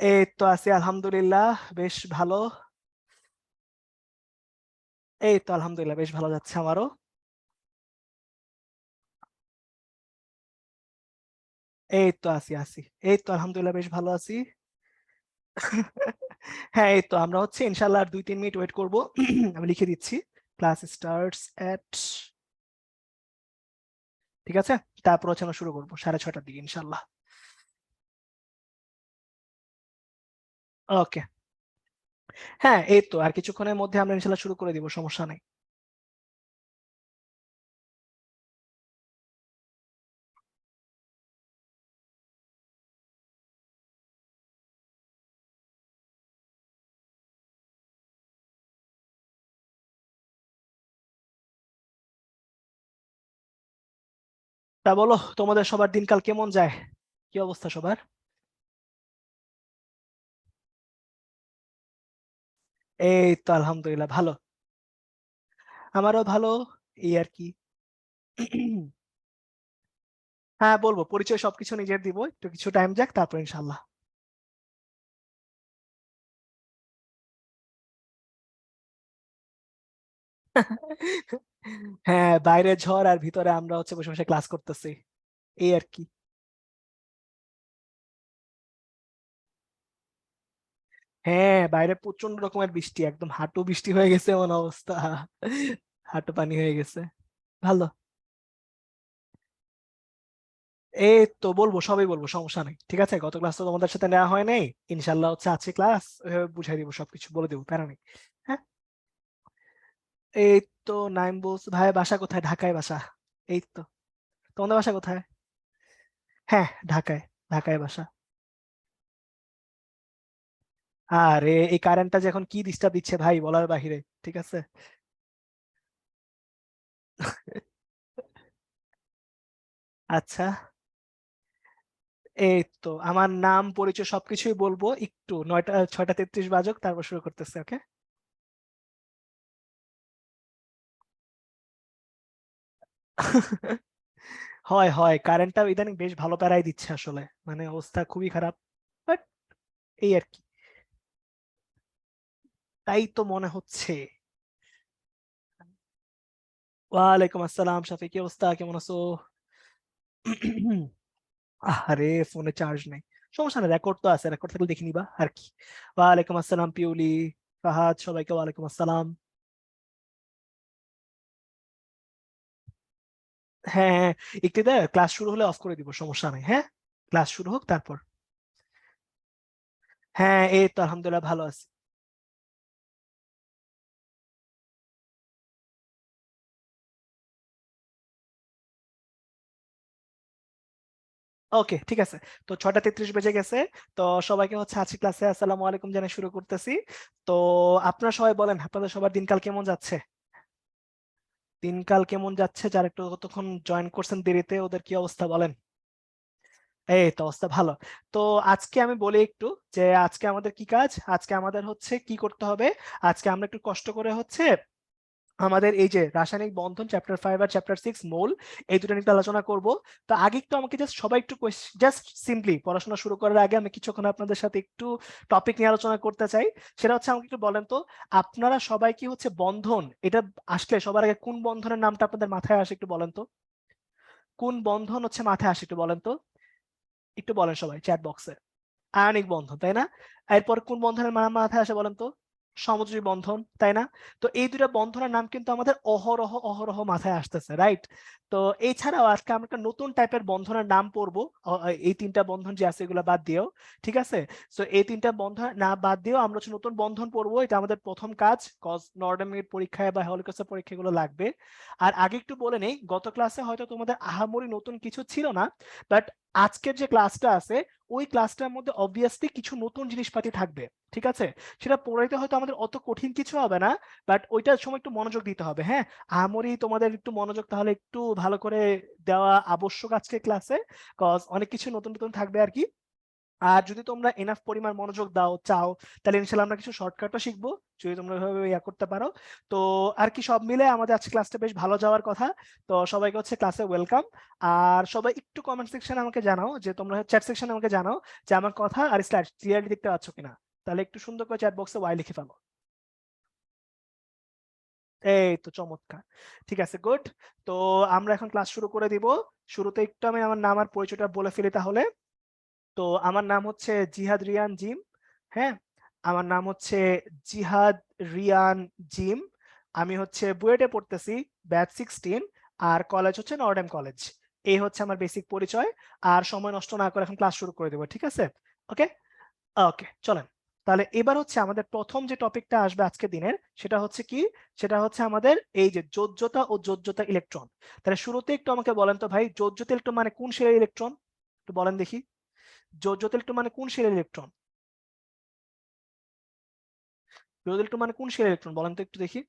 এই তো আছি আলহামদুলিল্লাহ, বেশ ভালো। এই তো আলহামদুলিল্লাহ বেশ ভালো যাচ্ছে আমারও। এই তো আছি। এই তো আলহামদুলিল্লাহ বেশ ভালো আছি। হ্যাঁ, এই তো আমরা হচ্ছে ইনশাআল্লাহ আর 2-3 মিনিট ওয়েট করব। আমি লিখে দিচ্ছি। ক্লাস স্টার্টস এট, ঠিক আছে? তারপর হচ্ছে আমরা শুরু করবো 6:30টার দিকে ইনশাআল্লাহ। ওকে। হ্যাঁ, এই তো আর কিছুক্ষণের মধ্যে আমরা ইনশাআল্লাহ শুরু করে দিব, সমস্যা নেই। তা বলো, তোমাদের সবার দিনকাল কেমন যায়? কি অবস্থা সবার? এই তো আলহামদুলিল্লাহ ভালো। আমারও ভালো, এই আর কি। হ্যাঁ, বলবো, পরিচয় সবকিছু নিজের দিব, একটু কিছু টাইম যাক, তারপর ইনশাল্লাহ। হ্যাঁ, বাইরে ঝড় আর ভিতরে আমরা হচ্ছে বসে বসে ক্লাস করতেছি, এই আর কি। হ্যাঁ, বাইরে প্রচন্ড রকমের বৃষ্টি, একদম হাঁটু বৃষ্টি হয়ে গেছে এমন অবস্থা। হাঁটু পানি হয়ে গেছে। ভালো। এই তো বলবো, সবই বলবো, সমস্যা নেই, ঠিক আছে? গত ক্লাস তো তোমাদের সাথে নেওয়া হয় নাই, ইনশাল্লাহ হচ্ছে আছে ক্লাস, ওইভাবে বুঝাই দিব, সবকিছু বলে দেবো, প্যারা নেই। হ্যাঁ। এই তো নাইম বলছে, ভাই বাসা কোথায়? ঢাকায় বাসা। এই তো। তোমাদের বাসা কোথায়? হ্যাঁ, ঢাকায়। ঢাকায় বাসা। আরে এই কারেন্টটা যে এখন কি ডিস্টার্ব দিচ্ছে ভাই, বলার বাহিরে, ঠিক আছে? আচ্ছা। এই তো আমার নাম পরিচয় সবকিছুই বলবো, একটু 6:33 বাজুক, তারপর শুরু করতেছে, ওকে? হয় হয়, কারেন্টটা ইদানিং বেশ ভালো প্যারাই দিচ্ছে আসলে, মানে অবস্থা খুবই খারাপ। বাট এই আর কি। তাই তো মনে হচ্ছে। ওয়ালাইকুম আসসালাম শাফি, কি অবস্থা, কেমন আছো? আরে ফোনে চার্জ নেই, সমস্যা নেই, রেকর্ড তো আছে, রেকর্ড থাকলে দেখে নিবা আর কি। ওয়ালাইকুম আসসালাম পিউলি, ফাহাদ, সবাইকে ওয়ালাইকুম আসসালাম। হ্যাঁ হ্যাঁ, একটু দেখ, ক্লাস শুরু হলে অফ করে দিব, সমস্যা নেই, হ্যাঁ? ক্লাস শুরু হোক তারপর। হ্যাঁ, এই তো আলহামদুলিল্লাহ ভালো আছি। ওকে, ঠিক আছে। তো 6:33 বেজে গেছে। তো সবাইকে হচ্ছে আজকে ক্লাসে আসসালামু আলাইকুম জানিয়ে শুরু করতেছি। তো আপনারা সবাই বলেন, আপনাদের সবার দিনকাল কেমন যাচ্ছে? দিনকাল কেমন যাচ্ছে? যারা একটু কতক্ষণ জয়েন করছেন দেরিতে, ওদের কি অবস্থা বলেন? এই তো অবস্থা ভালো। তো আজকে আমি বলি একটু, যে আজকে আমাদের কি কাজ, আজকে আমাদের হচ্ছে কি করতে হবে। আজকে আমরা একটু কষ্ট করে হচ্ছে আমাদের এই যে রাসায়নিক বন্ধন চ্যাপ্টার 5 আর চ্যাপ্টার 6 মোল, এই দুটো নিয়ে একটু আলোচনা করব। তো আগে একটু আমাকে জাস্ট সবাই একটু জাস্ট সিম্পলি পড়াশোনা শুরু করার আগে আমি কিছুক্ষণ আপনাদের সাথে একটু টপিক নিয়ে আলোচনা করতে চাই। সেটা হচ্ছে, আমাকে একটু বলেন তো, আপনারা সবাই কি হচ্ছে বন্ধন এটা আসলে সবার আগে কোন বন্ধনের নামটা আপনাদের মাথায় আসে, একটু বলেন তো। কোন বন্ধন হচ্ছে মাথায় আসে, একটু বলেন তো। একটু বলেন সবাই চ্যাট বক্সে। আয়নিক বন্ধন, তাই না? এরপর কোন বন্ধনের নাম মাথায় আসে বলেন তো? সমযোজী বন্ধন, তাই না? তো এই দুইটা বন্ধনের নাম কিন্তু আমাদের অহরহ অহরহ মাথায় আসতেছে, রাইট? তো এছাড়াও আজকে আমরা একটা নতুন টাইপের বন্ধনের নাম পড়বো। এই তিনটা বন্ধন যে আছে এগুলো বাদ দিয়েও, ঠিক আছে? তো এই তিনটা বন্ধন না বাদ দিয়েও আমরা হচ্ছে নতুন বন্ধন পড়বো, এটা আমাদের প্রথম কাজ, কজ নর্ডামের পরীক্ষায় বা হলিক্রসের পরীক্ষা এগুলো লাগবে। আর আগে একটু বলে নেই, গত ক্লাসে হয়তো তোমাদের আহামরি নতুন কিছু ছিল না, বাট আজকের যে ক্লাসটা আছে, ওই ক্লাসটার মধ্যে অবভিয়াসলি কিছু নতুন জিনিসপাতি থাকবে, ঠিক আছে? সেটা পড়াইতে হয়তো আমাদের অত কঠিন কিছু হবে না, বাট ওইটার সময় একটু মনোযোগ দিতে হবে, হ্যাঁ? আমরি তোমাদের একটু মনোযোগ তাহলে একটু ভালো করে দেওয়া আবশ্যক আজকে ক্লাসে, কজ অনেক কিছু নতুন নতুন থাকবে আর কি। আর যদি তোমরা এনাফ পরিমাণ মনোযোগ দাও চাও তাহলে ইনশাআল্লাহ আমরা কিছু শর্টকাটও শিখবো যদি তোমরা এভাবে ইয়া করতে পারো। তো আর কি সব মিলে আমাদের আজকে ক্লাসটা বেশ ভালো যাওয়ার কথা। তো সবাইকে হচ্ছে ক্লাসে ওয়েলকাম। আর সবাই একটু কমেন্ট সেকশনে আমাকে জানাও, যে তোমরা চ্যাট সেকশনে আমাকে জানাও যে আমার কথা আর স্লাইড ক্লিয়ারলি দেখতে পাচ্ছ কিনা। তাহলে একটু সুন্দর করে চ্যাট বক্সে ওয়াই লিখে ফেলো। এই তো চমৎকার, ঠিক আছে, গুড। তো আমরা এখন ক্লাস শুরু করে দিব। শুরুতে একটু আমি আমার নাম আর পরিচয়টা বলে ফেলি তাহলে। তো আমার নাম হচ্ছে জিহাদ রিয়ান জিম। হ্যাঁ, আমার নাম হচ্ছে জিহাদ রিয়ান জিম। আমি হচ্ছে বুয়েটে পড়তেছি, ব্যাচ 16, আর কলেজ হচ্ছে নর্ডেম কলেজ। এই হচ্ছে আমার বেসিক পরিচয়। আর সময় নষ্ট না করে এখন ক্লাস শুরু করে দেবো, ঠিক আছে? ওকে ওকে, চলেন। তাহলে এবার হচ্ছে আমাদের প্রথম যে টপিকটা আসবে আজকের দিনের, সেটা হচ্ছে কি, সেটা হচ্ছে আমাদের এই যে যোজ্যতা ও যোজ্যতা ইলেকট্রন। তাহলে শুরুতে একটু আমাকে বলেন তো ভাই, যোজ্যতা ইলেকট্রন মানে কোন শেলের ইলেকট্রন? একটু বলেন দেখি, যোজ্যতা ইলেকট্রন মানে কোন শেলের ইলেকট্রন? যোজ্যতা ইলেকট্রন মানে কোন শেলের ইলেকট্রন বলেন তো একটু দেখি।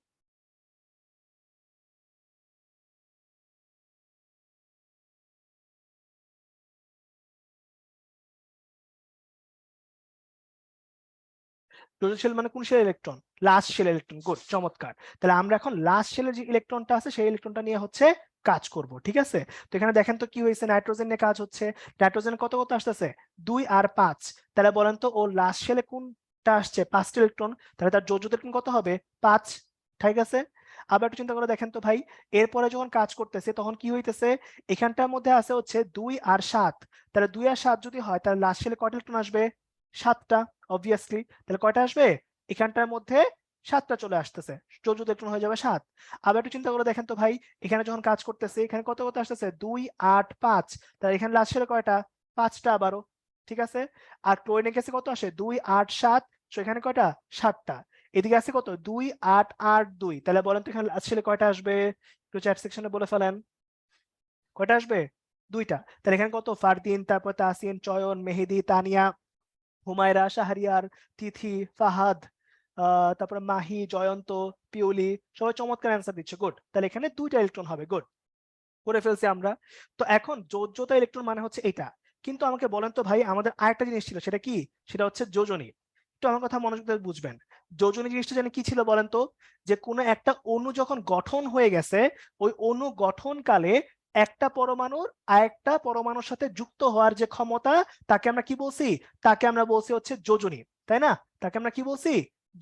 যোজ্য শেল মানে কোন শেলের ইলেকট্রন? লাস্ট শেলের ইলেকট্রন, গুড, চমৎকার। তাহলে আমরা এখন লাস্ট শেলের যে ইলেকট্রনটা আছে সেই ইলেকট্রনটা নিয়ে হচ্ছে কাজ করব, ঠিক আছে? তো এখানে দেখেন তো কি হয়েছে, নাইট্রোজেন নিয়ে কাজ হচ্ছে। নাইট্রোজেন কত কত আসতেছে? 2 আর 5। তাহলে বলেন তো ও লাস্ট শেলে কোনটা আসছে? 5টা ইলেকট্রন। তাহলে তার যোজ্য ইলেকট্রন কত হবে? 5, ঠিক আছে? আবার একটু চিন্তা করে দেখেন তো ভাই, এরপরে যখন কাজ করতেছে তখন কি হইতেছে, এখানটার মধ্যে আছে হচ্ছে 2 আর 7। তাহলে 2 আর 7 যদি হয় তাহলে লাস্ট শেলে কয়টা ইলেকট্রন আসবে? 7টা, অবভিয়াসলি। তাহলে কয়টা আসবে? এখানটার মধ্যে 7টা চলে আসতেছে, যোজ্য ইলেকট্রন হয়ে যাবে 7। আবার একটু চিন্তা করে দেখেন তো ভাই, এখানে যখন কাজ করতেছে এখানে কত কত আসতেছে? 2 8 5। তাহলে এখানে লাস্ট শেলে কয়টা? 5টা আবারও, ঠিক আছে? আর ক্লোরিনের কাছে কত আসে? 2 8 7। সো এখানে কয়টা? 7টা। এদিকে আছে কত? 2 8 8 2। তাহলে বলেন তো এখানে লাস্ট শেলে কয়টা আসবে? একটু চ্যাট সেকশনে বলে ফেলেন, কয়টা আসবে? 2টা। তাহলে এখানে কত? ফারদিন, তারপর তাসিন, চয়ন, মেহেদি, তানিয়া, হুমায়রা, শাহরিয়ার, তিথি, ফাহাদ, তারপরে মাহি, জয়ন্ত, পিওলি, সবাই চমৎকার অ্যান্সার দিচ্ছে, গুড। তাহলে এখানে 2টা ইলেকট্রন হবে, গুড, করে ফেলছি আমরা। তো এখন যোজ্যতা ইলেকট্রন মানে হচ্ছে এটা। কিন্তু আমাকে বলেন তো ভাই, আমাদের আরেকটা জিনিস ছিল, সেটা কি? সেটা হচ্ছে যোজনী। একটু আমার কথা মনোযোগ দিয়ে বুঝবেন। যোজনী জিনিসটা জানি কি ছিল বলেন তো? যে কোনো একটা অণু যখন গঠন হয়ে গেছে, ওই অণু গঠনকালে একটা পরমাণুর আরেকটা পরমাণুর সাথে যুক্ত হওয়ার যে ক্ষমতা, তাকে আমরা কি বলছি? তাকে আমরা বলছি হচ্ছে যোজনী, তাই না? তাকে আমরা কি বলছি?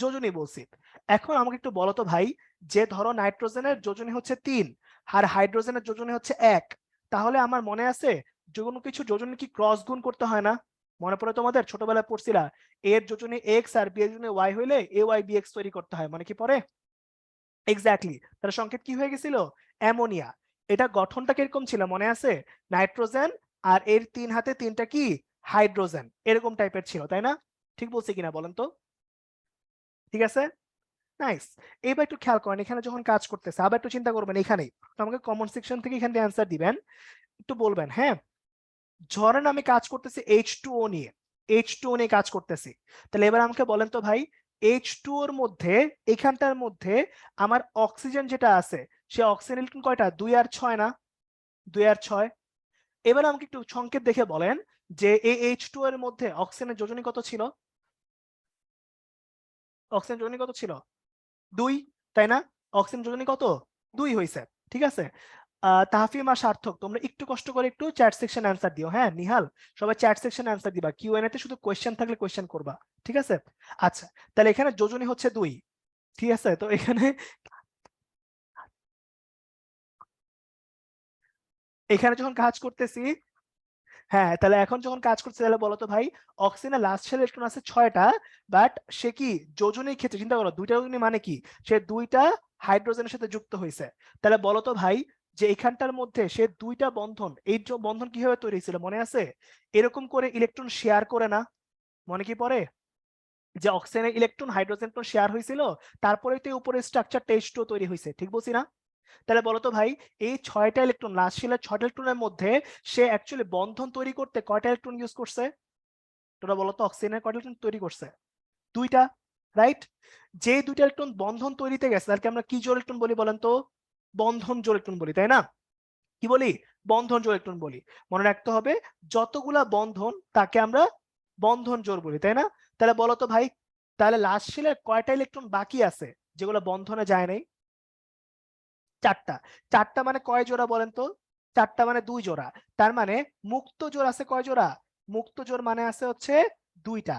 যোজনী বলছি। এখন আমাকে একটু বলো তো ভাই, যে ধরো নাইট্রোজেনের যোজনী হচ্ছে 3 আর হাইড্রোজেনের যোজনী হচ্ছে 1, তাহলে আমার মনে আছে যে কোনো কিছু যোজনী কি ক্রস গুণ করতে হয় না? মনে পড়ে তোমাদের, ছোটবেলায় পড়ছিলা এর যোজনী এক্স আর বি এর যোজনী ওয়াই হইলে এ ওয়াই বি এক্স তৈরি করতে হয়, মনে কি পড়ে? এক্স্যাক্টলি। তার সংকেত কি হয়ে গেছিল? অ্যামোনিয়া। এটা গঠনটা কিরকম ছিল মনে আছে? নাইট্রোজেন আর এর 3 হাতে 3টা কি হাইড্রোজেন, এরকম টাইপের ছিল, তাই না? ঠিক বলছি কিনা বলেন তো? ঠিক আছে, নাইস। এবার একটু খেয়াল করেন, এখানে যখন কাজ করতেছে আবার একটু চিন্তা করবেন, এখানেই তো আমাকে কমেন্ট সেকশন থেকে এখানে অ্যান্সার দিবেন, একটু বলবেন, হ্যাঁ। ধরেন আমি কাজ করতেছি H2O নিয়ে, H2O নিয়ে কাজ করতেছি। তাহলে এবার আমাকে বলেন তো ভাই, H2O এর মধ্যে, এখানটার মধ্যে আমার অক্সিজেন যেটা আছে, সে অক্সিজেন ইলেকট্রন কয়টা? 2 আর 6 না? 2 আর 6। এবার আমাকে একটু সংকেত দেখে বলেন যে এই H2O এর মধ্যে অক্সিজেনের যোজনী কত ছিল? অক্সিজেন যোজনী কত ছিল? 2, তাই না? অক্সিজেন যোজনী কত? 2 হইছে, ঠিক আছে? তাহফিম আর সার্থক, তোমরা একটু কষ্ট করে একটু চ্যাট সেকশন অ্যান্সার দিও, হ্যাঁ। নিহাল, সবাই চ্যাট সেকশন অ্যান্সার দিবা, কিউএনএ তে শুধু কোশ্চেন থাকলে কোশ্চেন করবা, ঠিক আছে? আচ্ছা, তাহলে এখানে যোজনী হচ্ছে 2, ঠিক আছে? তো এখানে এখানে যখন কাজ করতেছি, হ্যাঁ, তাহলে এখন যখন কাজ করছে তাহলে বলতো ভাই, অক্সিজেনের লাস্ট শেল ইলেকট্রন আছে 6টা, বাট সে কি যোজনীর ক্ষেত্রে চিন্তা করো, 2টা যোজনী মানে কি? সে 2টা হাইড্রোজেনের সাথে যুক্ত হয়েছে। তাহলে বলতো ভাই, যে এখানটার মধ্যে সে 2টা বন্ধন, এই বন্ধন কিভাবে তৈরি হয়েছিল মনে আছে? এরকম করে ইলেকট্রন শেয়ার করে না? মনে কি পড়ে? যে অক্সিজেনের ইলেকট্রন হাইড্রোজেন তো শেয়ার হয়েছিল, তারপরেই তো উপরে স্ট্রাকচার H2 তৈরি হয়েছে, ঠিক বলছি না? তাহলে বলতো ভাই, এই 6টা ইলেকট্রন, লাস্ট শেলের 6টা ইলেকট্রনের মধ্যে সে অ্যাকচুয়ালি বন্ধন তৈরি করতে কয়টা ইলেকট্রন ইউজ করছে? তোরা বলতো অক্সিজেনের কয়টা ইলেকট্রন তৈরি করছে? 2টা, রাইট? যে 2টা ইলেকট্রন বন্ধন তৈরিতে গেছে তাকে আমরা কি জোড় ইলেকট্রন বলি বলেন তো? বন্ধন জোড় ইলেকট্রন বলি, তাই না? কি বলি? বন্ধন জোড় ইলেকট্রন বলি। মনে রাখতে হবে, যতগুলা বন্ধন তাকে আমরা বন্ধন জোড় বলি, তাই না? তাহলে বলো তো ভাই, তাহলে লাস্ট শেলের কয়টা ইলেকট্রন বাকি আছে যেগুলো বন্ধনে যায় নাই? চারটা। চারটা মানে কয় জোড়া বলেন তো? চারটা মানে 2 জোড়া। তার মানে মুক্ত জোড় আছে কয় জোড়া? মুক্ত জোড় মানে আছে হচ্ছে 2টা।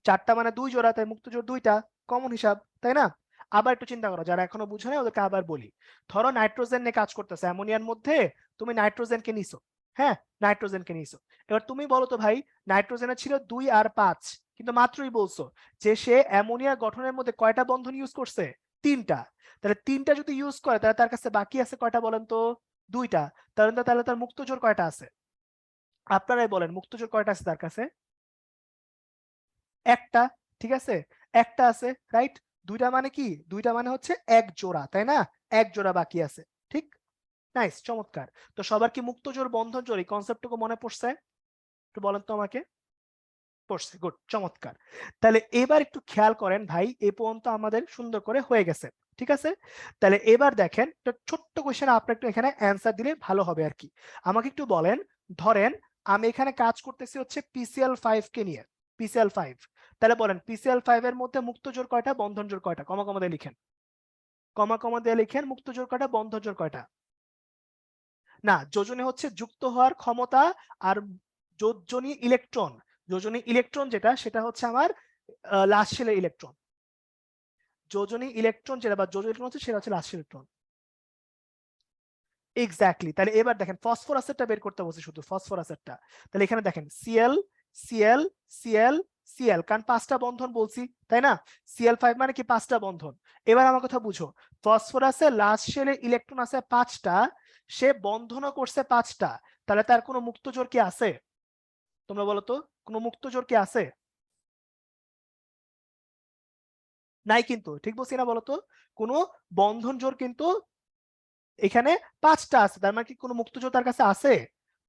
চারটা মানে 2 জোড়া, তাই মুক্ত জোড় 2টা, কমন হিসাব, তাই না? আবার একটু চিন্তা করো, যারা এখনো বুঝে নাই ওদেরকে আবার বলি। ধরো নাইট্রোজেন নিয়ে কাজ করতেছে, অ্যামোনিয়ার মধ্যে তুমি নাইট্রোজেনকে নিছো। হ্যাঁ, নাইট্রোজেনকে নিছো। এবার তুমি বলো তো ভাই, নাইট্রোজেনের ছিল 2 আর 5, কিন্তু মাত্রই বলছো যে সে অ্যামোনিয়া গঠনের মধ্যে কয়টা বন্ধন ইউজ করছে? 3টা। তাহলে 3টা যদি ইউজ করে তাহলে তার কাছে বাকি আছে কয়টা বলেন তো? 2টা। তাহলে তার মুক্ত জোড় কয়টা আছে? আপনারাই বলেন, মুক্ত জোড় কয়টা আছে তার কাছে? একটা। ঠিক আছে, একটা আছে, রাইট? 2টা মানে কি? 2টা মানে হচ্ছে এক জোড়া, তাই না? এক জোড়া বাকি আছে, ঠিক? নাইস, চমৎকার। তো সবার কি মুক্ত জোড় বন্ধন জোড় এই কনসেপ্টটুকু মনে পড়ছে? একটু বলেন তো আমাকে। পড়ছে, গুড, চমৎকার। তাহলে এবার একটু খেয়াল করেন ভাই, এই পর্যন্ত আমাদের সুন্দর করে হয়ে গেছে, ঠিক আছে? তাহলে এবার দেখেন একটা ছোট্ট কোশ্চেন, আপনি একটু এখানে অ্যান্সার দিলে ভালো হবে আর কি। আমাকে একটু বলেন, ধরেন আমি এখানে কাজ করতেছি হচ্ছে PCl5 কে নিয়ে। PCl5, তাহলে বলেন PCl5 এর মধ্যে মুক্ত জোড় কয়টা, বন্ধন জোড় কয়টা? কমা কমা দিয়ে লিখেন, কমা কমা দিয়ে লিখেন, মুক্ত জোড় কয়টা, বন্ধন জোড় কয়টা? না, যোজনী হচ্ছে যুক্ত হওয়ার ক্ষমতা, আর যোজনী ইলেকট্রন, যোজনী ইলেকট্রন যেটা, সেটা হচ্ছে আমার লাস্ট শেলের ইলেকট্রন। যোজনী ইলেকট্রন যেটা বা যোজনী ইলেকট্রন হচ্ছে সেটা হচ্ছে লাস্ট ইলেকট্রন। এক্স্যাক্টলি। তাহলে এবার দেখেন ফসফরাসেরটা বের করতে বলছি, শুধু ফসফরাসেরটা। তাহলে এখানে দেখেন Cl Cl Cl Cl, কারণ 5টা বন্ধন বলছি, তাই না? Cl5 মানে কি 5টা বন্ধন। এবার আমার কথা বুঝো, ফসফরাসের লাস্ট শেলে ইলেকট্রন আছে 5টা, সে বন্ধনও করছে 5টা, তাহলে তার কোনো মুক্ত জোড় কি আছে? তোমরা বলো তো, কোনো মুক্ত জোড় কি আছে? নাই কিন্তু, ঠিক বলছি না বলো তো? কোনো বন্ধন জোড় কিন্তু এখানে 5টা আছে, তার মানে কি কোনো মুক্ত জোড় তার কাছে আছে?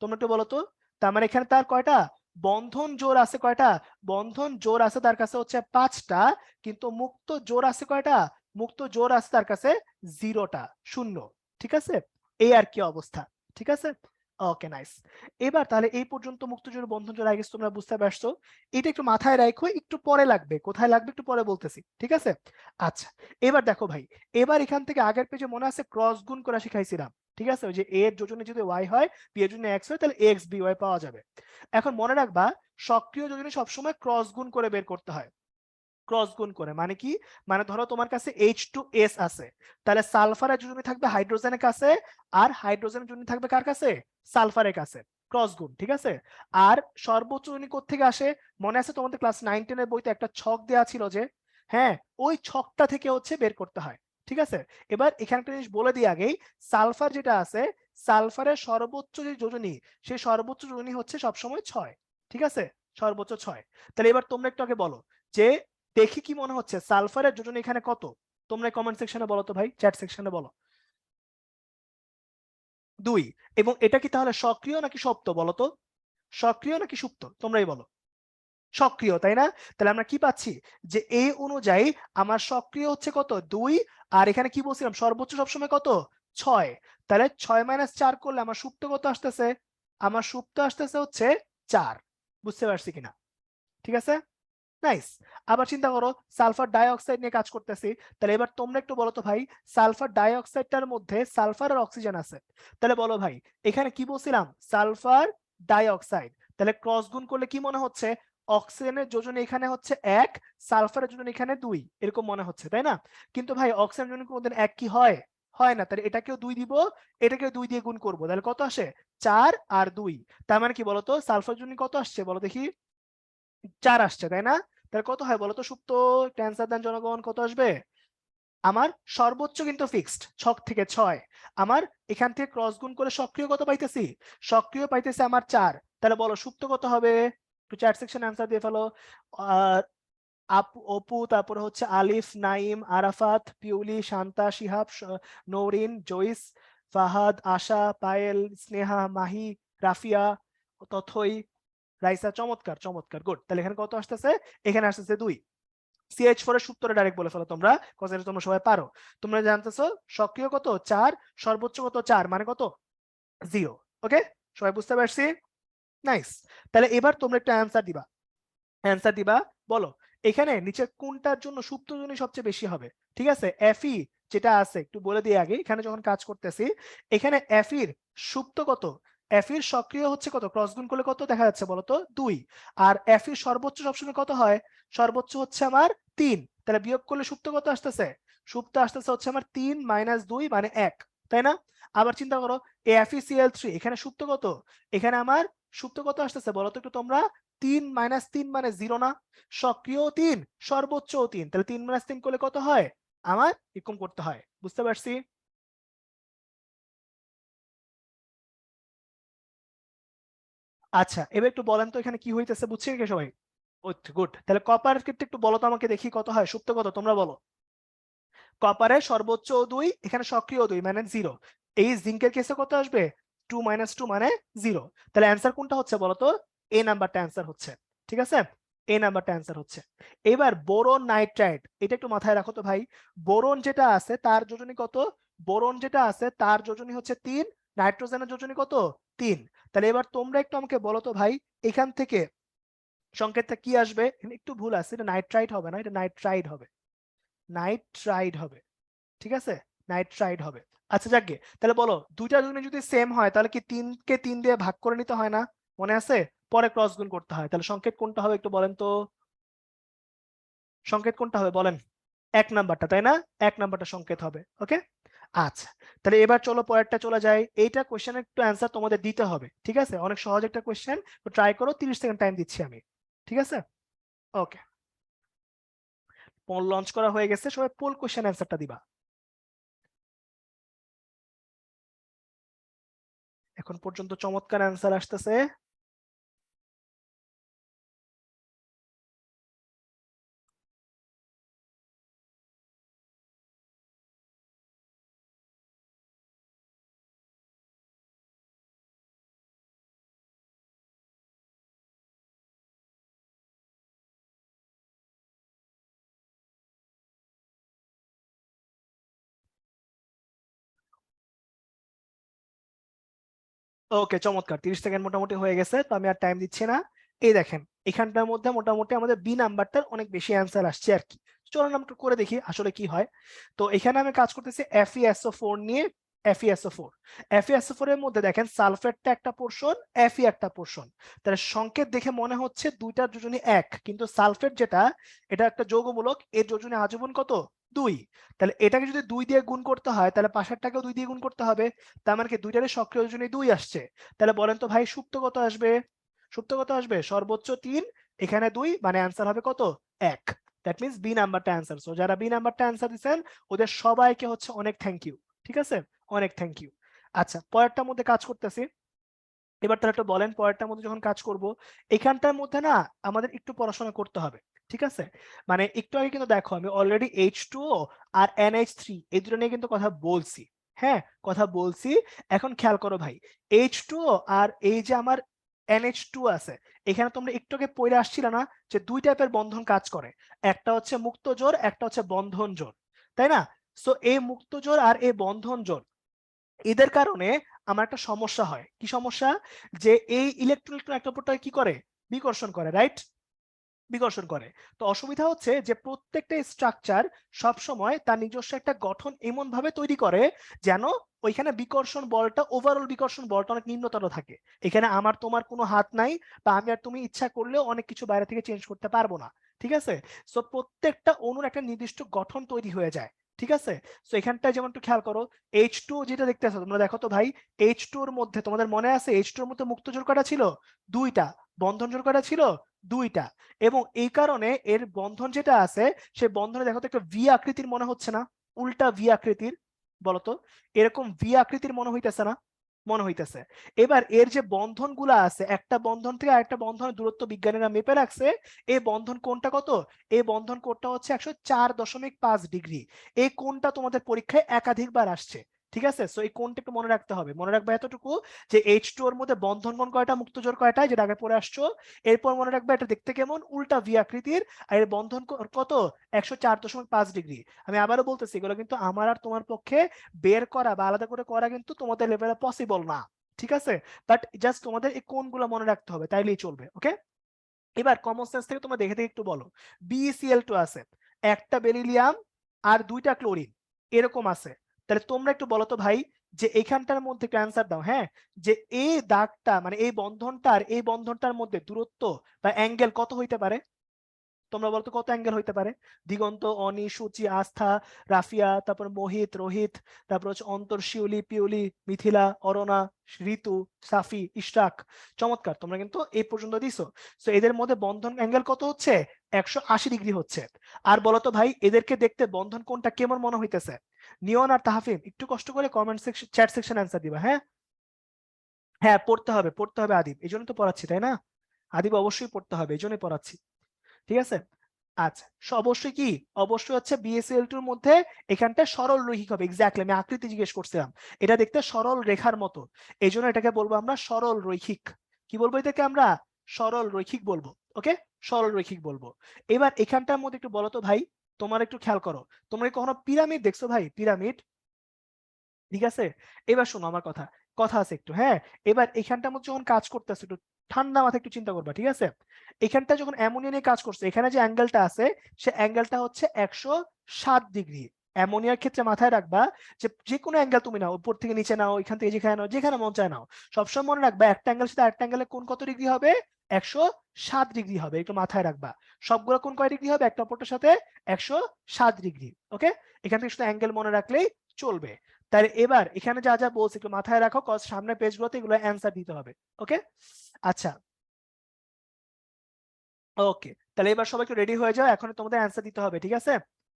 তোমরা একটু বলো তো। তার মানে এখানে তার কয়টা বন্ধন জোড় আছে? কয়টা বন্ধন জোড় আছে তার কাছে? হচ্ছে 5টা। কিন্তু মুক্ত জোড় আছে কয়টা? মুক্ত জোড় আছে তার কাছে 0টা, 0। ঠিক আছে, এই আর কি অবস্থা। ঠিক আছে, ওকে, নাইস। এবার তাহলে এই পর্যন্ত মুক্ত জোড় বন্ধন জোড় আই গেস তোমরা বুঝতে পারছো। এটা একটু মাথায় রাখো, একটু পরে লাগবে, কোথায় লাগবে একটু পরে বলতেছি, ঠিক আছে? আচ্ছা, এবার দেখো ভাই, এবার এখান থেকে আগের পেজে মনে আছে ক্রস গুণ করা শিখাইছিলাম, ঠিক আছে? ওই যে a এর যোজনে যদি y হয়, b এর যোজনে x হয়, তাহলে ax by পাওয়া যাবে। এখন মনে রাখবা, সক্রিয় যোজনে সবসময় ক্রস গুণ করে বের করতে হয়। ক্রস গুণ করে মানে কি? মানে ধরো তোমার কাছে H2S আছে, তাহলে সালফারের যোজনী থাকবে হাইড্রোজেনের কাছে, আর হাইড্রোজেনের যোজনী থাকবে কার কাছে? সালফারের কাছে। ক্রস গুণ, ঠিক আছে? আর সর্বোচ্চ যোজনী কোত্থেকে আসে? মনে আছে তোমাদের ক্লাস 9-10 এর বইতে একটা ছক দেয়া ছিল যে, হ্যাঁ, ওই ছকটা থেকে হচ্ছে বের করতে হয়, ঠিক আছে? এবার এখানে একটা জিনিস বলে দিই আগেই, সালফার যেটা আছে, সালফারের সর্বোচ্চ যে যোজনী, সেই সর্বোচ্চ যোজনী হচ্ছে সবসময় 6, ঠিক আছে? সর্বোচ্চ 6। তাহলে এবার তোমরা একটু আগে বলো যে, দেখি কি মনে হচ্ছে সালফারের যোজনী এখানে কত? তোমরা কমেন্ট সেকশনে বলো তো ভাই, চ্যাট সেকশনে বলো। 2। এবং এটা কি তাহলে সক্রিয় নাকি সুপ্ত বলো তো? সক্রিয় নাকি সুপ্ত তোমরাই বলো। সক্রিয়, তাই না? তাহলে আমরা কি পাচ্ছি যে এই অনুযায়ী আমার সক্রিয় হচ্ছে কত? 2। আর এখানে কি বলছিলাম, সর্বোচ্চ সবসময় কত? 6। তাহলে 6 - 4 করলে আমার সুপ্ত কত আসতেছে? আমার সুপ্ত আসতেছে হচ্ছে 4। বুঝতে পারছি কিনা? ঠিক আছে, নাইস। আবার চিন্তা করো, সালফার ডাই অক্সাইড নিয়ে কাজ করতেছি। তাহলে এবার তোমরা একটু বলো তো ভাই, সালফার ডাই অক্সাইডটার মধ্যে সালফার আর অক্সিজেন আছে। তাহলে বলো ভাই, এখানে কি বলছিলাম? Sulphur die oxide. তাহলে ক্রস গুণ করলে কি মনে হচ্ছে? অক্সিজেনের যোজন এখানে হচ্ছে 1, সালফারের যোজন এখানে 2, এরকম মনে হচ্ছে, তাই না? কিন্তু ভাই অক্সিজেন যোজন কোনদিন 1 কি হয়? হয় না। তাহলে এটাকেও 2 দিব, এটাকেও 2 দিয়ে গুণ করব, তাহলে কত আসে? 4 আর 2। তার মানে কি বলতো, সালফার যোজন কত আসছে বলো দেখি? 4 আসছে, তাই না? তাহলে কত হয় বলতো সুপ্ত? ক্যান্সার দেন জনগণ, কত আসবে? আমার সর্বোচ্চ কিন্তু ফিক্সড 6 থেকে 6। আমার এখান থেকে ক্রস গুণ করে সক্রিয় কত পাইতেছি? সক্রিয় পাইতেছে আমার 4। তাহলে বলো সুপ্ত কত হবে? একটু চ্যাট সেকশন অ্যান্সার দিয়ে ফেলো। অপু, তারপরে হচ্ছে আলিফ, নাইম, আরাফাত, পিউলি, শান্তা, শিহাব, নৌরিন, জয়িস, ফাহাদ, আশা, পায়েল, স্নেহা, মাহি, রাফিয়া, তথই, রাইসা। চমৎকার, চমৎকার, গুড। তাহলে এখানে কত আসতেছে? এখানে আসতেছে 2। CH4 এর সূত্রটা ডাইরেক্ট বলে ফেলো তোমরা, কজ এটা তোমরা সবাই পারো। তোমরা জানতেছো সক্রিয় কত? 4, সর্বোচ্চ কত? 4, মানে কত? 0। ওকে, সবাই বুঝতে পারছি? নাইস। তাহলে এবার তোমরা একটা অ্যান্সার দিবা। অ্যান্সার দিবা। বলো এখানে নিচে কোনটার জন্য সুপ্ত যোনি সবচেয়ে বেশি হবে? ঠিক আছে, এফই যেটা আছে একটু বলে দিই আগে, এখানে যখন কাজ করতেছি এখানে এফির সুপ্ত কত, এফির সক্রিয় হচ্ছে কত, ক্রস গুণ করলে কত দেখা যাচ্ছে বলো তো 2, আর এফির সর্বোচ্চ সবসময় কত হয়, সর্বোচ্চ হচ্ছে আমার 3, তাহলে বিয়োগ করলে সুপ্ত কত আসতেছে, সুপ্ত আসতেছে হচ্ছে আমার 3 - 2 মানে 1, তাই না? আবার চিন্তা করো FeCl3 এখানে সুপ্ত কত, এখানে আমার সুপ্ত কত আসতেছে বলো তো একটু তোমরা, 3 - 3 মানে 0 না, সক্রিয় 3 সর্বোচ্চ 3, তাহলে 3 - 3 করলে কত হয় আমার, এরকম করতে হয়, বুঝতে পারছি? আচ্ছা এবার একটু বলেন তো এখানে কি হইতেছে, বুঝছেন কি সবাই? গুড, তাহলে কপারের ক্ষেত্রে একটু বলো তো আমাকে দেখি কত হয়, সুপ্ত কত তোমরা বলো। কপারের সর্বোচ্চ 2, এখানে সক্রিয় 2 মানে 0, এই জিঙ্কের কেসে কত আসবে, 2 - 2 মানে 0, তাহলে অ্যান্সার কোনটা হচ্ছে বলো তো, এ নাম্বারটা অ্যান্সার হচ্ছে, ঠিক আছে, এ নাম্বারটা অ্যান্সার হচ্ছে। এবার বোরন নাইট্রাইট, এটা একটু মাথায় রাখো তো ভাই, বোরন যেটা আছে তার যোজনী কত, বোরন যেটা আছে তার যোজনী হচ্ছে 3, নাইট্রোজেনের যোজনী কত 3, তাহলে এবার তোমরা একটু আমাকে বলো তো ভাই, এখান থেকে সংকেতটা কি আসবে, এখানে একটু ভুল আছে, এটা নাইট্রাইট হবে না, এটা নাইট্রাইড হবে, নাইট্রাইড হবে, ঠিক আছে, নাইট্রাইড হবে। আচ্ছা যাকগে, তাহলে বলো দুইটা যদি সেম হয় তাহলে কি 3 কে 3 দিয়ে ভাগ করে নিতে হয় না, মনে আছে, পরে ক্রস গুণ করতে হয়, তাহলে সংকেত কোনটা হবে একটু বলেন তো, সংকেত কোনটা হবে বলেন, এক নাম্বারটা তাই না, এক নাম্বারটা সংকেত হবে, ওকে। আচ্ছা তাহলে এবার চলো পরেরটা চলে যাই, এইটা কোশ্চেনের একটু অ্যান্সার তোমাদের দিতে হবে, ঠিক আছে, অনেক সহজ একটা কোশ্চেন, তো ট্রাই করো, 30 সেকেন্ড টাইম দিচ্ছি আমি, ঠিক আছে, ওকে। পোল লঞ্চ করা হয়ে গেছে, সবাই পোল কোশ্চেন অ্যান্সারটা দিবা। এখন পর্যন্ত চমৎকার অ্যান্সার আসতেছে। ওকে চমৎকার, 30 সেকেন্ড মোটামুটি হয়ে গেছে, তো আমি আর টাইম দিচ্ছি না। এই দেখেন এখানটার মধ্যে মোটামুটি আমাদের বি নাম্বারটার অনেক বেশি অ্যান্সার আসছে আর কি, চলুন আমরা একটু করে দেখি আসলে কি হয়। তো এখানে আমি কাজ করতেছি FeSO4 নিয়ে, FeSO4, FeSO4 এর মধ্যে দেখেন সালফেটটা একটা পোর্শন, Fe একটা পোর্শন, তাহলে সংকেত দেখে মনে হচ্ছে দুইটার যোজনী এক, কিন্তু সালফেট যেটা এটা একটা যৌগমূলক, এর যোজনী আজীবন কত 2, তাহলে এটাকে যদি 2 দিয়ে গুণ করতে হয় তাহলে পাশেরটাকেও 2 দিয়ে গুণ করতে হবে, তার মানে কি দুইটারই সক্রিয় যোজনী 2 আসছে, তাহলে বলেন তো ভাই সুপ্ত কত আসবে, সুপ্ত কত আসবে, সর্বোচ্চ 3, এখানে 2 মানে অ্যান্সার হবে কত 1, দ্যাট মিন্স বি নাম্বারটা অ্যান্সার। সো যারা বি নাম্বারটা অ্যান্সার দিবেন ওদের সবাইকে হচ্ছে অনেক থ্যাংক ইউ, ঠিক আছে, অনেক থ্যাংক ইউ। আচ্ছা পরেরটার মধ্যে কাজ করতেছি, এবার তাহলে একটু বলেন পরেরটার মধ্যে যখন কাজ করব, এখানটার মধ্যে না আমাদের একটু পড়াশোনা করতে হবে, ঠিক আছে, মানে একটু আগে কিন্তু দেখো আমি অলরেডি H2O আর NH3 এই দুটো নিয়ে কিন্তু কথা বলছি, হ্যাঁ কথা বলছি। এখন খেয়াল করো ভাই, H2O আর এই যে আমার NH2 আছে, এখানে তোমরা একটু আগে পড়ে আসছিল না যে দুই টাইপের বন্ধন কাজ করে, একটা হচ্ছে মুক্ত জোড়, একটা হচ্ছে বন্ধন জোড়, তাই না? সো এই মুক্ত জোড় আর এই বন্ধন জোড় এদের কারণে আমার একটা সমস্যা হয়, কি সমস্যা, যে এই ইলেকট্রন ইলেকট্রন একটা উপরটা কি করে, বিকর্ষণ করে, রাইট, বিকর্ষণ করে। তো অসুবিধা হচ্ছে যে প্রত্যেকটা স্ট্রাকচার সব সময় তার নিজস্ব একটা গঠন এমন ভাবে তৈরি করে যেন ওইখানে বিকর্ষণ বলটা, ওভারঅল বিকর্ষণ বলটা অনেক নিম্নতর থাকে, এখানে আমার তোমার কোনো হাত নাই, বা আমি আর তুমি ইচ্ছা করলেও অনেক কিছু বাইরে থেকে চেঞ্জ করতে পারবো না, ঠিক আছে। সো প্রত্যেকটা অণুর একটা নির্দিষ্ট গঠন তৈরি হয়ে যায়, ঠিক আছে। সো এখানটায় যেমন একটু খেয়াল করো, H2 যেটা দেখতেছো তোমরা, দেখো তো ভাই H2 এর মধ্যে তোমাদের মনে আছে H2 এর মধ্যে মুক্ত জোড় কয়টা ছিল, দুইটা, বন্ধন জোড় কয়টা ছিল, দুইটা, এবং এই কারণে এর বন্ধন যেটা আছে সেই বন্ধনে দেখো তো একটা ভি আকৃতির মনে হচ্ছে না, উল্টা ভি আকৃতির, বলতো এরকম ভি আকৃতির মনে হইতেছে না, মনে হইতেছে। এবার এর যে বন্ধন গুলা আছে একটা বন্ধন থেকে আরেকটা বন্ধনের দূরত্ব বিজ্ঞানীরা মেপে রাখছে, এই বন্ধন কোণটা কত, এই বন্ধন কোণটা হচ্ছে 104.5 ডিগ্রি, এই কোণটা তোমাদের পরীক্ষায় একাধিকবার আসছে, ঠিক আছে। সো এই কোণটা একটু মনে রাখতে হবে, মনে রাখবে এতটুকু যে H2 এর মধ্যে বন্ধন কোণ কয়টা, মুক্ত জোড় কয়টা, যেটা আগে পড়ে আসছো। এরপর মনে রাখবে এটা দেখতে কেমন, উল্টা ভি আকৃতির, আর এর বন্ধন কত 104.5 ডিগ্রি। আমি আবারও বলতেছি এগুলো কিন্তু আমার আর তোমার পক্ষে বের করা বা আলাদা করে করা কিন্তু তোমাদের লেভেলে পসিবল না, ঠিক আছে, বাট জাস্ট তোমাদের এই কোনগুলো মনে রাখতে হবে তাইলেই চলবে, ওকে। এবার কমন সেন্স থেকে তোমরা দেখে দেখে একটু বলো, BeCl2 আছে, একটা বেরিলিয়াম আর দুইটা ক্লোরিন এরকম আছে, তাহলে তোমরা একটু বলো তো ভাই যে এখানটার মধ্যে একটু অ্যান্সার দাও, হ্যাঁ, যে এই দাগটা মানে এই বন্ধনটার মধ্যে দূরত্ব বা অ্যাঙ্গেল কত হইতে পারে? তোমরা বলতো কত অ্যাঙ্গেল হইতে পারে? দিগন্ত, অনি, সূচি, আস্থা, রাফিয়া, তারপর মোহিত, রোহিত, তারপর হচ্ছে অন্তর, শিউলি, পিউলি, মিথিলা, অরণা, ঋতু, সাফি, ইশরাক। চমৎকার, তোমরা কিন্তু এই পর্যন্ত দিছো। তো এদের মধ্যে বন্ধন অ্যাঙ্গেল কত হচ্ছে? 180 ডিগ্রি হচ্ছে। আর বলতো ভাই এদেরকে দেখতে বন্ধন কোনটা কেমন মনে হইতেছে? নিয়ন আর তাহফিম একটু কষ্ট করে comment section, chat section answer দিবা, হ্যাঁ? হ্যাঁ, পড়তে হবে আদিব, এই জন্য তো পড়াচ্ছি, তাই না? আদিব অবশ্যই পড়তে হবে, এই জন্যই পড়াচ্ছি, ঠিক আছে? আচ্ছা, অবশ্যই কি, অবশ্যই হচ্ছে BeCl2 এর মধ্যে এখানটা সরল রৈখিক হবে। এক্স্যাক্টলি, আমি আকৃতি জিজ্ঞেস করছিলাম, এটা দেখতে সরল রেখার মতো, এই জন্য এটাকে বলবো আমরা সরল রৈখিক। কি বলবো এটাকে আমরা? সরল রৈখিক বলবো। ওকে, সরল রৈখিক বলবো। এবার এখানটার মধ্যে একটু বলো তো ভাই, তোমার একটু খেয়াল করো, তোমরা কি কখনো পিরামিড দেখছো ভাই? পিরামিড, ঠিক আছে? এবার শোনো আমার কথা, কথা আছে একটু, হ্যাঁ। এবার এখানটার মধ্যে যখন কাজ করতেছে একটু ঠান্ডা মাথায় একটু চিন্তা করবা, ঠিক আছে? এখানটা যখন অ্যামোনিয়া নিয়ে কাজ করছে, এখানে যে অ্যাঙ্গেলটা আছে সে অ্যাঙ্গেলটা হচ্ছে 107 ডিগ্রি। অ্যামোনিয়ার ক্ষেত্রে মাথায় রাখবা যে যে কোনো অ্যাঙ্গেল তুমি নাও, উপর থেকে নিচে নাও, এখান থেকে যেখানে নাও, যেখানে মন চায় নাও, সবসময় মনে রাখবা একটা অ্যাঙ্গেল সাথে আরেকটা অ্যাঙ্গেলে কোন কত ডিগ্রি হবে? 107 ডিগ্রি হবে, একটু মাথায় রাখবা। সবগুলো কোন কয় ডিগ্রি হবে? একটা অপরটার সাথে 107 ডিগ্রি। ওকে, এখান থেকে শুধু অ্যাঙ্গেল মনে রাখলেই চলবে। তাহলে এবার এখানে যা যা বলছি একটু মাথায় রাখো, কজ সামনের পেজগুলোতে এগুলো অ্যান্সার দিতে হবে। ওকে, আচ্ছা, ওকে, তাহলে এবার সবাই একটু রেডি হয়ে যাও, এখন তোমাদের অ্যান্সার দিতে হবে, ঠিক আছে?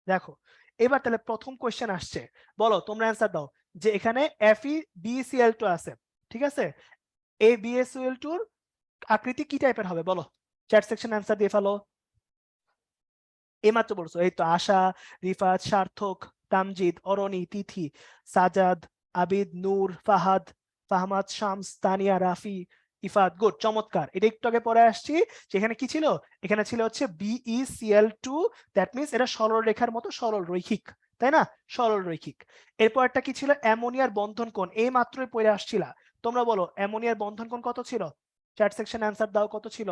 দেখো, এবার তাহলে প্রথম কোশ্চেন আসছে, বলো তোমরা অ্যান্সার দাও যে এখানে FeBeCl2 আছে, ঠিক আছে? এই BeCl2 এর আকৃতি কি টাইপের হবে বলো? চ্যাট সেকশন অ্যান্সার দিয়ে ফেলো। এইমাত্র বলছো, এই তো আশা, রিফাত, সার্থক, তামজিদ, অরণি, তিথি, সাজাদ, আবিদ, নূর, ফাহাদ, ফাহমাদ, শামস, তানিয়া, রাফি, ইফাত। গুড, চমৎকার। এটা একটু আগে পরে আসছি, যেখানে কি ছিল? এখানে ছিল হচ্ছে BeCl2, দ্যাট মিনস এটা সরল রেখার মতো সরল রৈখিক, তাই না? সরল রৈখিক। এরপর একটা কি ছিল? অ্যামোনিয়ার বন্ধন কোণ, এই মাত্রই পড়ে আসছিলা। তোমরা বলো অ্যামোনিয়ার বন্ধন কোণ কত ছিল? চ্যাট সেকশন অ্যান্সার দাও, কত ছিল?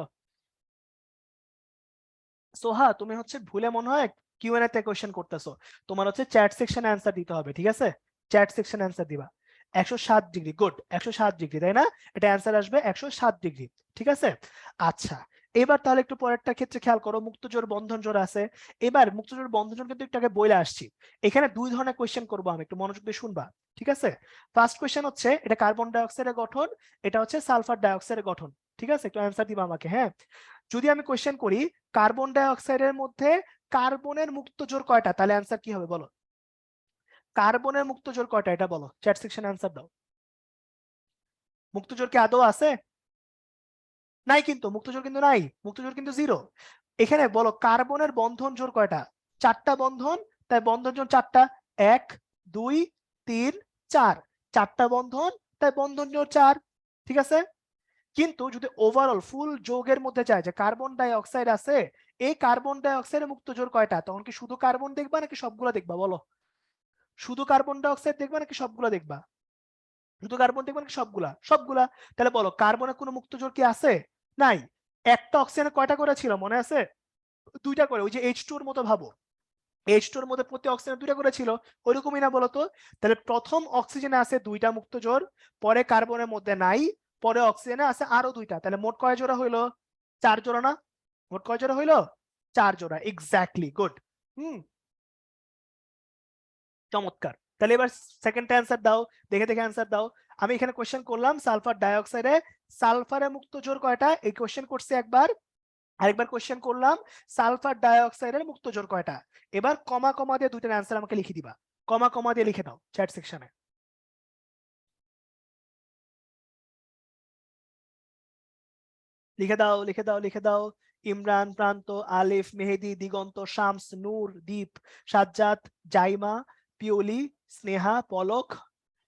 সোহা, তুমি হচ্ছে ভুলে মনে হয় কিউএনএ তে কোশ্চেন করতেছো, তোমার হচ্ছে চ্যাট সেকশনে অ্যান্সার দিতে হবে, ঠিক আছে? চ্যাট সেকশনে অ্যান্সার দিবা। 107 ডিগ্রি, গুড, 107 ডিগ্রি, তাই না? এটা অ্যান্সার আসবে 107 ডিগ্রি, ঠিক আছে? আচ্ছা, এবার তাহলে একটু পরেরটা ক্ষেত্রে খেয়াল করো, মুক্তজোড় বন্ধন জোড় আছে। এবার মুক্তজোড় বন্ধন জোড় কিন্তু একটু আগে বইলে আসছি, এখানে দুই ধরনের কোশ্চেন করবো আমি, একটু মনোযোগ দিয়ে শুনবা, ঠিক আছে? ফার্স্ট কোশ্চেন হচ্ছে এটা কার্বন ডাইঅক্সাইডের গঠন, এটা হচ্ছে সালফার ডাইঅক্সাইডের গঠন, ঠিক আছে? একটু অ্যান্সার দিবা আমাকে, হ্যাঁ। যদি আমি কোশ্চেন করি কার্বন ডাইঅক্সাইডের মধ্যে কার্বনের মুক্ত জোড় কয়টা, তাহলে অ্যান্সার কি হবে বলো? কার্বনের মুক্ত জোড় কয়টা এটা বলো, চ্যাট সেকশনে অ্যান্সার দাও। মুক্ত জোড় কি আদৌ আছে? নাই, কিন্তু মুক্ত জোড় কিন্তু নাই, মুক্ত জোড় কিন্তু জিরো। এখানে বলো কার্বনের বন্ধন জোড় কয়টা? চারটা বন্ধন, তাই বন্ধন জোড় চারটা, 1 2 3 4, চারটা বন্ধন, তাই বন্ধন জোড় 4, ঠিক আছে? কিন্তু যদি ওভারঅল ফুল যৌগের মধ্যে চায় যে কার্বন ডাই অক্সাইড আছে, এই কার্বন ডাই অক্সাইডের মুক্ত জোড় কয়টা, তখন কি শুধু কার্বন দেখবা নাকি সবগুলা দেখবা বলো? শুধু কার্বন ডাই অক্সাইড দেখবা নাকি সবগুলা দেখবা? শুধু কার্বন দেখবা নাকি সবগুলা? সবগুলা। তাহলে বলো কার্বনের কোনো মুক্ত জোড় কি আছে? নাই। একটা অক্সিজেনের কয়টা করে ছিল মনে আছে? দুইটা করে, ওই যে H2 এর মতো ভাবো, H2 এর মধ্যে প্রতি অক্সিজেন দুইটা করে ছিল, ওইরকমই না বলতো? তাহলে প্রথম অক্সিজেনে আছে দুইটা মুক্ত জোড়, পরে কার্বনের মধ্যে নাই, পরে অক্সিজেনে আছে আরো দুইটা, তাহলে মোট কয় জোড়া হইলো? 4 জোড়া না? মোট কয় জোড়া হইলো? 4 জোড়া, এক্স্যাক্টলি, গুড। হুম, চমৎকার। তাহলে এবার সেকেন্ড অ্যান্সার দাও, দেখে দেখে অ্যান্সার দাও। আমি এখানে কোশ্চেন করলাম সালফার ডাইঅক্সাইডে সালফারের মুক্ত জোড় কয়টা, এই কোশ্চেন করছি একবার, আরেকবার কোশ্চেন করলাম সালফার ডাইঅক্সাইডের মুক্ত জোড় কয়টা। এবার কমা কমা দিয়ে দুইটার অ্যান্সার আমাকে লিখে দিবা, কমা কমা দিয়ে লিখে দাও চ্যাট সেকশনে। লিখে দাও, লিখে দাও, লিখে দাও। ইমরান, প্রান্ত, আলিফ, মেহেদি, দিগন্ত, শামস, নূর, দীপ, সাজ্জাদ, জাইমা, পিওলি, স্নেহা, পলক,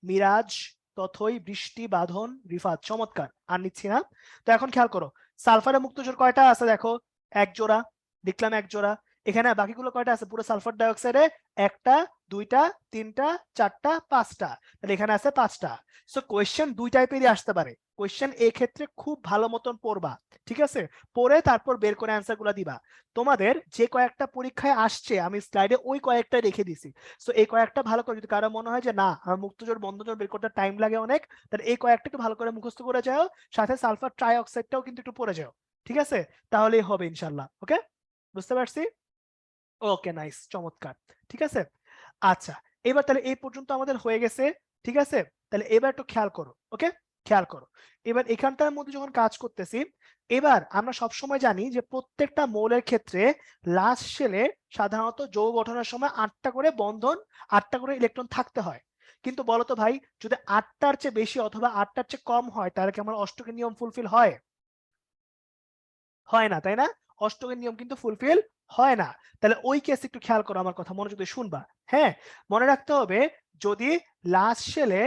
মিরাজ, তথই, বৃষ্টি, বাঁধন, রিফাত। চমৎকার, আর নিচ্ছি না। তো এখন খেয়াল করো সালফারের মুক্ত জোড় কয়টা আছে দেখো, এক জোড়া, দেখলাম এক জোড়া। এখানে বাকিগুলো কয়টা আছে পুরো সালফার ডাইঅক্সাইডে? একটা, দুইটা, তিনটা, চারটা, পাঁচটা, তাহলে এখানে আছে পাঁচটা। সো কোয়েশ্চেন দুই টাইপেরই আসতে পারে, কোয়েশ্চেন এই ক্ষেত্রে খুব ভালো মতন পড়বা, ঠিক আছে? পড়ে তারপর বের করে অ্যান্সার গুলা দিবা। তোমাদের যে কয়েকটা পরীক্ষায় আসছে আমি স্লাইডে ওই কয়েকটা রেখে দিছি, সো এই কয়েকটা ভালো করে, যদি কারো মনে হয় যে না আমার মুক্তজোড় বন্ধজোড় বের করতে টাইম লাগে অনেক, তাহলে এই কয়েকটাকে ভালো করে মুখস্থ করে যাও, সাথে সালফার ট্রাই অক্সাইডটাও কিন্তু একটু পড়ে যাও, ঠিক আছে? তাহলেই হবে ইনশাল্লাহ। ওকে, বুঝতে পারছি? ওকে, নাইস, চমৎকার, ঠিক আছে। আচ্ছা, এবার তাহলে এই পর্যন্ত আমাদের হয়ে গেছে, ঠিক আছে? তাহলে এবার একটু খেয়াল করো, ওকে, খেয়াল করো। এবার এখানটার মধ্যে যখন কাজ করতেছি, এবার আমরা সব সময় জানি যে প্রত্যেকটা মৌলের ক্ষেত্রে লাস্ট শেলে সাধারণত যৌগ গঠনের সময় 8টা করে বন্ধন, 8টা করে ইলেকট্রন থাকতে হয়। কিন্তু বলতো ভাই, যদি 8টার চেয়ে বেশি অথবা 8টার চেয়ে কম হয় তাহলে কি আমার অষ্টকের নিয়ম ফুলফিল হয়? হয় না, তাই না? অষ্টকের নিয়ম কিন্তু ফুলফিল হয় না। তাহলে ওই কেস একটু খেয়াল করো, আমার কথা মনোযোগ দিয়ে শুনবা। হ্যাঁ, মনে রাখতে হবে, যদি লাস্ট শেলে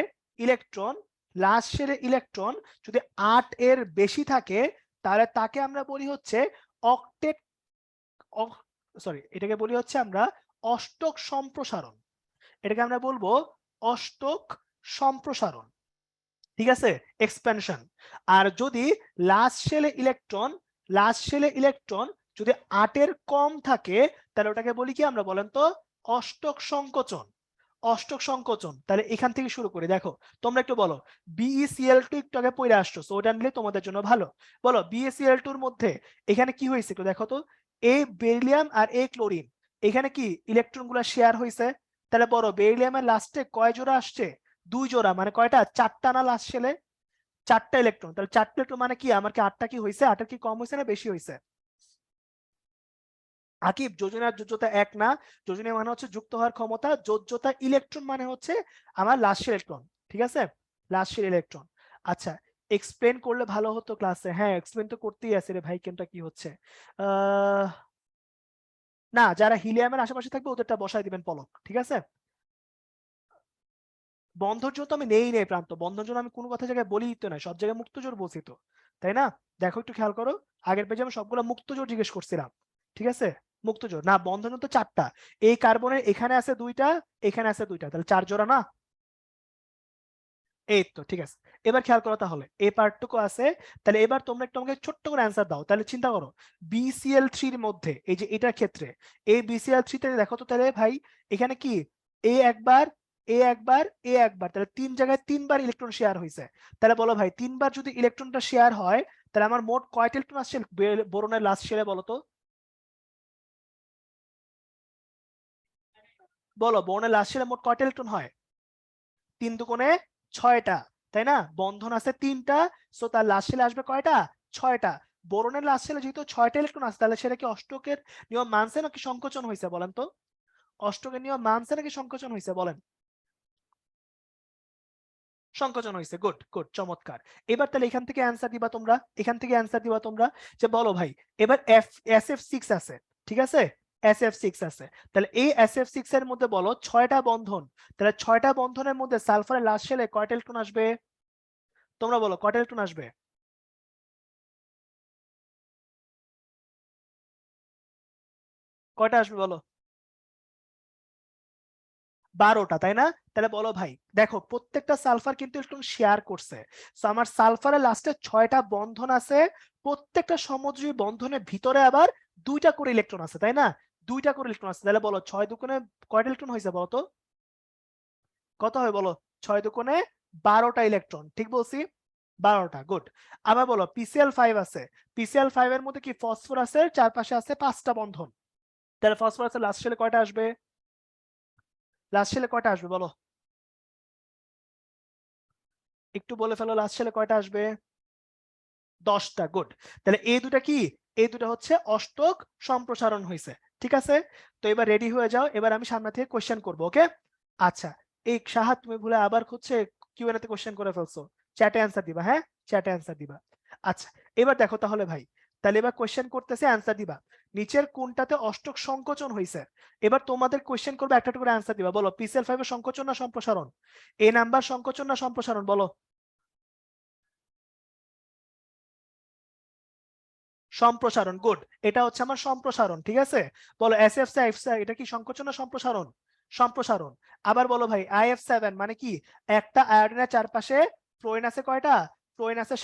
ইলেকট্রন যদি 8 এর বেশি থাকে, তাহলে তাকে আমরা বলি হচ্ছে অক্টেট, সরি, এটাকে বলি হচ্ছে আমরা অষ্টক সম্প্রসারণ। এটাকে আমরা বলবো অষ্টক সম্প্রসারণ, ঠিক আছে, এক্সপ্যানশন। আর যদি লাস্ট শেলে ইলেকট্রন যদি 8 এর কম থাকে, তাহলে ওটাকে বলি কি আমরা, বলেন তো? অষ্টক সংকোচন। অষ্টক সংকোচন। তাহলে এখান থেকে শুরু করি, দেখো তোমরা একটু বলো, BeCl2 একটু আগে পড়ে আসছো, সো ওটা নিলে তোমাদের জন্য ভালো। বলো BeCl2 এর মধ্যে এখানে কি হয়েছে একটু দেখো তো, এ বেরিলিয়াম আর এ ক্লোরিন, এখানে কি ইলেকট্রন গুলা শেয়ার হয়েছে? তাহলে বলো বেরিলিয়ামের লাস্টে কয় জোড়া আসছে? 2 জোড়া, মানে কয়টা? 4টা না লাস্ট শেলে? 4টা ইলেকট্রন। তাহলে 4টা ইলেকট্রন মানে কি আমার কি 8টা কি হয়েছে? 8এর কি কম হয়েছে না বেশি হয়েছে? আকিব, যোজনী আর যোজ্যতা এক না। যোজনী মানে হচ্ছে যুক্ত হওয়ার ক্ষমতা, যোজ্যতা ইলেকট্রন মানে হচ্ছে আমার লাস্ট ইলেকট্রন, ঠিক আছে? Last electron. আচ্ছা, এক্সপ্লেন করলে ভালো হতো ক্লাসে। হ্যাঁ, এক্সপ্লেন তো করতেই আছে রে ভাই, কেনটা কি হচ্ছে? না, যারা হিলিয়ামের আশেপাশে থাকবে ওদেরটা বসায় দিবেন পলক, ঠিক আছে? বন্ধন জোর তো আমি নেই প্রান্ত, বন্ধন জোর আমি কোনো কথা জায়গায় বলি তো না, সব জায়গায় মুক্ত জোর বলছি তো, তাই না? দেখো একটু খেয়াল করো, আগের পেজে আমি সবগুলো মুক্ত জোর জিজ্ঞেস করছিলাম, ঠিক আছে? মুক্ত জোর না, বন্ধন তো 4টা। এই কার্বনের এখানে আছে 2টা, এখানে আছে 2টা, তাহলে 4 জোড়া না? এই তো, ঠিক আছে। এবার খেয়াল করো, তাহলে এই পার্টটুকু আছে। তাহলে এবার তোমরা একটু আমাকে ছোট্ট করে অ্যান্সার দাও। তাহলে চিন্তা করো, BCl3 এর মধ্যে এই যে এটার ক্ষেত্রে, এই BCl3 তে দেখো তো তাহলে ভাই, এখানে কি এ একবার, এ একবার, এ একবার, তাহলে 3 জায়গায় 3বার ইলেকট্রন শেয়ার হয়েছে। তাহলে বলো ভাই, 3বার যদি ইলেকট্রনটা শেয়ার হয়, তাহলে আমার মোট কয়টা ইলেকট্রন আসছে বোরনের লাস্ট শেলে, বলো তো? বলো, বোরনের লাস্ট শেলে মোট কয়টা ইলেকট্রন হয়? 3 দুগুণে 6টা, তাই না? বন্ধন আছে 3টা, সো তার লাস্ট শেলে আসবে কয়টা? 6টা। বোরনের লাস্ট শেলে যেহেতু 6টা ইলেকট্রন আছে, তাহলে সেটা কি অষ্টকের নিয়ম মানছে নাকি সংকোচন হয়েছে বলেন তো? অষ্টকের নিয়ম মানছে নাকি সংকোচন হয়েছে বলেন? সংকোচন হয়েছে। গুড গুড, চমৎকার। এবার তাহলে এখান থেকে অ্যান্সার দিবা তোমরা, এখান থেকে অ্যান্সার দিবা তোমরা, যে বলো ভাই, এবার SF6 আছে, ঠিক আছে? SF6 আছে। তাহলে এই SF6 এর মধ্যে বলো 6টা বন্ধন, তাহলে 6টা বন্ধনের মধ্যে সালফারের লাস্ট শেলে কয়টা ইলেকট্রন আসবে? তোমরা বলো কয়টা ইলেকট্রন আসবে? কয়টা আসবে বলো? 12টা, তাই না? তাহলে বলো ভাই, দেখো প্রত্যেকটা সালফার কিন্তু ইলেকট্রন শেয়ার করছে, তো আমার সালফারের লাস্টে 6টা বন্ধন আছে, প্রত্যেকটা সমযোজী বন্ধনের ভিতরে আবার 2টা করে ইলেকট্রন আছে, তাই না? 2টা করে ইলেকট্রন আছে। তাহলে বলো 6 দুগুণে কয়টা ইলেকট্রন হয়েছে বলো তো? কত হয় বলো? 6 দুগুণে 12টা ইলেকট্রন, ঠিক বলছি? 12টা, গুড। আবার বলো PCl5 আছে, PCl5 এর মধ্যে কি ফসফরাসের চারপাশে আছে 5টা বন্ধন, তাহলে ফসফরাসের লাস্ট শেলে কয়টা আসবে? লাস্ট শেলে কয়টা আসবে বলো? একটু বলে ফেলো, লাস্ট শেলে কয়টা আসবে? 10টা, গুড। তাহলে এই দুটা কি, এই দুটা হচ্ছে অষ্টক সম্প্রসারণ হয়েছে, ঠিক আছে? তো এবার রেডি হয়ে যাও, এবার আমি সামনে থেকে কোশ্চেন করবো, ওকে? আচ্ছা, এই সাহাদ তুমি ভুলে আবার হচ্ছে কিউএনএ তে কোশ্চেন করে ফেলছো, চ্যাটে অ্যান্সার দিবা, হ্যাঁ, চ্যাটে অ্যান্সার দিবা। আচ্ছা, এবার দেখো তাহলে ভাই, তাহলে এবার কোশ্চেন করতেছে, অ্যান্সার দিবা। নিচের কোনটাতে অষ্টক সংকোচন হয়েছে? এবার তোমাদের কোশ্চেন করবে, একটা করে অ্যান্সার দিবা। বলো PCl5 এর সংকোচন না সম্প্রসারণ? এ নাম্বার সংকোচন না সম্প্রসারণ বলো? সম্প্রসারণ, গুড। এটা হচ্ছে আমার সম্প্রসারণ, ঠিক আছে? বলো SF5 এটা কি সংকোচন না সম্প্রসারণ? সম্প্রসারণ। আবার বলো ভাই IF7 মানে কি? একটা আয়োডিনের চারপাশে ফ্লোরিন আছে কয়টা? ফ্লোরিন আছে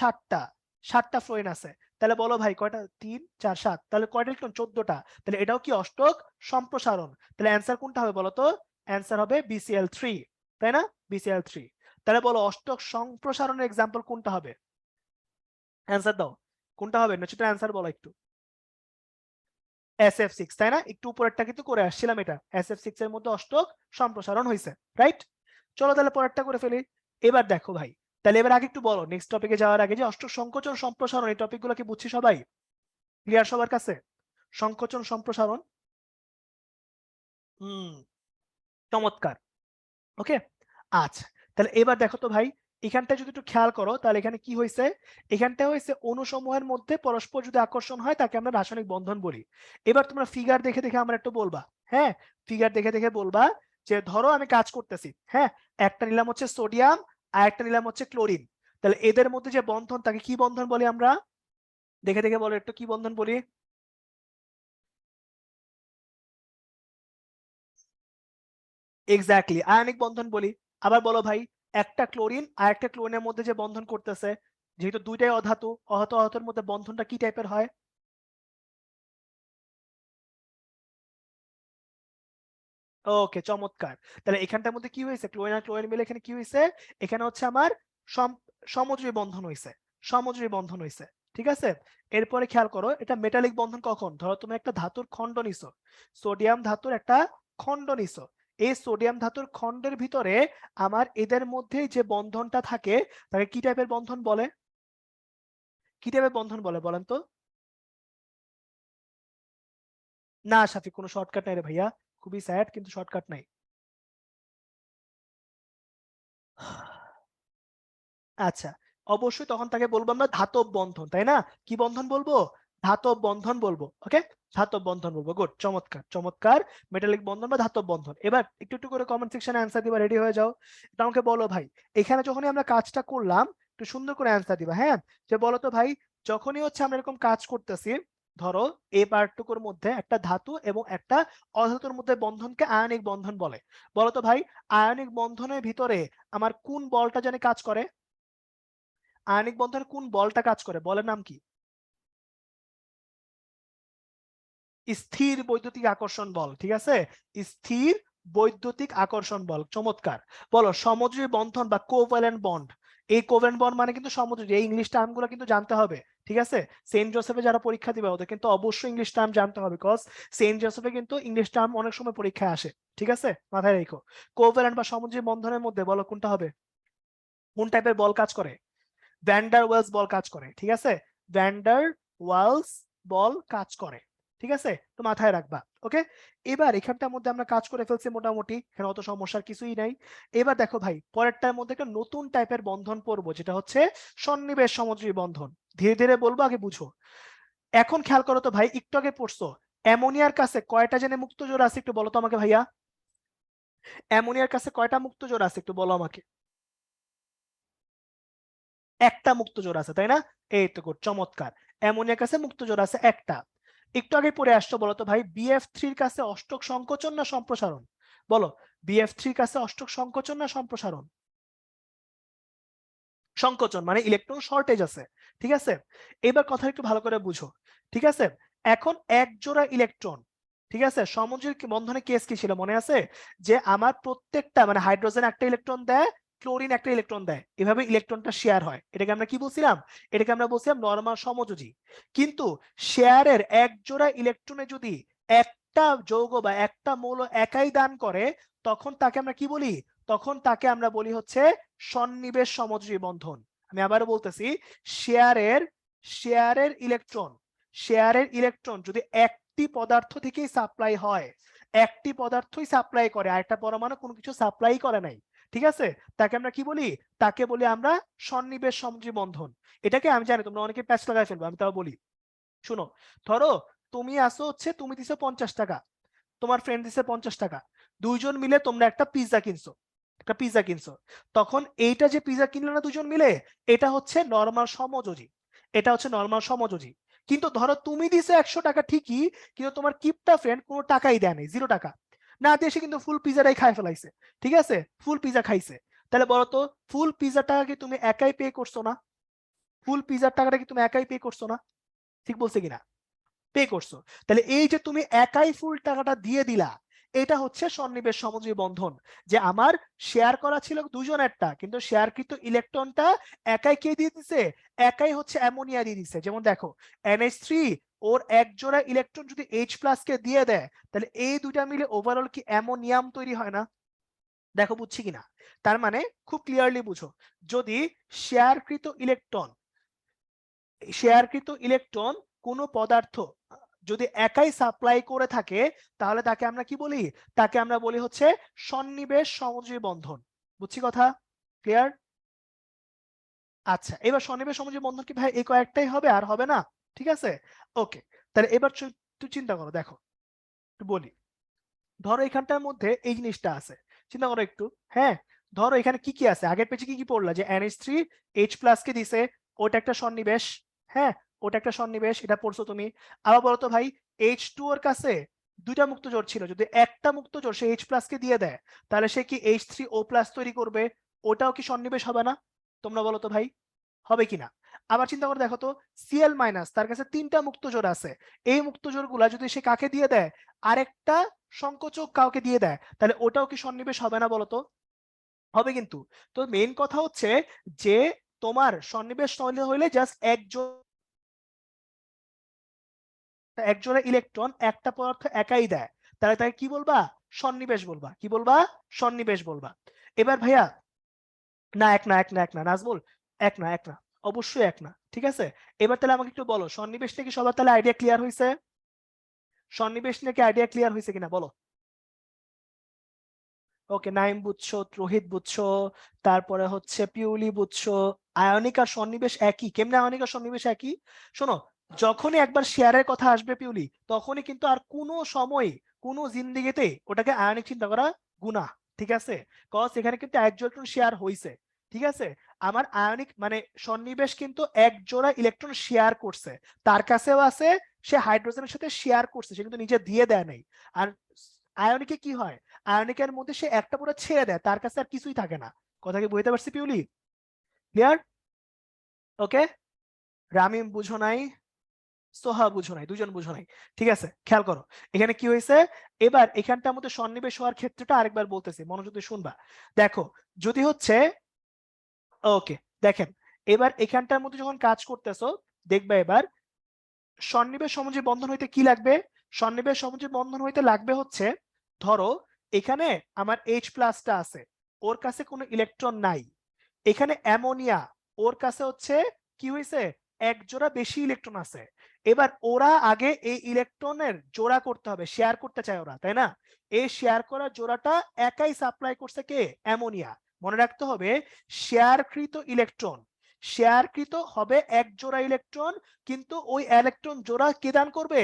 7টা ফ্লোরিন আছে, তাহলে বলো ভাই কয়টা, 3 4 7, তাহলে কয়টা ইলেকট্রন, 14টা। তাহলে এটাও কি অষ্টক সম্প্রসারণ। তাহলে অ্যান্সার কোনটা হবে বলো তো? অ্যান্সার হবে BCl3, তাই না? BCl3। তাহলে বলো অষ্টক সম্প্রসারণের এক্সাম্পল কোনটা হবে? অ্যান্সার দাও, কোনটা হবে? নিশ্চয়ই অ্যান্সার বলো একটু। SF6, তাই না? একটু উপরেরটা কিন্তু করে আসছিলাম, এটা SF6 এর মধ্যে অষ্টক সম্প্রসারণ হয়েছে, রাইট? চলো তাহলে পরেরটা করে ফেলি। এবার দেখো ভাই, তাহলে এবার আগে একটু বলো, নেক্সট টপিকে যাওয়ার আগে, যে অষ্টক সংকোচন সম্প্রসারণ এই টপিকগুলো কি বুঝছি সবাই? ক্লিয়ার সবার কাছে? সংকোচন সম্প্রসারণ, চমৎকার। ওকে, আচ্ছা তাহলে এবার দেখো তো ভাই, এখানটা যদি একটু খেয়াল করো তাহলে এখানে কি হয়েছে, এখানটা হয়েছে অণুসমূহের মধ্যে পরস্পর যদি আকর্ষণ হয় তাকে আমরা রাসায়নিক বন্ধন বলি। এবার তোমরা ফিগার দেখে দেখে আমরা একটু বলবা, হ্যাঁ ফিগার দেখে দেখে বলবা, যে ধরো আমি কাজ করতেছি, হ্যাঁ একটা নিলাম হচ্ছে সোডিয়াম আর একটা নিলাম হচ্ছে ক্লোরিন, তাহলে এদের মধ্যে যে বন্ধন তাকে কি বন্ধন বলি আমরা? দেখে দেখে বলো একটু, কি বন্ধন বলি? এক্স্যাক্টলি, আয়নিক বন্ধন বলি। আবার বলো ভাই, একটা ক্লোরিন আর একটা ক্লোরিনের মধ্যে যে বন্ধন করতেছে, যেহেতু দুইটাই অধাতু, অধাতুর মধ্যে বন্ধনটা কি টাইপের হয়? ওকে, চমৎকার। তাহলে এখানটার মধ্যে কি হয়েছে, ক্লোরিন আর ক্লোরিন মিলে এখানে কি হয়েছে, এখানে হচ্ছে আমার সমযোজী বন্ধন হয়েছে, সমযোজী বন্ধন হয়েছে, ঠিক আছে? এরপরে খেয়াল করো, এটা মেটালিক বন্ধন কখন, ধরো তুমি একটা ধাতুর খণ্ড নিছো, সোডিয়াম ধাতুর একটা খণ্ড নিছো, এই সোডিয়াম ধাতুর খণ্ডের ভিতরে আমার এদের মধ্যে যে বন্ধনটা থাকে তাকে কি টাইপের বন্ধন বলে? কি টাইপের বন্ধন বলে বলেন তো? না শাফিক, কোনো শর্টকাট নাই রে ভাইয়া, খুবই স্যাড, কিন্তু শর্টকাট নাই। আচ্ছা, অবশ্যই তখন তাকে বলবো আমরা ধাতব বন্ধন, তাই না? কি বন্ধন বলবো? ধাতব বন্ধন বলবো। ওকে, ধাতব বন্ধন বলবো। গুড, চমৎকার চমৎকার। মেটালিক বন্ধন বা ধাতব বন্ধন। এবার একটু একটু করে কমেন্ট সেকশনে অ্যান্সার দিবা, রেডি হয়ে যাও। এটা আমাকে বলো ভাই, এখানে যখনই আমরা কাজটা করলাম একটু সুন্দর করে অ্যান্সার দিবা, হ্যাঁ? যে বলো তো ভাই, যখনই হচ্ছে আমরা এরকম কাজ করতেছি, ধরো এই পার্টটুকুর মধ্যে একটা ধাতু এবং একটা অধাতুর মধ্যে বন্ধনকে আয়নিক বন্ধন বলে। বলো তো ভাই, আয়নিক বন্ধনের ভিতরে আমার কোন বলটা জানি কাজ করে? আয়নিক বন্ধনে কোন বলটা কাজ করে, বলের নাম কি? স্থির বৈদ্যুতিক আকর্ষণ বল, ঠিক আছে? স্থির বৈদ্যুতিক আকর্ষণ বল, চমৎকার। বলো সমযোজী বন্ধন বা কোভ্যালেন্ট বন্ড, এই কোভ্যালেন্ট বন্ড মানে কিন্তু সমযোজী, এই ইংলিশ টার্মগুলো কিন্তু জানতে হবে, ঠিক আছে? সেন্ট জোসেফে যারা পরীক্ষা দিবে ওদের কিন্তু অবশ্যই ইংলিশ টার্ম জানতে হবে, বিকজ সেন্ট জোসেফে কিন্তু ইংলিশ টার্ম অনেক সময় পরীক্ষায় আসে, ঠিক আছে? মাথায় রেখো। কোভ্যালেন্ট বা সমযোজী বন্ধনের মধ্যে বলো কোনটা হবে, কোন টাইপের বল কাজ করে? ভ্যান্ডার ওয়েলস বল কাজ করে, ঠিক আছে? ভ্যান্ডার ওয়ালস বল কাজ করে, ঠিক আছে? তো মাথায় রাখবা, ওকে? এবার এখানটার মধ্যে আমরা কাজ করে ফেলছি মোটামুটি, এখানে অত সমস্যার কিছুই নাই। এবার দেখো ভাই, পরেরটার মধ্যে একটা নতুন টাইপের বন্ধন পড়বো, যেটা হচ্ছে সন্নিবেশ সমযোজী বন্ধন। ধীরে ধীরে বলবো, আগে বুঝো। এখন খেয়াল করো তো ভাই, একটু আগে পড়ছো, অ্যামোনিয়ার কাছে কয়টা জেনে মুক্ত জোড় আছে, একটু বলো তো আমাকে ভাইয়া। অ্যামোনিয়ার কাছে কয়টা মুক্ত জোড় আছে, একটু বলো আমাকে। একটা মুক্ত জোড় আছে, তাই না? এই তো গুড, চমৎকার। অ্যামোনিয়ার কাছে মুক্ত জোড় আছে একটা। একটু আগে পড়ে আসছো, বলো তো ভাই, BF3 কাছে অষ্টক সংকোচন না সম্প্রসারণ? বলো, BF3 কাছে অষ্টক সংকোচন না সম্প্রসারণ? সংকোচন, মানে ইলেকট্রন শর্টেজ আছে, ঠিক আছে? এবার কথা একটু ভালো করে বুঝো, ঠিক আছে? এখন এক জোড়া ইলেকট্রন, ঠিক আছে, সমযোজী বন্ধনে কেস কি ছিল মনে আছে? যে আমার প্রত্যেকটা, মানে হাইড্রোজেন একটা ইলেকট্রন দেয়, ক্লোরিন একটা ইলেকট্রন দেয়, এভাবে ইলেকট্রনটা শেয়ার হয়, এটাকে আমরা কি বলছিলাম? এটাকে আমরা বলছিলাম নরমাল সমযোজী। কিন্তু শেয়ারের এক জোড়া ইলেকট্রনে যদি একটা যৌগ বা একটা মৌল একাই দান করে, তখন তাকে আমরা কি বলি? তখন তাকে আমরা বলি হচ্ছে সন্নিবেশ সমযোজী বন্ধন। আমি আবারও বলতেছি, শেয়ারের শেয়ারের ইলেকট্রন শেয়ারের ইলেকট্রন যদি একটি পদার্থ থেকেই সাপ্লাই হয়, একটি পদার্থই সাপ্লাই করে, আরেকটা পরমাণু কোনো কিছু সাপ্লাই করে নাই, ঠিক আছে? তাকে আমরা কি বলি? তাকে বলি আমরা সন্নিবেশ সমযোজী বন্ধন। এটাকে আমি জানি তোমরা অনেকে প্যাচ লাগাই ফেলবো, আমি তাও বলি, শুনো। ধরো তুমি আসো হচ্ছে, তুমি দিছো 50 টাকা, তোমার ফ্রেন্ড দিছে 50 টাকা, দুইজন মিলে তোমরা একটা পিৎজা কিনছো, একটা পিৎজা কিনছো। তখন এইটা যে পিৎজা কিনলো না দুজন মিলে, এটা হচ্ছে নরমাল সমযোজী, এটা হচ্ছে নরমাল সমযোজী। কিন্তু ধরো তুমি দিছো 100 টাকা ঠিকই, কিন্তু তোমার কিপটা ফ্রেন্ড কোনো টাকাই দেয় নাই, 0 টাকা না দিয়ে সে কিন্তু ফুল পিৎজাটাই খাই ফেলাইছে, ঠিক আছে? ফুল পিৎজা খাইছে। তাহলে বলো তো, ফুল পিৎজাটা কি তুমি একাই পে করছো না? ফুল পিজার টাকাটা কি তুমি একাই পে করছো না? ঠিক বলছে কিনা? পে করছো। তাহলে এই যে তুমি একাই ফুল টাকাটা দিয়ে দিলা, এটা হচ্ছে সন্নিবেশ সমযোজী বন্ধন। যে আমার শেয়ার করা ছিল দুজনেরটা, কিন্তু শেয়ারকৃত ইলেকট্রনটা একাই কে দিয়ে দিছে? একাই হচ্ছে অ্যামোনিয়া দিয়ে দিছে। যেমন দেখো NH3 ওর এক জোড়া ইলেকট্রন যদি H+ কে দিয়ে দেয়, তাহলে এই দুইটা মিলে ওভারঅল কি অ্যামোনিয়াম তৈরি হয় না? দেখো বুঝছি কিনা? তার মানে খুব ক্লিয়ারলি বুঝো, যদি শেয়ারকৃত ইলেকট্রন কোনো পদার্থ যদি একাই সাপ্লাই করে থাকে, তাহলে তাকে আমরা কি বলি? তাকে আমরা বলি হচ্ছে সন্নিবেশ সমযোজী বন্ধন। বুঝছি কথা? ক্লিয়ার? আচ্ছা, এবার সন্নিবেশ সমযোজী বন্ধন কি ভাই এই কয়েকটাই হবে, আর হবে না? ঠিক আছে, ওকে। তাহলে এবার তুই চিন্তা করো, দেখো একটু বলি। ধরো এখানটার মধ্যে এই জিনিসটা আছে, চিন্তা করো একটু। হ্যাঁ, ধরো এখানে কি কি আছে, আগের পেজে কি কি পড়লা? যে NH3 H+ কে দিছে, ওটা একটা সন্নিবেশ। হ্যাঁ, ওটা একটা সন্নিবেশ, এটা পড়ছো তুমি। আবার বলো তো ভাই, H2 এর কাছে দুইটা মুক্তজোড় ছিল, যদি একটা মুক্তজোড় সে H+ কে দিয়ে দেয়, তাহলে সে কি H3O+ তৈরি করবে? ওটাও কি সন্নিবেশ হবে না? তোমরা বলো তো ভাই, হবে কিনা? আবার চিন্তা করে দেখো তো, Cl- তার কাছে তিনটা মুক্তজোড় আছে, এই মুক্তজোড় গুলা যদি সে কাকে দিয়ে দেয়? আরেকটা সংকোচক কাউকে দিয়ে দেয়, তাহলে ওটাও কি সন্নিবেশ হবে না বলতো? হবে কিন্তু। তো মেইন কথা হচ্ছে যে তোমার সন্নিবেশ হইলে জাস্ট একজোড়া ইলেকট্রন একটা পদার্থ একাই দেয়, তাহলে তাকে কি বলবা? সন্নিবেশ বলবা। কি বলবা? সন্নিবেশ বলবা। এবার ভাইয়া, না এক না, এক না, এক না নাজমুল, এক না, এক না, অবশ্যই এক না। ঠিক আছে, এবার তাহলে আমাকে একটু বলো, সন্নিবেশ নিয়ে কি সবার তাহলে আইডিয়া ক্লিয়ার হয়েছে? সন্নিবেশ নিয়ে কি আইডিয়া ক্লিয়ার হয়েছে কিনা বলো? ওকে, নাইম বুঝছো, রোহিত বুঝছো, তারপরে হচ্ছে পিউলি বুঝছো। আয়নিক আর সন্নিবেশ একই। কেমনে আয়নিক আর সন্নিবেশ একই? শোনো, যখনই একবার শেয়ারের কথা আসবে পিউলি, তখনই কিন্তু আর কোনো সময় কোনো জিন্দিগিতে ওটাকে আয়নিক চিন্তা করা গুনাহ। ঠিক আছে, কজ এখানে কিন্তু এক ইলেকট্রন শেয়ার হইছে। ঠিক আছে, আমার আয়নিক মানে সন্নিবেশ কিন্তু এক জোড়া ইলেকট্রন শেয়ার করছে, তার কাছেও আছে, সে হাইড্রোজেনের সাথে শেয়ার করছে, সে কিন্তু নিজে দিয়ে দেয় নাই। আর আয়নিকে কি হয়? আয়নিকের মধ্যে সে একটা পুরো ছেড়ে দেয়, তার কাছে আর কিছুই থাকে না। কথা কি বুঝতে পারছি পিউলি? ক্লিয়ার? ওকে, রামিম বুঝো নাই, সোহা বুঝো নাই, দুজন বুঝো নাই। ঠিক আছে, খেয়াল করো এখানে কি হয়েছে। এবার এখানটার মধ্যে সন্নিবেশ হওয়ার ক্ষেত্রটা আরেকবার বলতেছি, মনোযোগ দিয়ে শুনবা। দেখো, যদি হচ্ছে, ওকে, দেখেন, এবার এখানটার মধ্যে যখন কাজ করতেছো, দেখবে এবার সন্নিবেশ সমযোজী বন্ধন হইতে কি লাগবে? সন্নিবেশ সমযোজী বন্ধন হইতে লাগবে হচ্ছে, ধরো এখানে আমার H+টা আছে, ওর কাছে কোনো ইলেকট্রন নাই। এখানে অ্যামোনিয়া, ওর কাছে হচ্ছে কি হয়েছে? এক জোড়া বেশি ইলেকট্রন আছে। এবার ওরা আগে এই ইলেকট্রনের জোড়া করতে হবে, শেয়ার করতে চায় ওরা, তাই না? এই শেয়ার করা জোড়াটা একাই সাপ্লাই করছে কে? অ্যামোনিয়া। মনে রাখতে হবে, শেয়ারকৃত হবে এক জোড়া ইলেকট্রন, কিন্তু ওই ইলেকট্রন জোড়া কে দান করবে?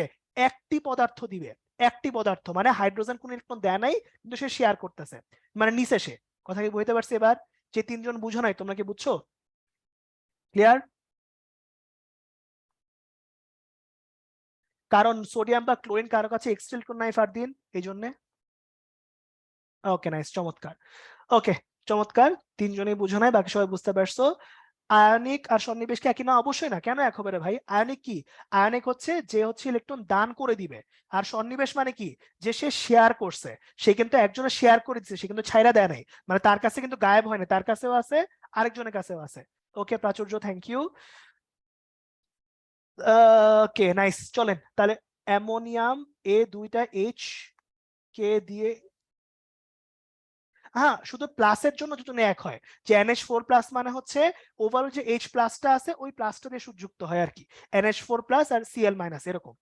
একটি পদার্থ দিবে। একটি পদার্থ মানে হাইড্রোজেন কোন ইলেকট্রন দেয় নাই, কিন্তু সে শেয়ার করতেছে, মানে নিচে সে। কথা কি বুঝতে পারছি এবার? যে তিনজন বুঝো নাই, তোমরা কি বুঝছো? ক্লিয়ার? কারণ সোডিয়াম বা ক্লোরিন কারো কাছে এক্সট্রা ইলেকট্রন নাই ফারদিন, এই জন্য। ওকে, নাইস, চমৎকার। ওকে, চমৎকার, তিনজনেই বুঝো নাই, বাকি সবাই বুঝতে পারছো। আয়নিক আর সন্নিবেশ কি একই না? অবশ্যই না, কেন এক হবে রে ভাই? আয়নিক কি? আয়নিক হচ্ছে যে হচ্ছে ইলেকট্রন দান করে দিবে। আর সন্নিবেশ মানে কি? যে সে শেয়ার করছে, সে কিন্তু একজনের শেয়ার করে দিচ্ছে, সে কিন্তু ছাইরা দেয় নাই, মানে তার কাছে কিন্তু গায়েব হয় না, তার কাছেও আছে, আরেকজনের কাছেও আছে। ওকে প্রাচুর্য, থ্যাংক ইউ। ওকে, নাইস, চলেন তাহলে। অ্যামোনিয়াম এ দুইটা H কে দিয়ে, হ্যাঁ, শুধু প্লাসের জন্য দুটো এক হয়, যে NH4+ মানে হচ্ছে ওভারঅল যে H+টা আছে ওই প্লাসটা দিয়ে যুক্ত হয় আর কি, NH4+ আর Cl- এরকম।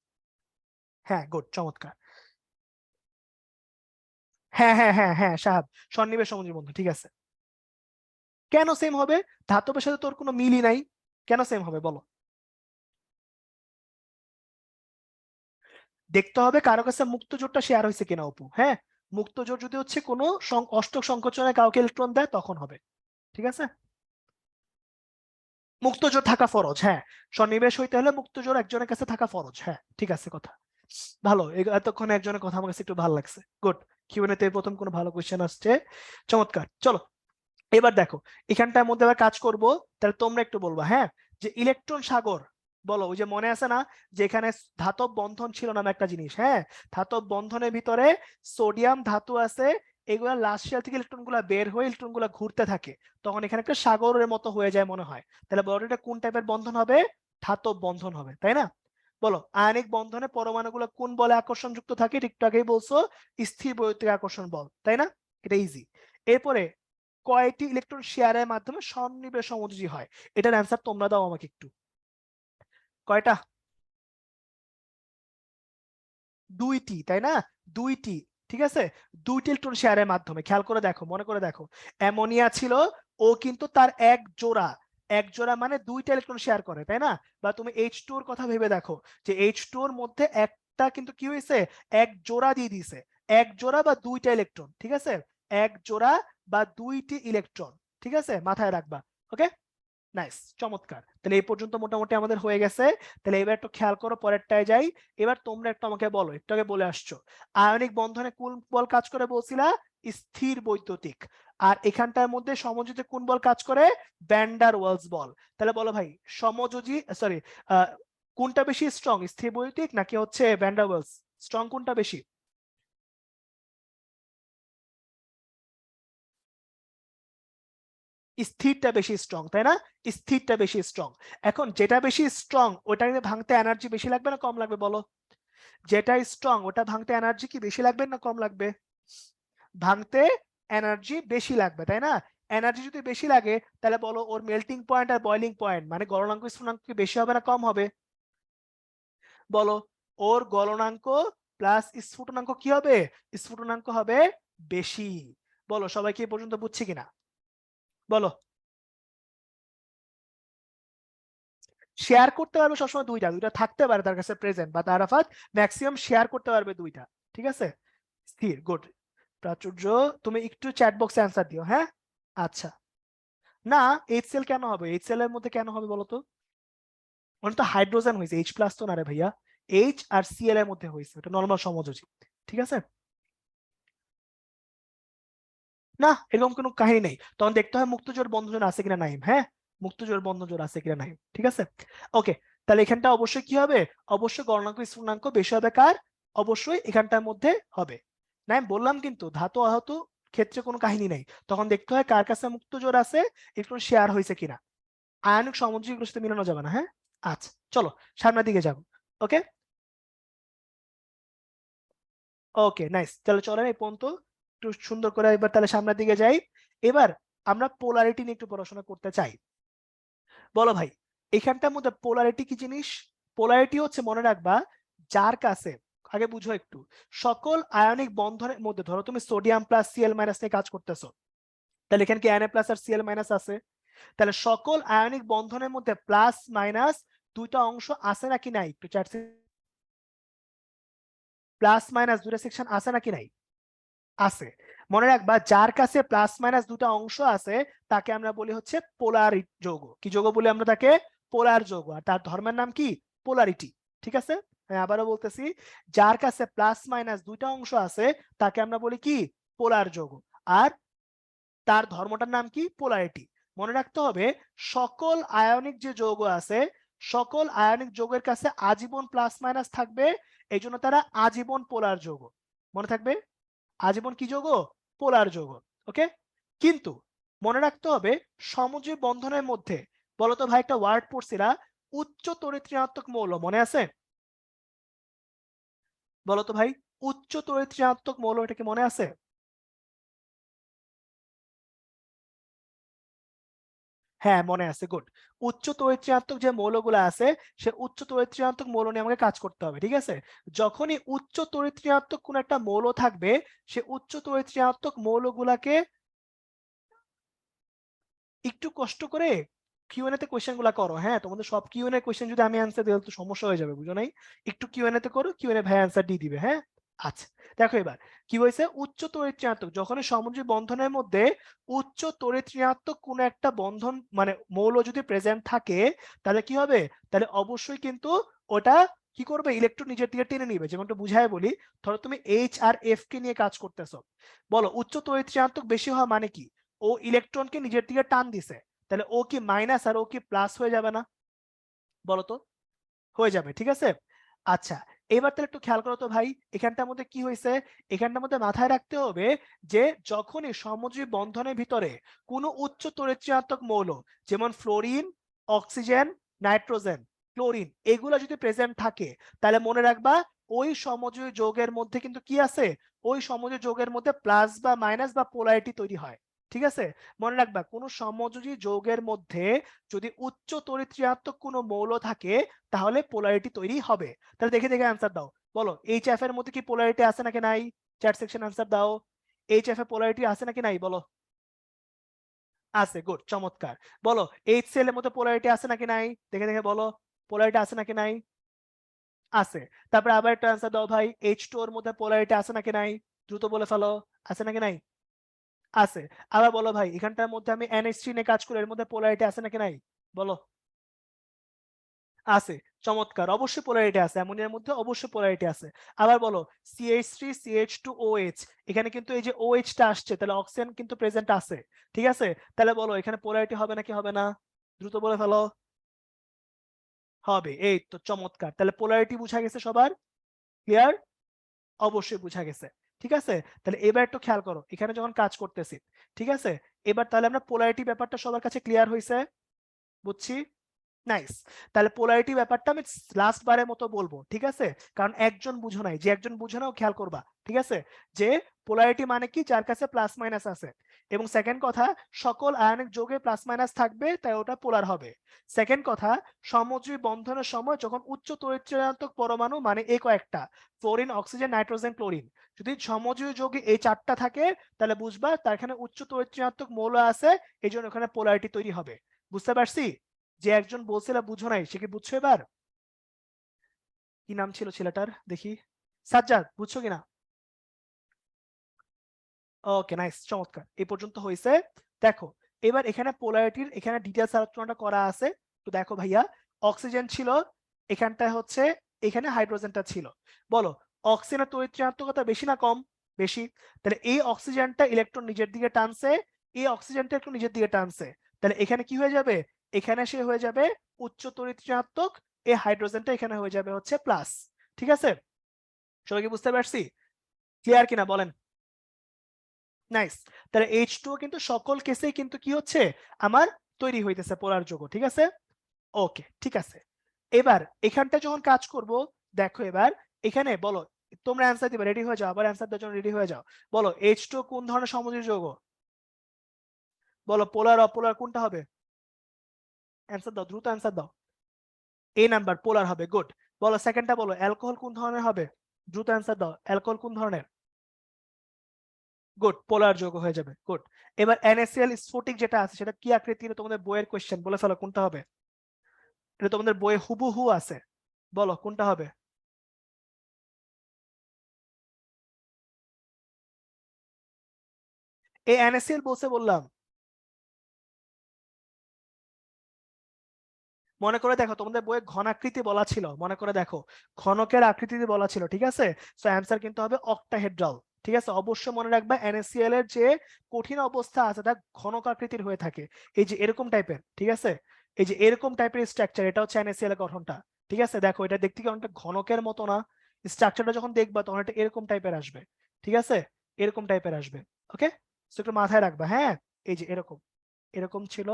হ্যাঁ, গুড, চমৎকার। হ্যাঁ হ্যাঁ হ্যাঁ হ্যাঁ সাহাব, সন্নিবেশ সমযোজী বন্ধন, ঠিক আছে। কেন সেম হবে? ধাতবের সাথে তোর কোনো মিলই নাই, কেন সেম হবে বলো? দেখতে হবে কারো কাছে মুক্ত জোটটা শেয়ার হয়েছে কিনা অপু। হ্যাঁ, মুক্ত জোট যদি হচ্ছে কোনো অষ্টক সংকোচনে কাউকে ইলেকট্রন দেয়, তখন হবে। ঠিক আছে, মুক্তজোর থাকা ফরজ, হ্যাঁ। সন্নিবেশ হইতে হলে মুক্তজোর একজনের কাছে থাকা ফরজ, হ্যাঁ, ঠিক আছে কথা। ভালো, এতক্ষণ একজনের কথা আমার কাছে একটু ভালো লাগছে, গুড। কিউএনএ তে প্রথম কোনো ভালো কোশ্চেন আসছে, চমৎকার। চলো এবার দেখো, এখানটার মধ্যে আবার কাজ করব, তাহলে তোমরা একটু বলবা, হ্যাঁ। যে ইলেকট্রন সাগর, বলো ওই যে মনে আছে না যে এখানে ধাতব বন্ধন ছিল নামে একটা জিনিস, হ্যাঁ ধাতব বন্ধনের ভিতরে সোডিয়াম ধাতু আছে, এগুলা লাস্ট শেল থেকে ইলেকট্রন গুলা বের হয়ে ইলেকট্রন গুলা ঘুরতে থাকে, তখন এখানে একটা সাগরের মতো হয়ে যায় মনে হয়। তাহলে বলো এটা কোন টাইপের বন্ধন হবে? ধাতব বন্ধন হবে, তাই না? বলো আয়নিক বন্ধনে পরমাণুগুলো কোন বলে আকর্ষণ যুক্ত থাকে? একটু আগেই বলছো স্থির বৈদ্যুতিক আকর্ষণ বল, তাই না? এটা ইজি। এরপরে কয়টি ইলেকট্রন শেয়ারের মাধ্যমে সন্নিবেশ সমযোজী হয়? এটার অ্যান্সার তোমরা দাও আমাকে একটু। কয়টা? দুইটি, তাই না? দুইটি, ঠিক আছে, দুইটি ইলেকট্রন শেয়ারের মাধ্যমে। খেয়াল করে দেখো, মনে করে দেখো, অ্যামোনিয়া ছিল, ও কিন্তু তার এক জোড়া মানে দুইটা ইলেকট্রন শেয়ার করে, তাই না? বা তুমি H2 এর কথা ভেবে দেখো যে H2 এর মধ্যে একটা কিন্তু কি হয়েছে, এক জোড়া দিয়ে দিয়েছে, এক জোড়া বা দুইটা ইলেকট্রন, ঠিক আছে, এক জোড়া বা দুইটি ইলেকট্রন, ঠিক আছে, মাথায় রাখবা। ওকে, নাইস, চমৎকার। তাহলে এই পর্যন্ত মোটামুটি আমাদের হয়ে গেছে। তাহলে এবার একটু খেয়াল করো, পরেরটায় যাই। এবার তোমরা একটু আমাকে বলো, একটু আগে বলে আসছো আয়নিক বন্ধনে কোন বল কাজ করে বলছিলা? স্থির বৈদ্যুতিক। আর এখানটার মধ্যে সমযোজী কোন বল কাজ করে? ভ্যান ডার ওয়ালস বল। তাহলে বলো ভাই, সমযোজী সরি কোনটা বেশি স্ট্রং, স্থির বৈদ্যুতিক নাকি হচ্ছে ভ্যান ডার ওয়ালস? স্ট্রং কোনটা বেশি? স্থিরটা বেশি স্ট্রং, তাই না? স্থিরটা বেশি স্ট্রং। এখন যেটা বেশি স্ট্রং ওটা ভাঙতে এনার্জি বেশি লাগবে না কম লাগবে বলো? যেটা স্ট্রং ওটা ভাঙতে এনার্জি কি বেশি লাগবে না কম লাগবে? ভাঙতে এনার্জি বেশি লাগবে, তাই না? এনার্জি যদি বেশি লাগে তাহলে বলো ওর মেল্টিং পয়েন্ট আর বয়লিং পয়েন্ট মানে গলনাঙ্ক স্ফুটনাঙ্ক কি বেশি হবে না কম হবে? বলো, ওর গলনাঙ্ক প্লাস স্ফুটনাঙ্ক কি হবে? স্ফুটনাঙ্ক হবে বেশি। বলো সবাই কি এ পর্যন্ত বুঝছে কিনা? বলো। শেয়ার করতে পারবে সবসময় দুইটা, দুইটা থাকতে পারে তার কাছে প্রেজেন্ট, বা তার আরাফাত ম্যাক্সিমাম শেয়ার করতে পারবে দুইটা, ঠিক আছে। স্থির, গুড। প্রাচুর্য, তুমি একটু চ্যাট বক্সে অ্যান্সার দিও, হ্যাঁ। আচ্ছা, না HCl কেন হবে? HCl এর মধ্যে কেন হবে বলো তো? মানে তো হাইড্রোজেন হয়েছে, H প্লাস তো না রে ভাইয়া, H আর Cl এর মধ্যে হয়েছে, এটা নরমাল সমযোজী, ঠিক আছে। না এরকম কোনো কাহিনী নেই, তখন দেখতে হয় মুক্তজোড় বন্ধন আছে কিনা নাইম, হ্যাঁ মুক্তজোড় বন্ধন আছে কিনা নাইম, ঠিক আছে। ওকে, তাহলে এখানটা অবশ্যই কি হবে? অবশ্যই গণনাঙ্ক স্ফুটনাঙ্ক বেশি হবে কার? অবশ্যই এখানটার মধ্যে হবে। না আমি বললাম কিন্তু ধাতু আহত ক্ষেত্রে কোনো কাহিনী নেই, তখন দেখতে হয় কার কাছে মুক্তজোড় আছে, একটু শেয়ার হয়েছে কিনা। আয়নিক সমযোজী এগুলোর সাথে মিলানো যাবে না, হ্যাঁ। আচ্ছা চলো সামনের দিকে যাবো। ওকে, ওকে নাইস, তাহলে চলেন এই পর্যন্ত, একটু সুন্দর করে এবার তাহলে সামনের দিকে যাই। এবার আমরা পোলারিটি নিয়ে একটু পড়াশোনা করতে চাই। বলো ভাই, এখানটার মধ্যে পোলারিটি কি জিনিস? পোলারিটি হচ্ছে, মনে রাখবা, যার কাছে, আগে বুঝো একটু, সকল আয়নিক বন্ধনের মধ্যে, ধরো তুমি সোডিয়াম প্লাস Cl মাইনাস নিয়ে কাজ করতেছো, তাহলে এখানে কি Na প্লাস আর Cl মাইনাস আছে? তাহলে সকল আয়নিক বন্ধনের মধ্যে প্লাস মাইনাস দুইটা অংশ আছে নাকি নাই? একটু চ্যাট, প্লাস মাইনাস দুইটা সেকশন আছে নাকি নাই? আছে। মনে রাখবা যার কাছে প্লাস মাইনাস দুটা অংশ আছে তাকে আমরা বলি হচ্ছে পোলার যৌগ। কি যৌগ বলি আমরা তাকে? পোলার যৌগ। আর তার ধর্মের নাম কি? পোলারিটি, ঠিক আছে। হ্যাঁ আবারও বলতেছি, যার কাছে প্লাস মাইনাস দুইটা অংশ আছে তাকে আমরা বলি কি? পোলার যৌগ। আর তার ধর্মটার নাম কি? পোলারিটি। মনে রাখতে হবে সকল আয়নিক যে যৌগ আছে, সকল আয়নিক যৌগের কাছে আজীবন প্লাস মাইনাস থাকবে, এই জন্য তারা আজীবন পোলার যৌগ। মনে থাকবে, আজীবন কি যৌগ? পোলার যৌগ। ওকে, কিন্তু মনে রাখতে হবে সমযোজী বন্ধনের মধ্যে, বলতো ভাই একটা ওয়ার্ড পড়ছিলা, উচ্চ তড়িৎ ঋণাত্মক মৌল, মনে আছে? বলতো ভাই, উচ্চ তড়িৎ ঋণাত্মক মৌল, এটা কি মনে আছে? হ্যাঁ মনে আছে, গুড। উচ্চ তড়িৎ ঋণাত্মক যে মৌলগুলো আছে, সে উচ্চ তড়িৎ ঋণাত্মক মৌল নিয়ে আমাকে কাজ করতে হবে, ঠিক আছে। যখনই উচ্চ তড়িৎ ঋণাত্মক কোন একটা মৌল থাকবে, সে উচ্চ তড়িৎ ঋণাত্মক মৌলগুলাকে একটু কষ্ট করে কিউএনএ তে কোশ্চেন গুলা করো, হ্যাঁ তোমাদের সব কিউএনএ কোশ্চেন যদি আমি অ্যান্সার দিই তাহলে তো সমস্যা হয়ে যাবে, বুঝো নাই? একটু কিউএনএ তে করো, কিউএনএ ভাই অ্যান্সার দিয়ে দিবে, হ্যাঁ। আচ্ছা, দেখো এবার কি হয়েছে, উচ্চ তড়িৎ ঋণাত্মক, যখন সমযোজী বন্ধনের মধ্যে উচ্চ তড়িৎ ঋণাত্মক কোন একটা বন্ধন মানে মৌল যদি প্রেজেন্ট থাকে, তাহলে কি হবে? তাহলে অবশ্যই কিন্তু ওটা কি করবে? ইলেকট্রন নিজের দিকে টেনে নিবে। যেমনটা বুঝায় বলি, ধরো তুমি H আর F কে নিয়ে কাজ করতেছো, বলো উচ্চ তড়িৎ ঋণাত্মক বেশি হওয়া মানে কি? ও ইলেকট্রনকে নিজের দিকে টান দিছে, তাহলে ও কি মাইনাস আর ও কি প্লাস হয়ে যাবে না? বলো তো, হয়ে যাবে, ঠিক আছে। আচ্ছা, এবার তাহলে একটু খেয়াল করো তো ভাই, এখানটার মধ্যে কি হয়েছে, এখানটার মধ্যে মাথায় রাখতে হবে যে যখনই সমযোজী বন্ধনের ভিতরে কোনো উচ্চ তড়িৎ-ঋণাত্মক মৌল, যেমন ফ্লোরিন, অক্সিজেন, নাইট্রোজেন, ক্লোরিন, এগুলো যদি প্রেজেন্ট থাকে, তাহলে মনে রাখবা ওই সমযোজী যৌগের মধ্যে কিন্তু কি আছে, ওই সমযোজী যৌগের মধ্যে প্লাস বা মাইনাস বা পোলারিটি তৈরি হয়। ঠিক আছে, মনে রাখবা কোন সমযোজী যৌগের মধ্যে যদি উচ্চ তড়িৎ-ঋণাত্মক কোনো মৌল থাকে, তাহলে পোলারিটি তৈরি হবে। তাহলে দেখে দেখে অ্যান্সার দাও, বলো এইচএফ এর মধ্যে কি পোলারিটি আছে নাকি নাই? চ্যাট সেকশন অ্যান্সার দাও, এইচএফ এর পোলারিটি আছে নাকি নাই বলো। আছে, গুড, চমৎকার। বলো এইচসিএল এর মধ্যে পোলারিটি আছে নাকি নাই, দেখে দেখে বলো, পোলারিটি আছে নাকি নাই? আছে। তারপরে আবার একটা অ্যান্সার দাও ভাই, H2O এর মধ্যে পোলারিটি আছে নাকি নাই, দ্রুত বলে ফেলো, আছে নাকি নাই? আছে। আবার বলো ভাই, এখানটার মধ্যে আমি NH3 নিয়ে কাজ করি, এর মধ্যে পোলারিটি আছে নাকি নাই, বলো। আছে, চমৎকার, অবশ্যই পোলারিটি আছে, অ্যামোনিয়ার মধ্যে অবশ্যই পোলারিটি আছে। আবার বলো CH3 CH2OH, এখানে কিন্তু এই যে OH টা আসছে, তাহলে অক্সিজেন কিন্তু প্রেজেন্ট আছে। ঠিক আছে, তাহলে বলো এখানে পোলারিটি হবে নাকি হবে না, দ্রুত বলে ফেলো। হবে, এই তো চমৎকার, তাহলে পোলারিটি বুঝা গেছে সবার, ক্লিয়ার? অবশ্যই বুঝা গেছে। ঠিক আছে, তাহলে এবার একটু খেয়াল করো এখানে যখন কাজ করতেছি, ঠিক আছে, এবার তাহলে আমরা পোলারিটি ব্যাপারটা সবার কাছে ক্লিয়ার হয়েছে, বুঝছি। নাইস, তাহলে পোলারিটি ব্যাপারটা আমি লাস্ট বারের মতো বলবো, ঠিক আছে, কারণ একজন বুঝো নাই, যে একজন বুঝো নাও খেয়াল করবা, ঠিক আছে, যে পোলারিটি মানে কি, যার কাছে প্লাস মাইনাস আছে, এবং সেকেন্ড কথা, সকল আয়নিক যৌগে প্লাস মাইনাস থাকবে, তাই ওটা পোলার হবে। সেকেন্ড কথা, সমযোজী বন্ধনের সময় যখন উচ্চ তড়িৎ-ঋণাত্মক পরমাণু মানে এই কয়েকটা, ফ্লোরিন, অক্সিজেন, নাইট্রোজেন, ক্লোরিন, যদি সমযোজী যৌগে এই চারটা থাকে, তাহলে বুঝবা তার এখানে উচ্চ তড়িৎ-ঋণাত্মক মৌল আছে, এই জন্য ওখানে পোলারিটি তৈরি হবে। বুঝতে পারছি? যে একজন বলছিল বুঝো নাই, সে কি বুঝছো এবার? কি নাম ছিল ছেলেটার দেখি, সাজ্জাদ, বুঝছো কিনা? ওকে, নাইস, চমৎকার, এই পর্যন্ত হয়েছে। দেখো এবার এখানে পোলারিটির এখানে ডিটেইলস আলোচনাটা করা আছে, তো দেখো ভাইয়া, অক্সিজেন ছিল এখানটায়, হচ্ছে এখানে হাইড্রোজেনটা ছিল। বলো অক্সিজেনের তড়িৎ-ঋণাত্মকতা বেশি না কম? বেশি। তাহলে এই অক্সিজেনটা ইলেকট্রন নিজের দিকে টানছে, এই অক্সিজেনটা একটু নিজের দিকে টানছে, তাহলে এখানে কি হয়ে যাবে, এখানে সে হয়ে যাবে উচ্চ তড়িৎ-ঋণাত্মক, এই হাইড্রোজেনটা এখানে হয়ে যাবে হচ্ছে প্লাস। ঠিক আছে, সবাই কি বুঝতে পারছি, ক্লিয়ার কিনা বলেন? নাইস, তাহলে H2 কিন্তু সকল কেসেই কিন্তু কি হচ্ছে, আমার তৈরি হইতেছে পোলার যৌগ। ঠিক আছে, ওকে, ঠিক আছে। এবার এখানটা যখন কাজ করব, দেখো এবার এখানে বলো, তোমরা অ্যান্সার দিবে, রেডি হয়ে যাও, আবার অ্যান্সার দেওয়ার জন্য রেডি হয়ে যাও। বলো H2 কোন ধরনের সমযোজী যৌগ, বলো পোলার অপোলার কোনটা হবে, অ্যান্সার দাও, দ্রুত অ্যান্সার দাও। এ নাম্বার, পোলার হবে, গুড। বলো সেকেন্ডটা, বলো অ্যালকোহল কোন ধরনের হবে, দ্রুত অ্যান্সার দাও, অ্যালকোহল কোন ধরনের, গুড, পোলার যৌগ হয়ে যাবে, গুড। এবার NaCl স্ফটিক যেটা আছে, সেটা কি আকৃতির, তোমাদের বইয়ের কোশ্চেন, বলে ফেলো কোনটা হবে, এটা তোমাদের বইয়ে হুবহু আছে, বলো কোনটা হবে। এই NaCl বলছে বললাম, মনে করে দেখো তোমাদের বইয়ে ঘনাকৃতি বলা ছিল, মনে করে দেখো ঘনকের আকৃতিতে বলা ছিল, ঠিক আছে, সো অ্যান্সার কিন্তু হবে অক্টাহেড্রাল। ঠিক আছে, অবশ্যই মনে রাখবা NaCl এর যে কঠিন অবস্থা আছে তা ঘনক আকৃতির হয়ে থাকে, এই যে এরকম টাইপের, ঠিক আছে, এই যে এরকম টাইপের স্ট্রাকচার, এটা হচ্ছে NaCl এর গঠনটা। ঠিক আছে, দেখো এটা দেখতে কি অনেকটা ঘনকের মতো না, স্ট্রাকচারটা যখন দেখবা তখন এটা এরকম টাইপের আসবে। ঠিক আছে, এরকম টাইপের আসবে। ওকে, সো একটু মাথায় রাখবা, হ্যাঁ, এই যে এরকম, এরকম ছিল,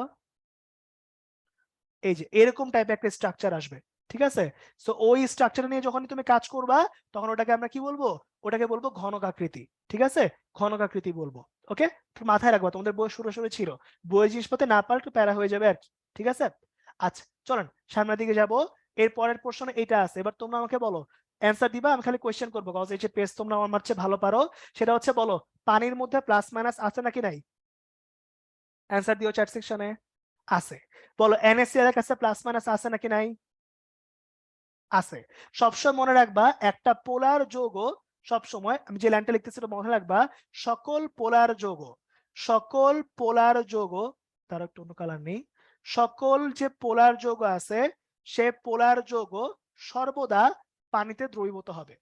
এই যে এরকম টাইপের একটা স্ট্রাকচার আসবে। ঠিক আছে, সো ওই স্ট্রাকচার নিয়ে যখন তুমি কাজ করবা, তখন ওটাকে আমরা কি বলবো, ওটাকে বলবো ঘনক আকৃতি। ঠিক আছে, ঘনক আকৃতি বলবো। ওকে, মাথায় রাখবা, তোমাদের বই শুরু শুরু ছিল, বই জিনিসপত্র না পারলে একটু প্যারা হয়ে যাবে আর কি। ঠিক আছে, আচ্ছা চলেন সামনের দিকে যাব। এর পরের প্রশ্ন এটা আছে, এবার তোমরা আমাকে বলো, অ্যান্সার দিবা, আমি খালি কোয়েশ্চেন করবো, কজ এই যে পেজ তোমরা আমার চেয়ে ভালো পারো, সেটা হচ্ছে বলো পানির মধ্যে প্লাস মাইনাস আছে নাকি নাই, অ্যান্সার দিও চ্যাট সেকশনে। আছে। বলো NaCl এর কাছে প্লাস মাইনাস আছে নাকি নাই, আছে। সবসময় মনে রাখবা একটা পোলার যৌগ, সবসময় আমি যে লাইনটা লিখতেছি এটা মনে রাখবা, সকল পোলার যৌগ, সকল পোলার যৌগ, তার একটু অন্য কালার নেই, সকল যে পোলার যৌগ আছে, সে পোলার যৌগ সর্বদা পানিতে দ্রবীভূত হবে।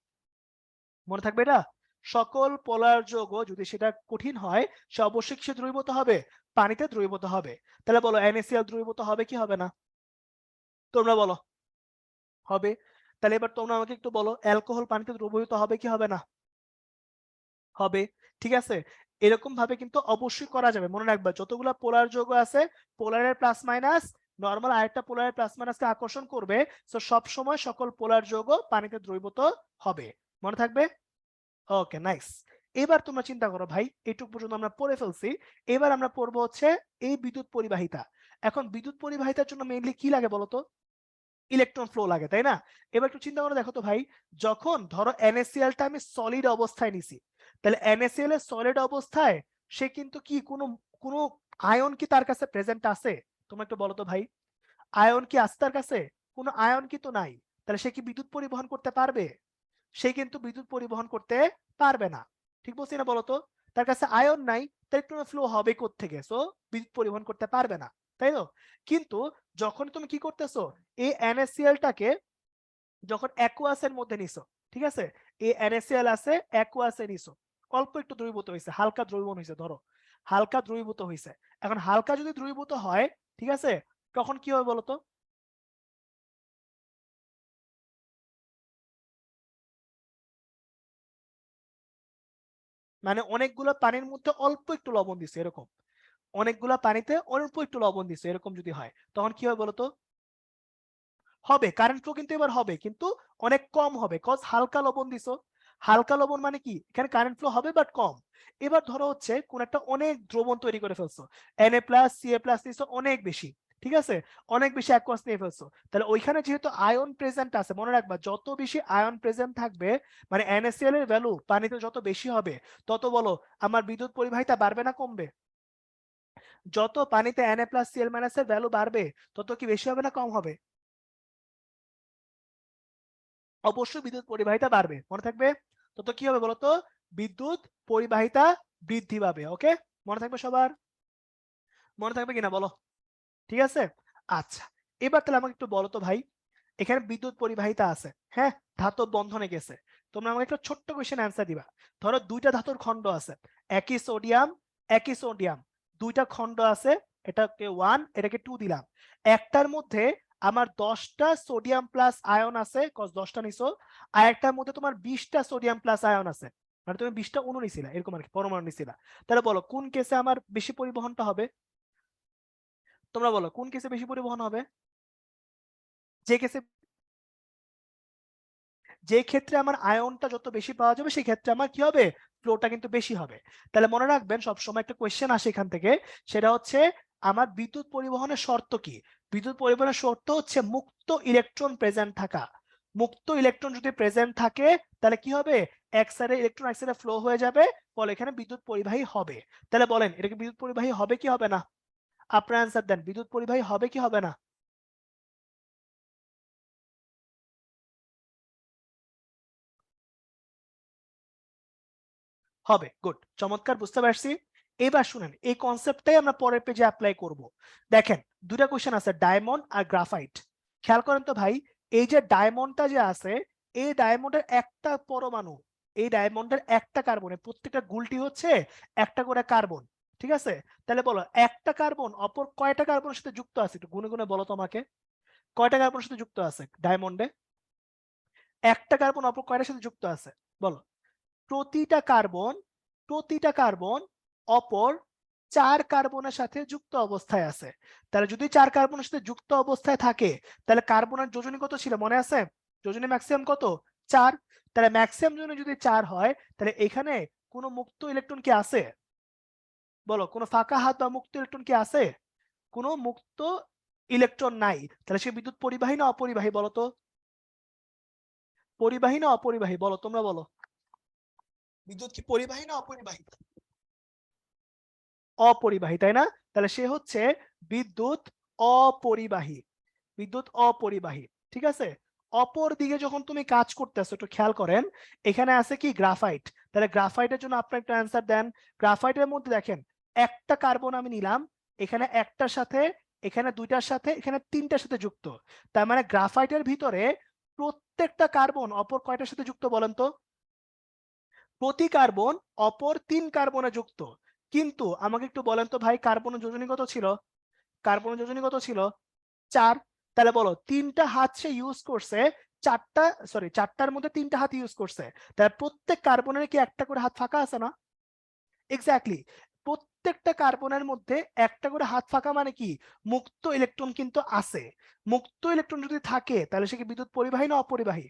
মনে থাকবে এটা, সকল পোলার যৌগ যদি সেটা কঠিন হয়, সে অবশ্যই সে দ্রবীভূত হবে, পানিতে দ্রবীভূত হবে। তাহলে বলো NaCl দ্রবীভূত হবে কি হবে না, তোমরা বলো। হবে। তাহলে এবার তোমরা আমাকে একটু বলো, অ্যালকোহল পানিতে দ্রবীভূত হবে কি হবে না? হবে। ঠিক আছে, এরকম ভাবে কিন্তু অবশ্যই করা যাবে। মনে রাখবা যতগুলা পোলার যৌগ আছে, পোলারের প্লাস মাইনাস নরমাল আরেকটা পোলারের প্লাস মাইনাসকে আকর্ষণ করবে। সো সব সময় সকল পোলার যৌগ পানিতে দ্রবীভূত হবে। মনে থাকবে? ওকে, নাইস। এবার তোমরা চিন্তা করো ভাই, এইটুকু পর্যন্ত আমরা পড়ে ফেলছি। এবার আমরা পড়বো হচ্ছে এই বিদ্যুৎ পরিবাহিতা। এখন বিদ্যুৎ পরিবাহিতার জন্য মেইনলি কি লাগে বলতো? ইলেকট্রন ফ্লো লাগে, তাই না? এবার একটু চিন্তা করে দেখো তো ভাই, যখন ধরো NaCl টা আমি সলিড অবস্থায় নিছি, তাহলে NaCl এর সলিড অবস্থায় সে কিন্তু কি কোনো আয়ন কি তার কাছে প্রেজেন্ট আছে? তোমরা একটু বলো তো ভাই, আয়ন কি আছে তার কাছে? কোনো আয়ন কি তো নাই। তাহলে সে কি বিদ্যুৎ পরিবহন করতে পারবে? সে কিন্তু বিদ্যুৎ পরিবহন করতে পারবে না। ঠিক বলছি না বলতো? তার কাছে আয়ন নাই, তার ইলেকট্রন ফ্লো হবে কোত্থেকে? সো বিদ্যুৎ পরিবহন করতে পারবে না, তাই তো? কিন্তু যখন তুমি কি করতেছো, এই NaCl টাকে যখন অ্যাকুয়াসের মধ্যে নিছো, ঠিক আছে, এই NaCl আছে অ্যাকুয়াসে নিছো, অল্প একটু দ্রবীভূত হয়েছে, হালকা দ্রবীভূত হয়েছে, ধরো হালকা দ্রবীভূত হয়েছে। এখন হালকা যদি দ্রবীভূত হয়, ঠিক আছে, তখন কি হবে বলতো? মানে অনেকগুলো পানির মধ্যে অল্প একটু লবণ দিছে এরকম, অনেকগুলা পানিতে অল্প একটু লবণ দিছে এরকম যদি হয়, তখন কি হবে বলতো? হবে, কারেন্ট ফ্লো কিন্তু এবার হবে, কিন্তু অনেক কম হবে, কজ হালকা লবণ দিছো। হালকা লবণ মানে কি, এখানে কারেন্ট ফ্লো হবে বাট কম। এবার ধরো হচ্ছে কোন একটা অনেক দ্রবণ তৈরি করে ফেলছো, Na+Ca+ নিছো অনেক বেশি, ঠিক আছে, অনেক বেশি অ্যাকুয়াস নিয়ে ফেলছো, তাহলে ওইখানে যেহেতু আয়ন প্রেজেন্ট আছে, মনে রাখবা যত বেশি আয়ন প্রেজেন্ট থাকবে, মানে NaCl এর ভ্যালু পানিতে যত বেশি হবে, তত বলো আমার বিদ্যুৎ পরিবাহিতা বাড়বে না কমবে? যত পানিতে Na+Cl- এর ভ্যালু বাড়বে, তত কি বেশি হবে না কম হবে? অবশ্যই বিদ্যুৎ পরিবাহিতা বাড়বে, মনে থাকবে। তত কি হবে বলতো? বিদ্যুৎ পরিবাহিতা বৃদ্ধি পাবে। ওকে, মনে থাকবে সবার? মনে থাকবে কিনা বলো? ঠিক আছে, আচ্ছা। এবার তাহলে আমাকে একটু বলো তো ভাই, এখানে বিদ্যুৎ পরিবাহিতা আছে, হ্যাঁ, ধাতব বন্ধনে গেছে, তোমরা আমাকে একটা ছোট্ট কোশ্চেন অ্যান্সার দিবা। ধরো দুইটা ধাতুর খণ্ড আছে, একই সোডিয়াম, একই সোডিয়াম, দুইটা খণ্ড আছে, এটাকে 1 এটাকে 2 দিলাম। একটার মধ্যে আমার 10টা সোডিয়াম প্লাস আয়ন আছে, কজ 10টা নিছো, আর একটার মধ্যে তোমার 20টা সোডিয়াম প্লাস আয়ন আছে, মানে তুমি 20টা অণু নিছিলা এরকম আর কি, পরমাণু নিছিলা। তাহলে বলো কোন কেসে আমার বেশি পরিবহনটা হবে? তোমরা বলো কোন কেসে বেশি পরিবহন হবে? যে কেসে, যে ক্ষেত্রে আমার আয়নটা যত বেশি পাওয়া যাবে সেই ক্ষেত্রে আমার কি হবে? ফ্লোটা কিন্তু বেশি হবে। তাহলে মনে রাখবেন সব সময় একটা কোশ্চেন আসে এখান থেকে, সেটা হচ্ছে আমার বিদ্যুৎ পরিবহনের শর্ত কি? বিদ্যুৎ পরিবহনের শর্ত হচ্ছে মুক্ত ইলেকট্রন প্রেজেন্ট থাকা। মুক্ত ইলেকট্রন যদি প্রেজেন্ট থাকে, তাহলে কি হবে? এক সাইডে ইলেকট্রন এক সাইডে ফ্লো হয়ে যাবে, ফলে এখানে বিদ্যুৎ পরিবাহী হবে। তাহলে বলেন এটা কি বিদ্যুৎ পরিবাহী হবে কি হবে না? আপনার অ্যান্সার দেন, বিদ্যুৎ পরিবাহী হবে কি হবে না? হবে, গুড, চমৎকার, বুঝতে পারছি। এবার শুনেন, এই কনসেপ্টটাই আমরা পরের পেজে অ্যাপ্লাই করব। দেখেন দুটা কোশ্চেন আছে, ডায়মন্ড আর গ্রাফাইট। খেয়াল করেন তো ভাই, এই যে ডায়মন্ডটা যে আছে, এই ডায়মন্ডের একটা পরমাণু, এই ডায়মন্ডের একটা কার্বনে প্রত্যেকটা গুলটি হচ্ছে একটা করে কার্বন, ঠিক আছে? তাহলে বলো একটা কার্বন অপর কয়টা কার্বনের সাথে যুক্ত আছে, একটু গুনে গুনে বলো তোমাকে, কয়টা কার্বনের সাথে যুক্ত আছে ডায়মন্ডে? একটা কার্বন অপর কয়টার সাথে যুক্ত আছে বলো? প্রতিটা কার্বন, প্রতিটা কার্বন অপর 4 কার্বনের সাথে যুক্ত অবস্থায় আছে। তাহলে যদি 4 কার্বনের সাথে যুক্ত অবস্থায় থাকে, তাহলে কার্বনের যোজনী কত ছিল মনে আছে? যোজনী ম্যাক্সিমাম কত? 4। তাহলে ম্যাক্সিমাম যোজনী যদি 4 হয়, তাহলে এখানে কোনো মুক্ত ইলেকট্রন কি আছে? বলো কোনো ফাঁকা হাত বা মুক্ত ইলেকট্রন কি আছে? কোনো মুক্ত ইলেকট্রন নাই। তাহলে সে বিদ্যুৎ পরিবাহী না অপরিবাহী বলো তো? পরিবাহী না অপরিবাহী বলো, তোমরা বলো, বিদ্যুৎ কি পরিবাহী না অপরিবাহী? অপরিবাহী, তাই না? তাহলে সে হচ্ছে বিদ্যুৎ অপরিবাহী, বিদ্যুৎ অপরিবাহী, ঠিক আছে। অপর দিকে যখন তুমি কাজ করতেছো একটু খেয়াল করেন, এখানে আছে কি গ্রাফাইট। তাহলে গ্রাফাইটের জন্য আপনি একটা অ্যান্সার দেন। গ্রাফাইটের মধ্যে দেখেন একটা কার্বন আমি নিলাম, এখানে একটার সাথে, এখানে দুইটার সাথে, এখানে তিনটার সাথে যুক্ত। তার মানে গ্রাফাইটের ভিতরে প্রত্যেকটা কার্বন অপর কয়টার সাথে যুক্ত বলেন তো? প্রতি কার্বন অপর 3 কার্বনে যুক্ত। কিন্তু আমাকে একটু বলেন তো ভাই, কার্বনের যোজনী কত ছিল? কার্বনের যোজনী কত ছিল? 4। তাহলে বলো তিনটা হাত সে ইউজ করছে, চারটার মধ্যে তিনটা হাত ইউজ করছে, তাহলে প্রত্যেক কার্বনের কি একটা করে হাত ফাঁকা আছে না? এক্স্যাক্টলি, প্রত্যেকটা কার্বনের মধ্যে একটা করে হাত ফাঁকা মানে কি মুক্ত ইলেকট্রন কিন্তু আছে। মুক্ত ইলেকট্রন যদি থাকে তাহলে সে কি বিদ্যুৎ পরিবাহী না অপরিবাহী?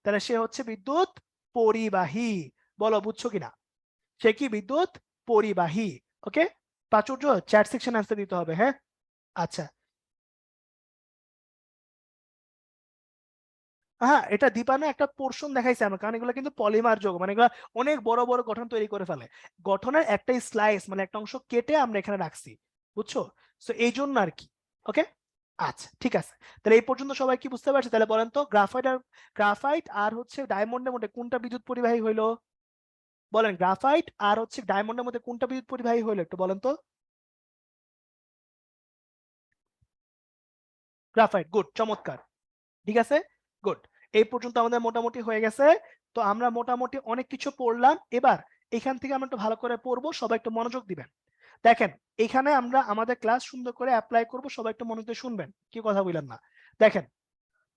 তাহলে সে হচ্ছে বিদ্যুৎ পরিবাহী। বলো বুঝছো কিনা? সে কি বিদ্যুৎ পরিবাহী। ওকে, প্রাচুর্য চ্যাট সেকশন অ্যান্সার দিতে হবে। হ্যাঁ, আচ্ছা। হ্যাঁ, এটা দীপানো একটা পোর্শন দেখাইছে আমার, কারণ এগুলো কিন্তু পলিমার যৌগ, মানে এগুলো অনেক বড় বড় গঠন তৈরি করে ফেলে। গঠনের একটা স্লাইস মানে একটা অংশ কেটে আমরা এখানে রাখছি, বুঝছো? সো এই জন্য আর কি। ওকে, আচ্ছা ঠিক আছে। তাহলে এই পর্যন্ত সবাই কি বুঝতে পারছে? তাহলে বলেন তো গ্রাফাইট আর হচ্ছে ডায়মন্ডের মধ্যে কোনটা বিদ্যুৎ পরিবাহী হইলো? বলেন, গ্রাফাইট আর হচ্ছে ডায়মন্ডের মধ্যে কোনটা বিদ্যুৎ পরিবাহী হইলো একটু বলেন তো। গ্রাফাইট, গুড, চমৎকার। ঠিক আছে, গুড। এই পর্যন্ত আমাদের মোটামুটি হয়ে গেছে। তো আমরা মোটামুটি অনেক কিছু পড়লাম। এবার এখান থেকে আমরা একটু ভালো করে পড়বো, সবাই একটু মনোযোগ দিবেন। দেখেন, এখানে আমরা আমাদের ক্লাস সুন্দর করে অ্যাপ্লাই করব, সবাই একটু মনোযোগ দিয়ে শুনবেন, কি কথা বললেন না। দেখেন,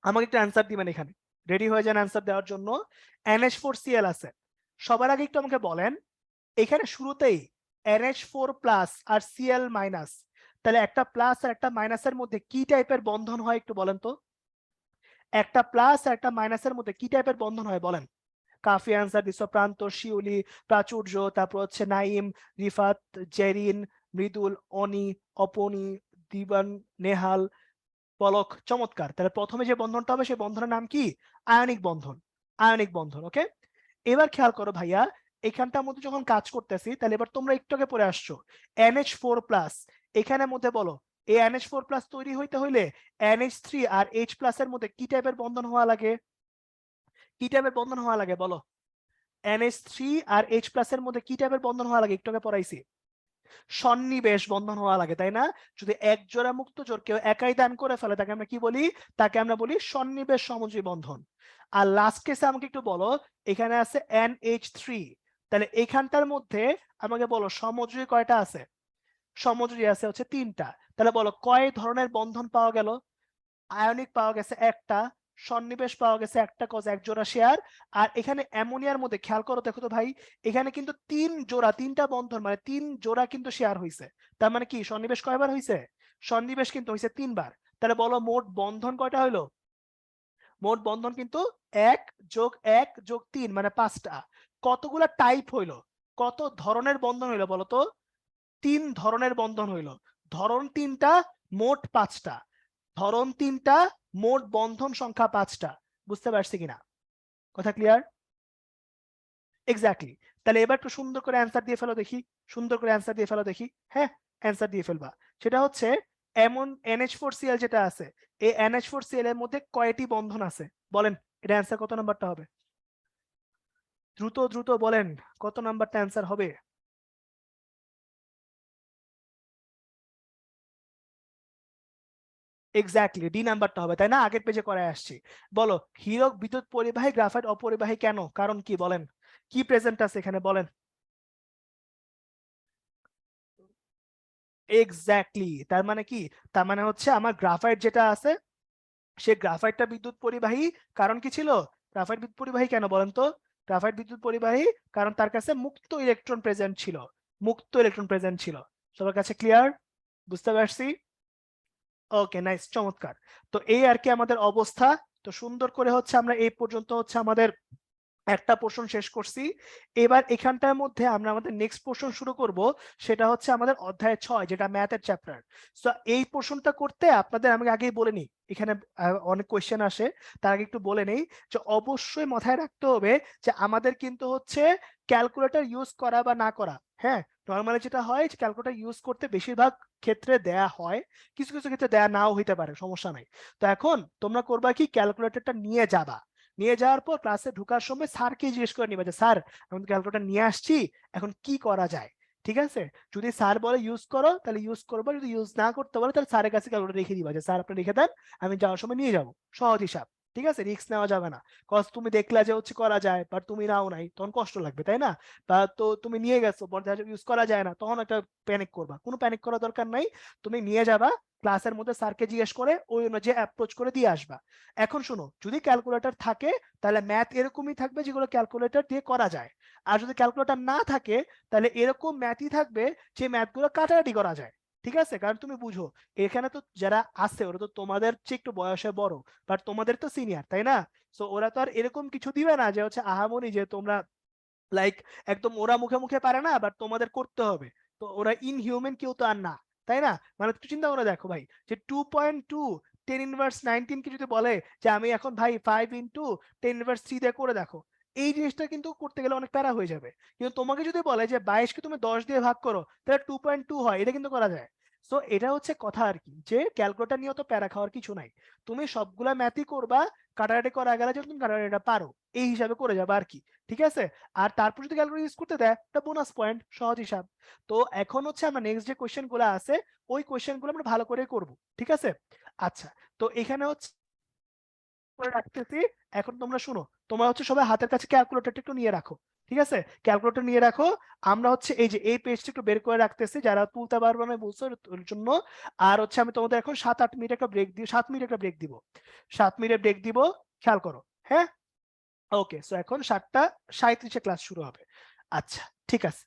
আমাকে একটু অ্যান্সার দিবেন, এখানে রেডি হয়ে যান অ্যান্সার দেওয়ার জন্য। NH4Cl আছে, সবার আগে একটু আমাকে বলেন, এখানে শুরুতেই NH4+ আর Cl-, তাহলে একটা প্লাস আর একটা মাইনাসের মধ্যে কি টাইপের বন্ধন হয় একটু বলেন তো। একটা প্লাস আর একটা মাইনাসের মধ্যে কি টাইপের বন্ধন হয় বলেন। কাফি অ্যান্সার দিছো, প্রান্ত, শিউলি, প্রাচুর্য, তারপর হচ্ছে নাইম, রিফাত, জেরিন, মৃদুল, অনি, অপনি, দিবান, নেহাল, পলক, চমৎকার। তাহলে প্রথমে যে বন্ধনটা হবে সেই বন্ধনের নাম কি? আয়নিক বন্ধন। আয়নিক বন্ধন। ওকে, এবার খেয়াল করো ভাইয়া, এখানটার মধ্যে যখন কাজ করতেছি, তাহলে এবার তোমরা একটু আগে পড়ে আসছো NH4+, এখানের মধ্যে বলো এই NH4+ তৈরি হইতে হইলে NH3 আর H+ এর মধ্যে কি টাইপের বন্ধন হওয়া লাগে? কি টাইপের বন্ধন হওয়া লাগে বলো। NH3 আর H+ এর মধ্যে কি টাইপের বন্ধন হওয়া লাগে একটু আগে পড়াইছি? সন্নিবেশ বন্ধন হওয়া লাগে, তাই না? যদি এক জোড়া মুক্ত জোড় কেউ একাই দান করে ফেলে তাকে আমরা কি বলি? তাকে আমরা বলি সন্নিবেশ সমযোজী বন্ধন। আর লাস্ট কেসে আমাকে একটু বলো, এখানে আছে NH3, তাহলে এখানটার মধ্যে আমাকে বলো সমযোজী কয়টা আছে? সমযোজী আছে হচ্ছে তিনটা। তাহলে বলো কয় ধরনের বন্ধন পাওয়া গেল? আয়নিক পাওয়া গেছে একটা, সন্নিবেশ পাওয়া গেছে একটা, কজ এক জোড়া শেয়ার। আর এখানে অ্যামোনিয়ার মধ্যে খেয়াল করো, দেখো তো ভাই, এখানে কিন্তু তিনটা বন্ধন, মানে 3 জোড়া কিন্তু শেয়ার হইছে। তার মানে কি সন্নিবেশ কয়বার হইছে? সন্নিবেশ কিন্তু হইছে 3 বার। তাহলে বলো মোট বন্ধন কয়টা হইলো? মোট বন্ধন কিন্তু 1+1+3 মানে 5টা। কতগুলা টাইপ হইলো? কত ধরনের বন্ধন হইলো বলো তো? 3 ধরনের বন্ধন হইলো। ধরন 3টা, মোট 5টা। ধরন 3টা, মোট বন্ধন সংখ্যা 5টা। বুঝতে পারছি কিনা? কথা ক্লিয়ার? এক্স্যাক্টলি। তাহলে এবার একটু সুন্দর করে অ্যান্সার দিয়ে ফেলো দেখি। সুন্দর করে অ্যান্সার দিয়ে ফেলো দেখি। হ্যাঁ, অ্যান্সার দিয়ে ফেলবা। সেটা হচ্ছে এমন NH4Cl যেটা আছে, এই NH4Cl এর মধ্যে কয়টি বন্ধন আছে বলেন। এটা অ্যান্সার কত নাম্বারটা হবে? দ্রুত দ্রুত বলেন, কত নাম্বারটা অ্যান্সার হবে? এক্স্যাক্টলি ডি নাম্বারটা হবে, তাই না? আগের পেজে করে আসছি। বলো, হীরক বিদ্যুৎ পরিবাহী, গ্রাফাইট অপরিবাহী কেন? কারণ কি বলেন? কি প্রেজেন্ট আছে এখানে বলেন। এক্স্যাক্টলি, তার মানে কি? তার মানে হচ্ছে আমার গ্রাফাইট যেটা আছে, সে গ্রাফাইটটা বিদ্যুৎ পরিবাহী। কারণ কি ছিল? গ্রাফাইট বিদ্যুৎ পরিবাহী কেন বলেন তো? গ্রাফাইট বিদ্যুৎ পরিবাহী কারণ তার কাছে মুক্ত ইলেকট্রন প্রেজেন্ট ছিল। মুক্ত ইলেকট্রন প্রেজেন্ট ছিল। সবার কাছে ক্লিয়ার? বুঝতে পারছি? ওকে, নাইস, চমৎকার। তো এই আর কি আমাদের অবস্থা। তো সুন্দর করে হচ্ছে আমরা এই পর্যন্ত হচ্ছে আমাদের একটা পোর্শন শেষ করছি। এবার এখানটার মধ্যে আমরা আমাদের নেক্সট পোর্শন শুরু করব, সেটা হচ্ছে আমাদের অধ্যায় 6, যেটা ম্যাথের চ্যাপ্টার। সো এই পোর্শনটা করতে আপনাদের আমি আগেই বলে নিই, এখানে অনেক কোয়েশ্চেন আসে, তার আগে একটু বলে নেই যে অবশ্যই মাথায় রাখতে হবে যে আমাদের কিন্তু হচ্ছে ক্যালকুলেটর ইউজ করা বা না করা। হ্যাঁ, নর্মালি যেটা হয় যে ক্যালকুলেটর ইউজ করতে বেশিরভাগ ক্ষেত্রে দেয়া হয়, কিছু কিছু ক্ষেত্রে দেয়া নাও হইতে পারে, সমস্যা নাই। তো এখন তোমরা করবা কি, ক্যালকুলেটরটা নিয়ে যাবা। নিয়ে যাওয়ার পর ক্লাসে ঢোকার সময় স্যারকে জিজ্ঞেস করে নিবা যে স্যার, আমি তো ক্যালকুলেটর নিয়ে আসছি, এখন কি করা যায়। ঠিক আছে, যদি স্যার বলে ইউজ করো তাহলে ইউজ করবো, যদি ইউজ না করতে বলে তাহলে স্যারের কাছে ক্যালকুলেটর রেখে দিবা যে স্যার আপনি রেখে দেন, আমি যাওয়ার সময় নিয়ে যাবো। সহজ হিসাব। ঠিক আছে, রিস্ক নেওয়া যাবে না। কজ তুমি দেখলা যে হচ্ছে করা যায়, বাট তুমি নাও নাই, তখন কষ্ট লাগবে, তাই না? বা তো তুমি নিয়ে গেছো, ইউজ করা যায় না, তখন একটা প্যানিক করবা। কোনো প্যানিক করার দরকার নাই, তুমি নিয়ে যাবা। ক্লাসের মধ্যে স্যারকে জিজ্ঞেস করে ওই অনুযায়ী অ্যাপ্রোচ করে দিয়ে আসবা। এখন শোনো, যদি ক্যালকুলেটর থাকে তাহলে ম্যাথ এরকমই থাকবে যেগুলো ক্যালকুলেটর দিয়ে করা যায়, আর যদি ক্যালকুলেটর না থাকে তাহলে এরকম ম্যাথই থাকবে যে ম্যাথগুলো কাটাকাটি করা যায়। ঠিক আছে, কারণ তুমি বুঝো এখানে তো যারা আছে ওরা তো তোমাদের চেয়ে একটু বয়সে বড়, বাট তোমাদের তো সিনিয়র, তাই না? সো ওরা তো আর এরকম কিছু দিবে না যে হচ্ছে আহামরি যে তোমরা লাইক একদম ওরা মুখে মুখে পারে না বাট তোমাদের করতে হবে। তো ওরা ইনহিউম্যান কেউ তো আর না, তাই না? মানে একটু চিন্তা করে দেখো ভাই, যে 2.2 10 ইনভার্স 19 কে যদি বলে যে আমি এখন ভাই 5 × 10 ইনভার্স 3 দিয়ে করে দেখো, এই জিনিসটা কিন্তু করতে গেলে অনেক প্যারা হয়ে যাবে। কিন্তু তোমাকে যদি বলে যে 22 কে তুমি 10 দিয়ে ভাগ করো তাহলে 2.2 হয়, এটা কিন্তু করা যায়। সো এটা হচ্ছে কথা আর কি, যে ক্যালকুলেটর নিয়ে তো প্যারা খাওয়ার কিছু নাই, তুমি সবগুলা ম্যাথই করবা, কাটাকাটি করা গেলে যখন তুমি কাটাকাটিটা পারো এই হিসাবে করে যাবে আর কি। ঠিক আছে, আর তারপর যদি ক্যালকুলেটর ইউজ করতে দেয় এটা বোনাস পয়েন্ট, সহজ হিসাব। তো এখন হচ্ছে আমরা নেক্সট যে কোশ্চেন গুলো আছে ওই কোশ্চেন গুলো আমরা ভালো করে করব। ঠিক আছে, আচ্ছা, তো এখানে হচ্ছে করে রাখতেছি। এখন তোমরা শুনো, তোমরা হচ্ছে সবাই হাতের কাছে ক্যালকুলেটরটা একটু নিয়ে রাখো। ঠিক আছে, ক্যালকুলেটর নিয়ে রাখো। আমরা হচ্ছে এই যে এই পেজটা একটু বের করে রাখতেছি, যারা তুলতে পারবে না বলছো ওর জন্য। আর হচ্ছে আমি তোমাদের এখন 7-8 মিনিট একটা ব্রেক দিব, 7 মিনিট একটা ব্রেক দিব, 7 মিনিট ব্রেক দিব, খেয়াল করো। হ্যাঁ, ওকে, সো এখন 7টা 37-এ ক্লাস শুরু হবে। আচ্ছা, ঠিক আছে।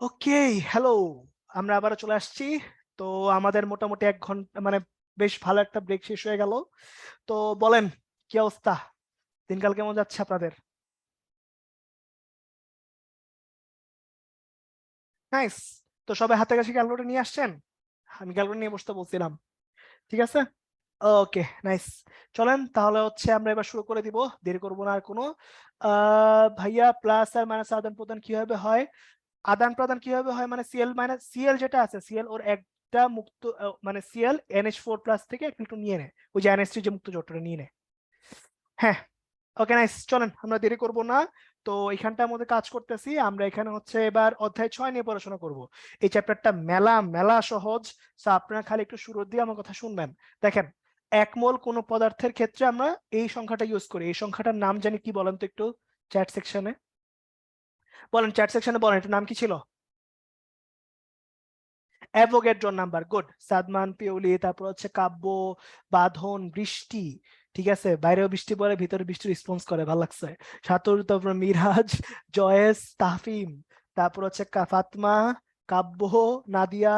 ওকে, হ্যালো, আমরা আবার চলে আসছি। তো আমাদের মোটামুটি 1 ঘন্টা মানে বেশ ভালো একটা ব্রেক শেষ হয়ে গেল। তো বলেন কি অবস্থা, দিনকাল কেমন যাচ্ছে আপনাদের? নাইস। তো সবাই হাতে কাছে ক্যালকুলেটর নিয়ে আসছেন? আমি ক্যালকুলেটর নিয়ে বসতে বলছিলাম। ঠিক আছে, ওকে, নাইস। চলেন তাহলে হচ্ছে আমরা এবার শুরু করে দিব, দেরি করবো না আর কোনো। ভাইয়া, প্লাস আর মাইনাস আদান প্রদান কিভাবে হয়? আদান প্রদান কিভাবে হয় মানে সিএল মাইনাস সিএল যেটা আছে, সিএল ওর একটা মুক্ত মানে সিএল NH4 প্লাস থেকে একটু নিয়ে নেয়, ওই যে NH3 যে মুক্ত জোটটা নিয়ে নেয়। হ্যাঁ, ওকে, নাইস। চলেন আমরা দেরি করব না। তো এখানটার মধ্যে কাজ করতেছি আমরা, এখানে হচ্ছে এবার অধ্যায় 6 নিয়ে পড়াশোনা করব। এই চ্যাপ্টারটা মেলা মেলা সহজ। তো আপনারা খালি একটু শুরু দিয়ে আমার কথা শুনবেন। দেখেন, এক মোল কোন পদার্থের ক্ষেত্রে আমরা এই সংখ্যাটা ইউজ করি। এই সংখ্যাটার নাম জানি কি বলেন তো একটু, চ্যাট সেকশনে বলেন, চ্যাট সেকশনে বলেন এটার নাম কি ছিল? Avogadro number. গুড। সাদমান, পিওলি, তারপর হচ্ছে কাব্য, বাঁধন, বৃষ্টি। ঠিক আছে, বাইরেও বৃষ্টি পড়ে ভিতরে বৃষ্টি রেসপন্স করে, ভালো লাগছে। সাতুর, তারপর মিরাজ, জয়েস, তাহফিম, তারপর হচ্ছে ফাতমা, কাব্য, নাদিয়া।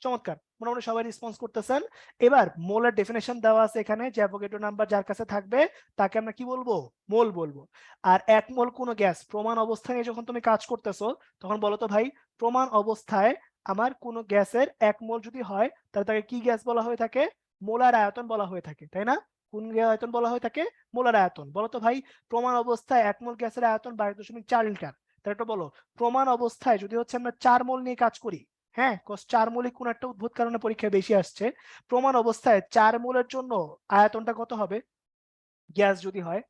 চমৎকার, মোটামুটি সবাই রেসপন্স করতেছেন। এবার মোলের ডেফিনেশন দেওয়া আছে এখানে, যে অ্যাভোগাড্রো নাম্বার যার কাছে থাকবে তাকে আমরা কি বলবো? মোল বলবো। আর এক মোল কোনো গ্যাস প্রমাণ অবস্থায় যখন তুমি কাজ করতেছো, তখন বলো তো ভাই, প্রমাণ অবস্থায় আমার কোন গ্যাসের 1 মোল যদি হয় তাহলে তাকে কি গ্যাস বলা হয়ে থাকে? মোলার আয়তন বলা হয়ে থাকে, তাই না? কোন আয়তন বলা হয়ে থাকে? মোলার আয়তন। বলো তো ভাই, প্রমাণ অবস্থায় 1 মোল গ্যাসের আয়তন 22.4 লিটার। তাহলে এটা বলো, প্রমাণ অবস্থায় যদি হচ্ছে আমরা 4 মোল নিয়ে কাজ করি, হ্যাঁ, 4 মোলই কোন একটা উদ্ভুত কারণে পরীক্ষায় বেশি আসছে, প্রমাণ অবস্থায় 4 মোলের জন্য আয়তনটা কত হবে? গ্যাস যদি হয়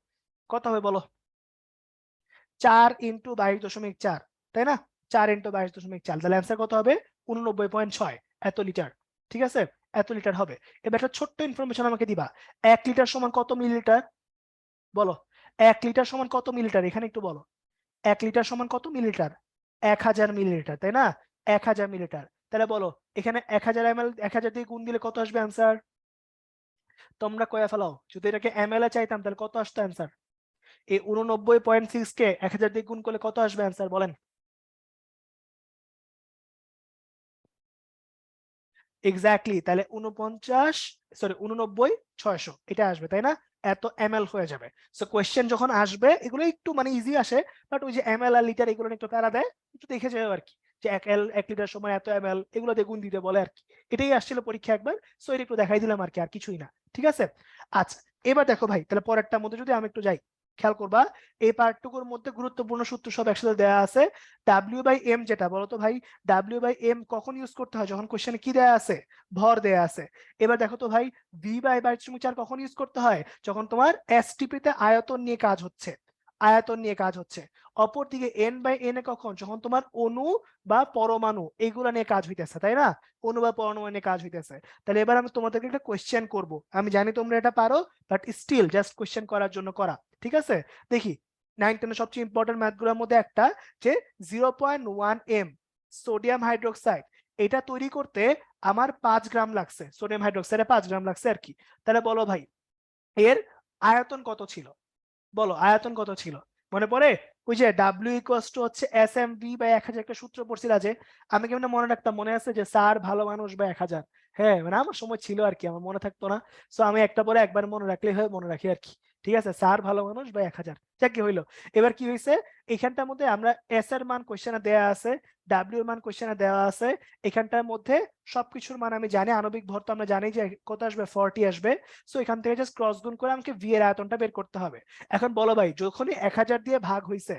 কত হবে বলো? 4 × 22.4, তাই না? 4 × 22.4, তাহলে অ্যান্সার কত হবে? 89.6, এত লিটার। ঠিক আছে, এত লিটার হবে। এবার একটা ছোট্ট ইনফরমেশন আমাকে দিবা, 1 লিটার সমান কত মিলিলিটার? বলো, 1 লিটার সমান কত মিলিলিটার, এখানে একটু বলো। 1 লিটার সমান কত মিলিলিটার? 1000 মিলিলিটার, তাই না? 1000 মিলিলিটার। তাহলে বলো, এখানে 1000 ml 1000 দিয়ে গুণ দিলে কত আসবে অ্যান্সার? তোমরা কয়ে ফেলাও, যদি এটাকে ml এ চাইতাম তাহলে কত আসতো অ্যান্সার? এই 89.6 কে 1000 দিয়ে গুণ করলে কত আসবে অ্যান্সার বলেন? এক্স্যাক্টলি, তাহলে 89, এটা আসবে, তাই না? এত ml হয়ে যাবে। সো কোয়েশ্চেন যখন আসবে এগুলো একটু মানে ইজি আসে, বাট ওই যে ml আর লিটার এগুলো নিয়ে একটু প্যারা দেয়, একটু দেখে যাও আর কি, যে 1 লিটার সময় এত ml, এগুলো দিয়ে গুণ দিতে বলে আর কি। এটাই আসছিল পরীক্ষা একবার, সো এটা একটু দেখাই দিলাম আর কি, আর কিছুই না। ঠিক আছে, আচ্ছা। এবার দেখো ভাই, তাহলে পরেরটার মধ্যে যদি আমি একটু যাই, খেয়াল করবা, এই পার্টটুকুর মধ্যে গুরুত্বপূর্ণ সূত্র সব একসাথে দেওয়া আছে। W/M যেটা, বলো তো ভাই, W/M কখন ইউজ করতে হয়? যখন কোশ্চেনে কি দেয়া আছে? ভর দেয়া আছে। এবার দেখো তো ভাই, V/4 কখন ইউজ করতে হয়? যখন তোমার STP তে আয়তন নিয়ে কাজ হচ্ছে, আয়তন নিয়ে কাজ হচ্ছে। অপরদিকে N/N এ কখন? যখন তোমার অণু বা পরমাণু এগুলা নিয়ে কাজ হইতেছে, তাই না? অণু বা পরমাণু নিয়ে কাজ হইতেছে। তাহলে এবার আমি তোমাদেরকে একটা কোশ্চেন করব, আমি জানি তোমরা এটা পারো, বাট স্টিল জাস্ট কোশ্চেন করার জন্য করা। ঠিক আছে, দেখি। 9-10 সবচেয়ে ইম্পর্টেন্ট ম্যাথগুলোর মধ্যে একটা, যে 0.1 m সোডিয়াম হাইড্রোক্সাইড, এটা তৈরি করতে আমার 5 গ্রাম লাগছে, সোডিয়াম হাইড্রোক্সাইডে 5 গ্রাম লাগছে আর কি। তাহলে বলো ভাই, এর আয়তন কত ছিল? বলো, আয়তন কত ছিল? মনে পড়ে? ওই যে W হচ্ছে SMV/1000, একটা সূত্র পড়ছিলা যে, আমি কেমন মনে রাখতাম, মনে আছে যে স্যার ভালো মানুষ বা 1000। হ্যাঁ, মানে আমার সময় ছিল আর কি, আমার মনে থাকতো না। সো আমি একটা পরে একবার মনে রাখলেই হয়, মনে রাখি আর কি। ঠিক আছে, স্যার ভালো মানুষ বা 1000, যা কি হইলো। এবার কি হয়েছে, এখানটার মধ্যে আমরা এস এর মান কোশ্চেনে দেওয়া আছে, ডাব্লিউ এর মান কোশ্চেনে দেওয়া আছে। এখানটার মধ্যে সবকিছুর মান আমি জানি, আণবিক ভর তো আমরা জানি যে কত আসবে, 40 আসবে। সো এখান থেকে জাস্ট ক্রস গুণ করে আমাকে ভি এর আয়তনটা বের করতে হবে। এখন বলো ভাই, যখনই 1000 দিয়ে ভাগ হইছে,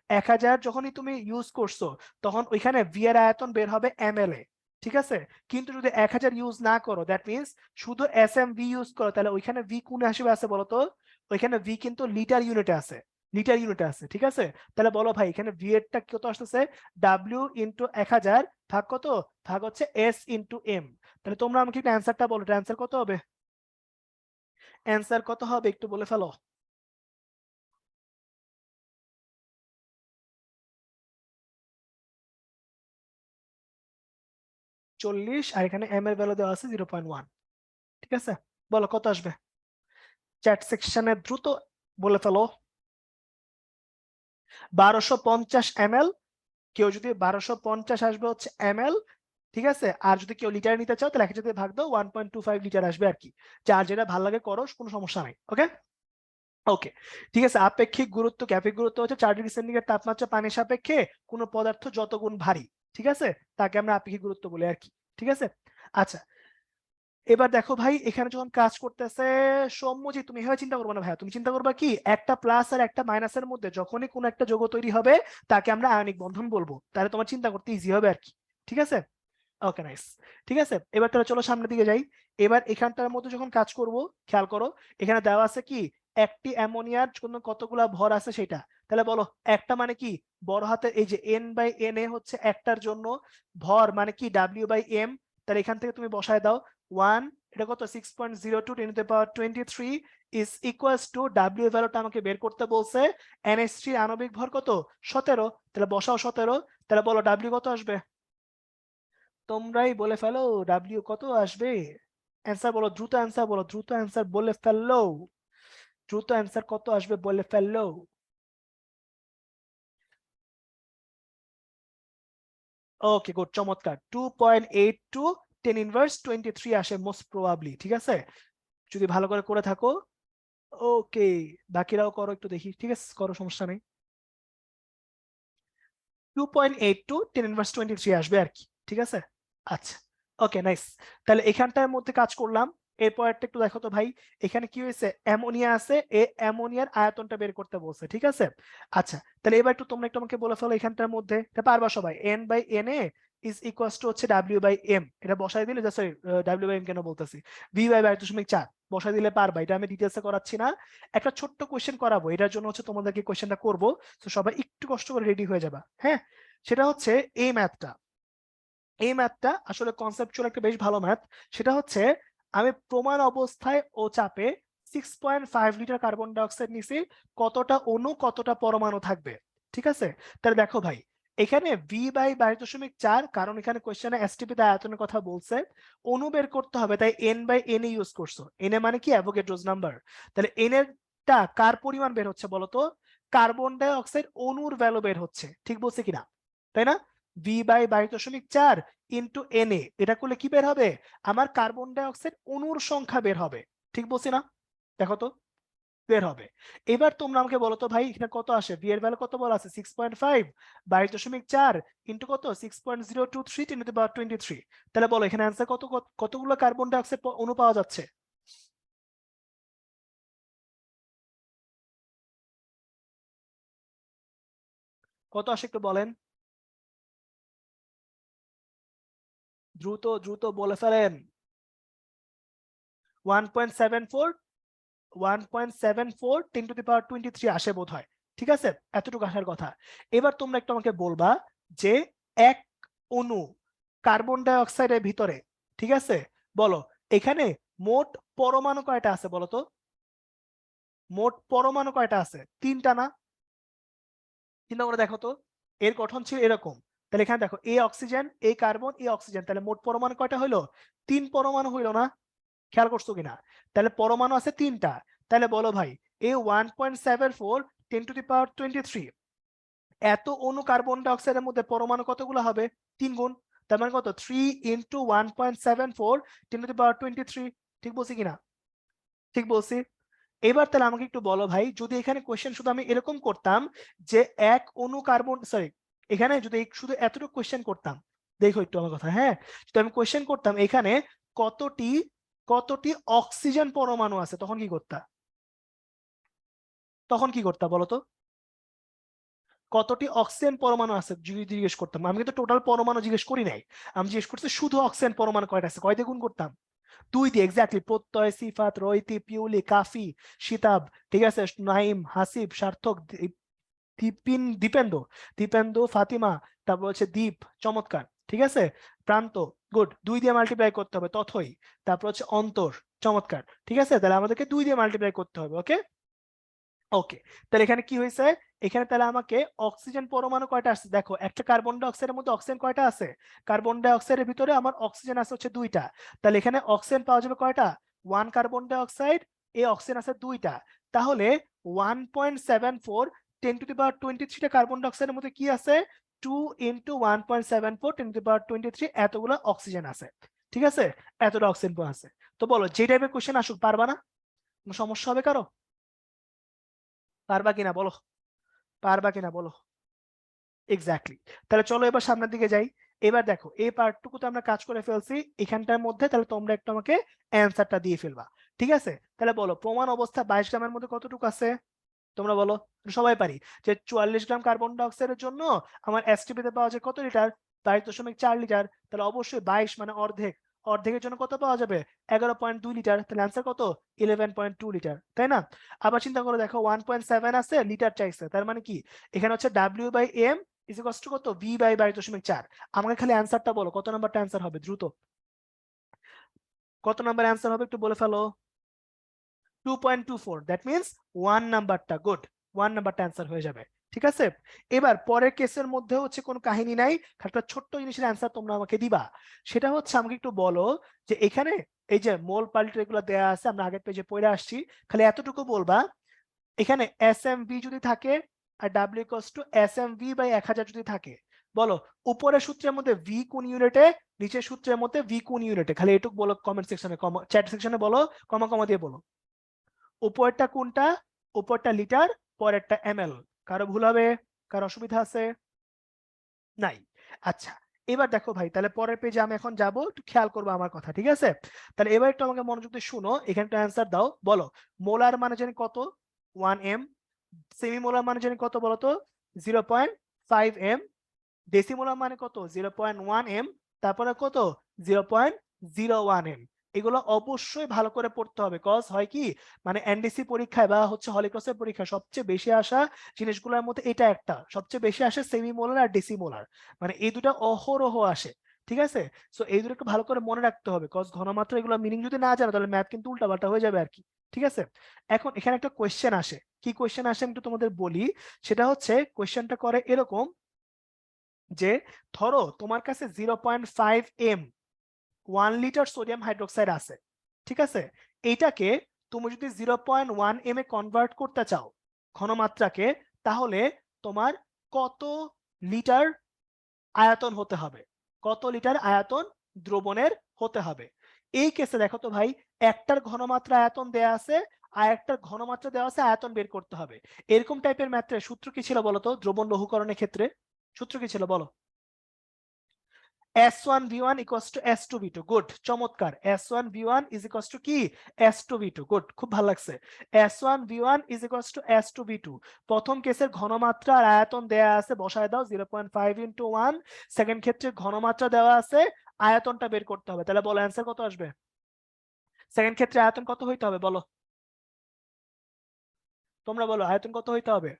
1000 যখনই তুমি ইউজ করছো, তখন ওইখানে ভি এর আয়তন বের হবে ml এ। ঠিক আছে, কিন্তু যদি 1000 ইউজ না করো, দ্যাট মিনস শুধু SMV ইউজ করো, তাহলে ওইখানে ভি কোন হিসেবে আছে বলতো? ওইখানে ভি কিন্তু লিটার ইউনিটে আছে, লিটার ইউনিটে আছে। ঠিক আছে, তাহলে বলো ভাই, এখানে ভি এরটা কত আসতেছে? W × 1000 ভাগ কত? ভাগ হচ্ছে S × M। তাহলে তোমরা আমাকে একটু অ্যান্সারটা বলো, অ্যান্সার কত হবে? অ্যান্সার কত হবে একটু বলে ফেলো। 40, আর এখানে m এর ভ্যালু দেওয়া আছে 0.1। ঠিক আছে, বলো কত আসবে? চ্যাট সেকশনে দ্রুত বলে ফেলো। 1250 ml কেউ যদি 1250 আসবে হচ্ছে ml, ঠিক আছে, আর যদি কেউ লিটার নিতে চাও তাহলে 1000 ভাগ দাও, 1.25 লিটার আসবে আর কি। যার যেটা ভালো লাগে করো, কোনো সমস্যা নাই। ওকে ওকে ঠিক আছে। আপেক্ষিক গুরুত্ব, গ্যাফিক গুরুত্ব হচ্ছে 4 ডিগ্রি সেন্টিগ্রেড তাপমাত্রা পানির সাপেক্ষে কোনো পদার্থ যত গুণ ভারী, ঠিক আছে, তাকে আমরা আপেক্ষিক গুরুত্ব বলি আর কি। ঠিক আছে, আচ্ছা এবার দেখো ভাই, এখানে যখন কাজ করতেছে সৌম্যজি, তুমি এভাবে চিন্তা করবে না ভাইয়া, তুমি চিন্তা করবা কি, একটা প্লাস আর একটা মাইনাসের মধ্যে যখনই কোনো একটা যৌগ তৈরি হবে তাকে আমরা আয়নিক বন্ধন বলবো, তাহলে তোমার চিন্তা করতে ইজি হবে আর কি। ঠিক আছে, ওকে নাইস। ঠিক আছে, এবার তাহলে চলো সামনের দিকে যাই। এবার এখানটার মধ্যে যখন কাজ করব, খেয়াল করো এখানে দেওয়া আছে কি, একটি অ্যামোনিয়ার জন্য কতগুলা ভর আছে সেটা। তাহলে বলো একটা মানে কি, বড় হাতের এই যে n/na হচ্ছে একটার জন্য, ভর মানে কি w/m। তাহলে এখান থেকে তুমি বসায় দাও 1, এটা কত 6.02 × 10⁻23 ইজ ইকুয়ালস টু w এর ভ্যালুটা আমাকে বের করতে বলছে, NH3 আণবিক ভর কত 17, তাহলে বসাও 17। তাহলে বলো w কত আসবে, তোমরাই বলে ফেলো ডাব্লিউ কত আসবে। অ্যান্সার বলো, দ্রুত অ্যান্সার বলো, দ্রুত অ্যান্সার বলে ফেললো, দ্রুত অ্যান্সার কত আসবে বলে ফেললো। ওকে গুড, চমৎকার। 2.82 10⁻23 আসে মোস্ট প্রবাবলি। ঠিক আছে, যদি ভালো করে করে থাকো। ওকে, বাকিরাও করো একটু দেখি। ঠিক আছে, করো, সমস্যা নেই। 2.82 10⁻23 আসবে আর কি। ঠিক আছে, আচ্ছা ওকে নাইস। তাহলে এখানটার মধ্যে কাজ করলাম। এরপর একটা একটু দেখো তো ভাই, এখানে কি হয়েছে, অ্যামোনিয়া আছে, অ্যামোনিয়ার আয়তনটা বের করতে বলছে। ঠিক আছে, আচ্ছা তাহলে এবার একটু তোমরা একটু আমাকে বলে ফেলো এখানটার মধ্যে, এটা পারবা সবাই, n/na ইজ ইকুয়ালস টু হচ্ছে w/m, এটা বসাই দিলে, সরি w/m কেন বলতেছি, v/22.4 বসাই দিলে পারবা। এটা আমি ডিটেলসে করাচ্ছি না, একটা ছোট্ট কোয়েশ্চেন করাবো, এটার জন্য হচ্ছে তোমাদেরকে কোয়েশ্চেনটা করবো, তো সবাই একটু কষ্ট করে রেডি হয়ে যাবা। হ্যাঁ, সেটা হচ্ছে এই ম্যাথটা, এই ম্যাথটা আসলে কনসেপচুয়াল একটা বেশ ভালো ম্যাথ। সেটা হচ্ছে আমি প্রমাণ অবস্থায় ও চাপে 6.5 লিটার কার্বন ডাইঅক্সাইড নিছি, কতটা অণু কতটা পরমাণু থাকবে। ঠিক আছে, তাহলে দেখো ভাই, এখানে v/22.4, কারণ এখানে কোশ্চেনে এসটিপি তে আয়তনের কথা বলছে, অণু বের করতে হবে, তাই n/na ইউজ করছো। na মানে কি, অ্যাভোগাড্রোস নাম্বার। তাহলে n এরটা কার পরিমাণ বের হচ্ছে বলতো, কার্বন ডাই অক্সাইড অণুর ভ্যালু বের হচ্ছে। ঠিক বলছে কিনা, তাই না? v/22.4 ইন্টু na, এটা করলে কি বের হবে, আমার কার্বন ডাই অক্সাইড অণুর সংখ্যা বের হবে। ঠিক বলছি না, দেখো তো বের হবে। এবার তোমরা আমাকে বলো তো ভাই, এখানে কত আসে, v এর ভ্যালু কত বলা আছে, 6.5 22.4 ইন্টু কত 6.023 × 10⁻23। তাহলে বলো এখানে অ্যান্সার কত, কতগুলো কার্বন ডাই অক্সাইড অণু পাওয়া যাচ্ছে, কত আসে একটু বলেন, দ্রুত দ্রুত বলে ফেলেন। 1.74, 1.74 10⁻23 আসে বোধ হয়। ঠিক আছে, এতটুকু আসার কথা। এবার তোমরা একটু আমাকে বলবা যে এক অণু কার্বন ডাই অক্সাইডের ভিতরে, ঠিক আছে, বলো এখানে মোট পরমাণু কয়টা আছে বলো তো, মোট পরমাণু কয়টা আছে, তিনটা না? চিন্তা করে দেখো তো, এর গঠন ছিল এরকম। তাহলে এখানে দেখো, এ অক্সিজেন, এ কার্বন, এ অক্সিজেন, তাহলে মোট পরমাণু কয়টা হইলো, 3 পরমাণু হইলো না? খেয়াল করছো কিনা, তাহলে পরমাণু আছে 3টা। তাহলে বলো ভাই, এই 1.74 10⁻23 এত অণু কার্বন ডাই অক্সাইডের মধ্যে পরমাণু কতগুলো হবে, 3 গুণ। তার মানে কত, 3 ইন্টু 1.74 10⁻23। ঠিক বলছি কিনা, ঠিক বলছি। এবার তাহলে আমাকে একটু বলো ভাই, যদি এখানে কোশ্চেন শুধু আমি এরকম করতাম যে এক অণু কার্বন, সরি, এখানে যদি শুধু এতটুকু কোশ্চেন করতাম, দেখো একটু আমার কথা, হ্যাঁ, যদি আমি কোশ্চেন করতাম এখানে কতটি কতটি অক্সিজেন পরমাণু আছে, তখন কি করতা, তখন কি করতা বলো তো, কতটি অক্সিজেন পরমাণু আছে যদি জিজ্ঞেস করতাম, আমি কিন্তু টোটাল পরমাণু জিজ্ঞেস করি নাই, আমি জিজ্ঞেস করছি শুধু অক্সিজেন পরমাণু কয়টা আছে, কয় দিয়ে গুণ করতাম, 2 দিয়ে, এক্স্যাক্টলি, প্রত্যয়, সিফাত, রয়তি, পিউলি, কাফি, শিতাব, ঠিক আছে, নাইম, হাসিব, সার্থক, দীপেন্দু, দীপেন্দু, ফাতিমা, তারপর হচ্ছে দীপ, চমৎকার, ঠিক আছে, প্রান্ত, গুড, 2 দিয়ে মাল্টিপ্লাই করতে হবে, তথই, তারপর হচ্ছে অন্তর, চমৎকার, ঠিক আছে, তাহলে আমাদেরকে 2 দিয়ে মাল্টিপ্লাই করতে হবে। ওকে ওকে, তাহলে এখানে কি হয়েছে, এখানে তাহলে আমাকে অক্সিজেন পরমাণু কয়টা আছে, দেখো একটা কার্বন ডাই অক্সাইডের মধ্যে অক্সিজেন কয়টা আছে, কার্বন ডাই অক্সাইডের ভিতরে আমার অক্সিজেন আছে হচ্ছে 2টা, তাহলে এখানে অক্সিজেন পাওয়া যাবে কয়টা, 1 কার্বন ডাই অক্সাইড, এই অক্সিজেন আছে 2টা, তাহলে 1.74 10⁻23 টা কার্বন ডাইঅক্সাইডের মধ্যে কি আছে 2 × 1.74 10⁻23 এতগুলো অক্সিজেন আছে, ঠিক আছে, এতটা অক্সিজেন আছে। তো বলো যে টাইপের কোশ্চেন আসুক পারবা না? কোনো সমস্যা হবে কারো? পারবা কিনা বলো, পারবা কিনা বলো। এক্স্যাক্টলি। তাহলে চলো এবার সামনের দিকে যাই। এবার দেখো এই পার্টটুকু তো আমরা কাজ করে ফেলছি এখানটার মধ্যে, তাহলে তোমরা একটু আমাকে অ্যান্সারটা দিয়ে ফেলবা, ঠিক আছে? তাহলে বলো প্রমাণ অবস্থা 22 গ্রামের মধ্যে কতটুকু আছে তোমরা বলো। সবাই পারি যে 44 গ্রাম কার্বন ডাইঅক্সাইডের জন্য আমার এসটিপি তে পাওয়া যায় কত লিটার, 22.4 লিটার। তাহলে অবশ্যই 22 মানে অর্ধেক, অর্ধেকের জন্য কত পাওয়া যাবে 11.2 লিটার। তাহলে অ্যান্সার কত 11.2 লিটার, তাই না? আবার চিন্তা করে দেখো 1.7 আছে, লিটার চাইছে, তার মানে কি এখানে হচ্ছে W/M ইজ ইকুয়ালস টু কত V/22.4। আমাকে খালি অ্যান্সারটা বলো, কত নাম্বারটা অ্যান্সার হবে দ্রুত, কত নাম্বার অ্যান্সার হবে একটু বলে ফেলো। 2.24, দ্যাট মিন্স 1 নাম্বারটা গুড, 1 নাম্বারটা অ্যান্সার হয়ে যাবে, ঠিক আছে? এবার পরের কেসের মধ্যে হচ্ছে কোনো কাহিনী নাই, একটা ছোট্ট জিনিসের অ্যান্সার তোমরা আমাকে দিবা। সেটা হচ্ছে আমাকে একটু বলো যে এখানে এই যে মোল পাল্ট এগুলো দেয়া আছে, আমরা আগের পেজে পড়ে আসছি, খালি এতটুকু বলবা এখানে এসএমভি যদি থাকে আর ডাব্লিউ ইকুয়ালস টু এসএমভি/1000 যদি থাকে, বলো উপরের সূত্রের মধ্যে ভি কোন ইউনিটে, নিচের সূত্রের মধ্যে ভি কোন ইউনিটে, খালি এটুকু বলো কমেন্ট সেকশনে, চ্যাট সেকশনে বলো, কমা কমা দিয়ে বলো। উপরেরটা কোনটা, উপরটা লিটার, পরেরটা এমএল। কারো ভুল হবে, কারো অসুবিধা আছে? নাই। আচ্ছা এবার দেখো ভাই, তাহলে পরের পেজে আমি এখন যাব, একটু খেয়াল করবো আমার কথা, ঠিক আছে? তাহলে এবার একটু আমাকে মনোযোগ দিয়ে শুনো, এখানটা অ্যান্সার দাও। বলো মোলার মানে জানি কত 1m, সেমি মোলার মানে জানি কত বলো তো 0.5m, ডেসিমোলার মানে কত 0.1m, তারপরে কত 0.01m। এগুলো অবশ্যই ভালো করে পড়তে হবে, কজ হয় কি মানে এনডিসি পরীক্ষায় বা হচ্ছে হলিক্রসের পরীক্ষায় সবচেয়ে বেশি আসা জিনিসগুলোর মধ্যে এটা একটা, সবচেয়ে বেশি আসে সেমিমোলার আর ডেসিমোলার, মানে এই দুটো অহরহ আসে, ঠিক আছে? সো এই দুটোকে ভালো করে মনে রাখতে হবে, কজ ঘনমাত্রা এগুলো মিনিং যদি না জানো তাহলে ম্যাথ কিন্তু উল্টাপাল্টা হয়ে যাবে আর কি, ঠিক আছে? এখন এখানে একটা কোয়েশ্চেন আসে, কি কোয়েশ্চেন আসে আমি একটু তোমাদের বলি। সেটা হচ্ছে কোয়েশ্চেনটা করে এরকম যে ধরো তোমার কাছে 0.5m 1 লিটার সোডিয়াম হাইড্রোক্সাইড আছে, ঠিক আছে? এইটাকে তুমি যদি 0.1m এ কনভার্ট করতে চাও ঘনমাত্রাকে, তাহলে তোমার কত লিটার আয়তন হতে হবে, কত লিটার আয়তন দ্রবণের হতে হবে? এই কেসে দেখো তো ভাই, একটার ঘনমাত্রা আয়তন দেয়া আছে আর একটার ঘনমাত্রা দেওয়া আছে, আয়তন বের করতে হবে। এরকম টাইপের ম্যাথের সূত্র কি ছিল বলতো দ্রবণ লঘুকরণের ক্ষেত্রে? সূত্র কি ছিল বলো? S1V1 equals to S2V2, good, চমৎকার। S1V1 is equals to কি S2V2, গুড, খুব ভালো লাগছে। S1V1 is equals to S2V2। প্রথম কেসের ঘনমাত্রা আর আয়তন দেয়া আছে, বসায় দাও 0.5 into 1। সেকেন্ড ক্ষেত্রে ঘনমাত্রা দেওয়া আছে, আয়তনটা বের করতে হবে, তাহলে বলো অ্যান্সার কত আসবে? সেকেন্ড ক্ষেত্রে আয়তন কত হইতে হবে বলো, তোমরা বলো আয়তন কত হইতে হবে?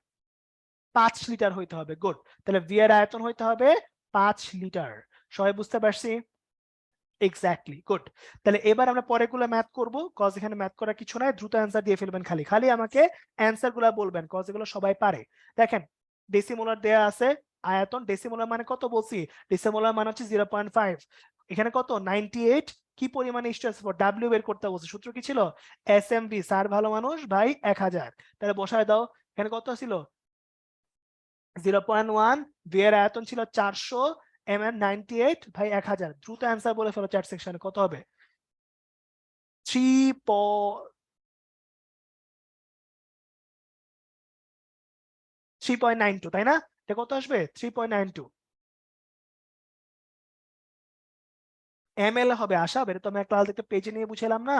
5 লিটার হইতে হবে, গুড। তাহলে ভি এর আয়তন হইতে হবে 5 লিটার। সবাই বুঝতে পারছি? Exactly, good. তাহলে এবার আমরা পরেরগুলো ম্যাথ করব, কজ এখানে ম্যাথ করা কিছু নাই, দ্রুত অ্যান্সার দিয়ে ফেলবেন, খালি খালি আমাকে অ্যান্সার গুলা বলবেন, কজ এগুলো সবাই পারে। দেখেন ডেসিমোলার দেয়া আছে, আয়তন ডেসিমোলার মানে কত বলছি, ডেসিমোলার মানে হচ্ছে 0.5, এখানে কত 98, কি পরিমাণে H2SO4 ডাব্লিউ বের করতে বলছে, সূত্র কি ছিল এসএমভি স্যার ভালো মানুষ ভাই 1000। তাহলে বসায় দাও, এখানে কত ছিল 0.1, ভি এর আয়তন ছিল 400, এম এর 98 ভাই 1000। দ্রুত অ্যান্সার বলে ফেলো চ্যাট সেকশনে, কত হবে? 3.92, তাই না? এটা কত আসবে 3.92 ml হবে। আশা বের তো আমি একটা আলাদা একটা পেজে নিয়ে বুঝালাম না,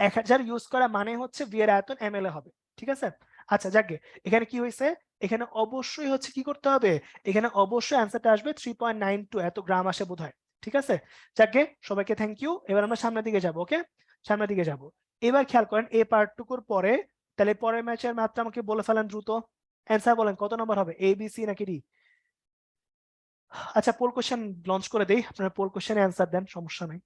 1000 ইউজ করা মানে হচ্ছে ভি এর আয়তন ml এ হবে, ঠিক আছে? আচ্ছা যাকে এখানে কি হয়েছে, এখানে অবশ্যই হচ্ছে কি করতে হবে, এখানে অবশ্যই অ্যান্সারটা আসবে 3.92, এত গ্রাম আসে বোধহয়, ঠিক আছে? যাকে সবাইকে থ্যাংক ইউ। এবার আমরা সামনের দিকে যাব, ওকে, সামনের দিকে যাব। এবার খেয়াল করেন এই পার্টটুকুর পরে, তাহলে পরের ম্যাচের মাত্রা আমাকে বলে ফেলেন দ্রুত, অ্যান্সার বলেন কত নম্বর হবে, এ বি সি নাকি ডি? আচ্ছা পোল কোশ্চেন লঞ্চ করে দেই, আপনারা পোল কোশ্চেনে অ্যান্সার দেন, সমস্যা নাই।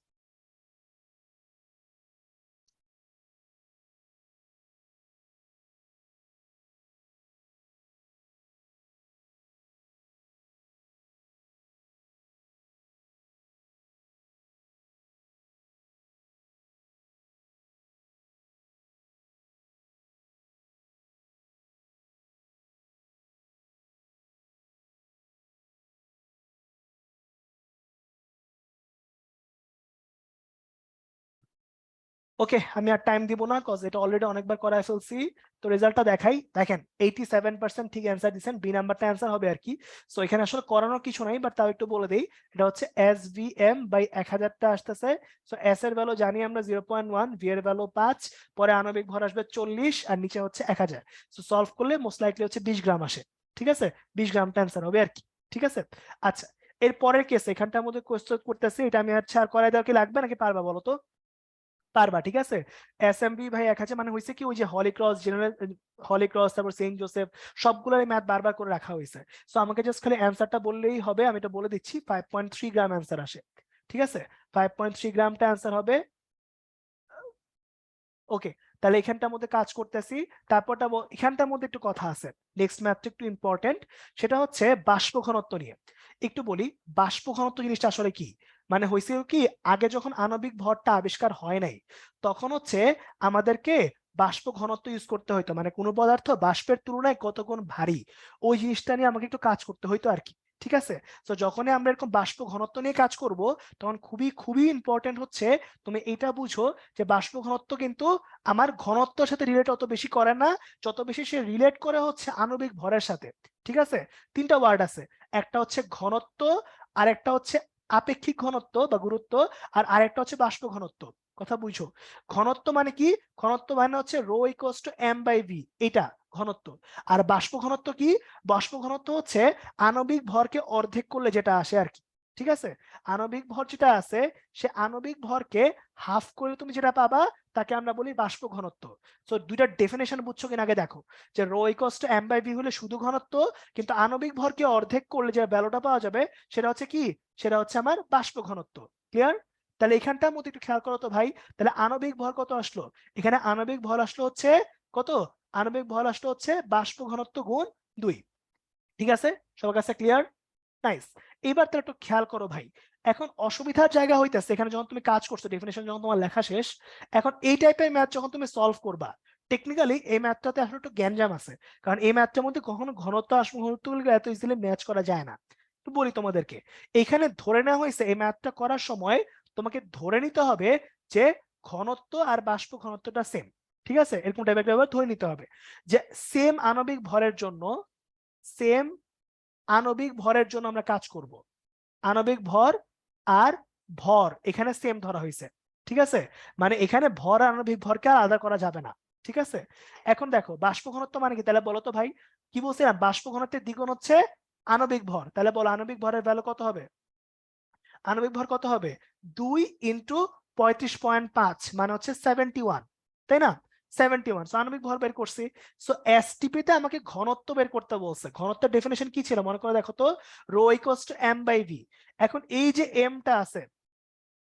ওকে, আমি আর টাইম দিব না, কজ এটা অলরেডি অনেকবার করায় ফেলছি। তো রেজাল্টটা দেখাই, দেখেন 87% ঠিক অ্যান্সার দিচ্ছেন, বি নাম্বারটা অ্যান্সার হবে আর কি। সো এখানে আসলে করানোর কিছু নাই, বাট তাও একটু বলে দেই, এটা হচ্ছে SVM বাই 1000টা আসতেছে। সো এস এর ভ্যালু জানি আমরা 0.1, ভি এর ভ্যালু 5, পরে আণবিক ভর আসবে 40, আর নিচে হচ্ছে 1000। সো সলভ করলে মোস্ট লাইকলি হচ্ছে 20 গ্রাম আসে। ঠিক আছে, 20 গ্রামটা অ্যান্সার হবে আর কি। ঠিক আছে, আচ্ছা এর পরের কেস এখানটার মধ্যে কোয়েশ্চেন করতেছি, এটা আমি আচ্ছা আর করাই দেওয়া কি লাগবে নাকি পারবা বলো তো? পারবা, ঠিক আছে। এসএমবি ভাই 1000 মানে হয়েছে কি, ওই যে Holy Cross, general Holy Cross, তারপর সেন্ট জোসেফ, সবগুলোর ম্যাথ বারবার করে রাখা হয়েছে। সো আমাকে জাস্ট খালি অ্যান্সারটা বললেই হবে, আমি এটা বলে দিচ্ছি, 5.3 গ্রাম অ্যান্সার আসে। ঠিক আছে, 5.3 গ্রামটা অ্যান্সার হবে। ওকে, তাহলে এখানটার মধ্যে কাজ করতেছি। তারপরটা এখানটার মধ্যে একটু কথা আছে, নেক্সট ম্যাথটা একটু ইম্পর্টেন্ট, সেটা হচ্ছে বাষ্প ঘনত্ব নিয়ে একটু বলি। বাষ্প ঘনত্ব জিনিসটা আসলে কি, মানে হয়েছিল কি, আগে যখন আণবিক ভরটা আবিষ্কার হয় নাই, তখন হচ্ছে আমাদেরকে বাষ্প ঘনত্ব ইউজ করতে হইতো, মানে কোনো পদার্থ বাষ্পের তুলনায় কত গুণ ভারী, ওই জিনিসটা নিয়ে আমাকে একটু কাজ করতে হইতো আর কি। ঠিক আছে, তো যখনই আমরা এরকম বাষ্প ঘনত্ব নিয়ে কাজ করব, তখন খুবই খুবই ইম্পর্টেন্ট হচ্ছে তুমি এটা বুঝো যে বাষ্প ঘনত্ব কিন্তু আমার ঘনত্বের সাথে রিলেট অত বেশি করে না, যত বেশি সে রিলেট করে হচ্ছে আণবিক ভরের সাথে। ঠিক আছে, তিনটা ওয়ার্ড আছে, একটা হচ্ছে ঘনত্ব, আর একটা হচ্ছে আপেক্ষিক ঘনত্ব বা গুরুত্ব, আর আরেকটা হচ্ছে বাষ্প ঘনত্ব। কথা বুঝো, ঘনত্ব মানে কি, ঘনত্ব মানে হচ্ছে rho equals to M by V, এটা ঘনত্ব। আর বাষ্প ঘনত্ব কি, বাষ্প ঘনত্ব হচ্ছে আণবিক ভরকে অর্ধেক করলে যেটা আসে আর কি। ঠিক আছে, আণবিক ভর যেটা আছে, সে আণবিক ভরকে হাফ করলে তুমি যেটা পাবা, তাকে আমরা বলি বাষ্প ঘনত্ব। সো দুইটা ডেফিনেশন বুঝছো কিনা আগে দেখো, যে rho equals to M by V হলে শুধু ঘনত্ব, কিন্তু আণবিক ভরকে অর্ধেক করলে যে ভ্যালুটা পাওয়া যাবে, সেটা হচ্ছে কি, সেটা হচ্ছে আমার বাষ্প ঘনত্ব। ক্লিয়ার? তাহলে এখানটার মধ্যে একটু খেয়াল করো তো ভাই, তাহলে আণবিক ভর কত আসলো, এখানে আণবিক ভর আসলো হচ্ছে কত, আণবিক ভর আসলো হচ্ছে বাষ্প ঘনত্ব গুণ 2। ঠিক আছে, সবার কাছে ক্লিয়ার? নাইস। এবার তো একটু খেয়াল করো ভাই, এখন অসুবিধার জায়গা হইতেছে এখানে, যখন তুমি কাজ করছো, ডেফিনেশন যখন তোমার লেখা শেষ, এখন এই টাইপের ম্যাথ যখন তুমি সলভ করবা, টেকনিক্যালি এই ম্যাথটাতে আসলে একটু গ্যাঞ্জাম আছে, কারণ এই ম্যাথটার মধ্যে কখনো ঘনত্ব আসবে, ঘনত্বগুলো এত ইজিলি ম্যাচ করা যায় না। তো বলি তোমাদেরকে, এখানে ধরে নেওয়া হয়েছে এই ম্যাথটা করার সময় তোমাকে ধরে নিতে হবে যে ঘনত্ব আর বাষ্প ঘনত্বটা সেম। ঠিক আছে, এরকম টাইপের ব্যাপার ধরে নিতে হবে, যে সেম আণবিক ভরের জন্য, সেম আণবিক ভরের জন্য আমরা কাজ করব, আণবিক ভর আর ভর এখানে সেম ধরা হয়েছে। ঠিক আছে, মানে এখানে ভর আর আণবিক ভরকে আর আলাদা করা যাবে না। ঠিক আছে, এখন দেখো বাষ্প ঘনত্ব মানে কি, তাহলে বলো তো ভাই, কি বলছিলাম, বাষ্প ঘনত্বের দ্বিগুণ হচ্ছে আণবিক ভর, তাহলে বলো আণবিক ভরের ভ্যালু কত হবে, আণবিক ভর কত হবে, 2 ইন্টু 35.5 মানে হচ্ছে 71, তাই না, 71। সো আণবিক ভর বের করছি। সো এসটিপি তে আমাকে ঘনত্ব বের করতে বলছে, ঘনত্বের ডেফিনেশন কি ছিল মনে করে দেখো তো, rho equals to M by V. এখন এই যে এমটা আছে,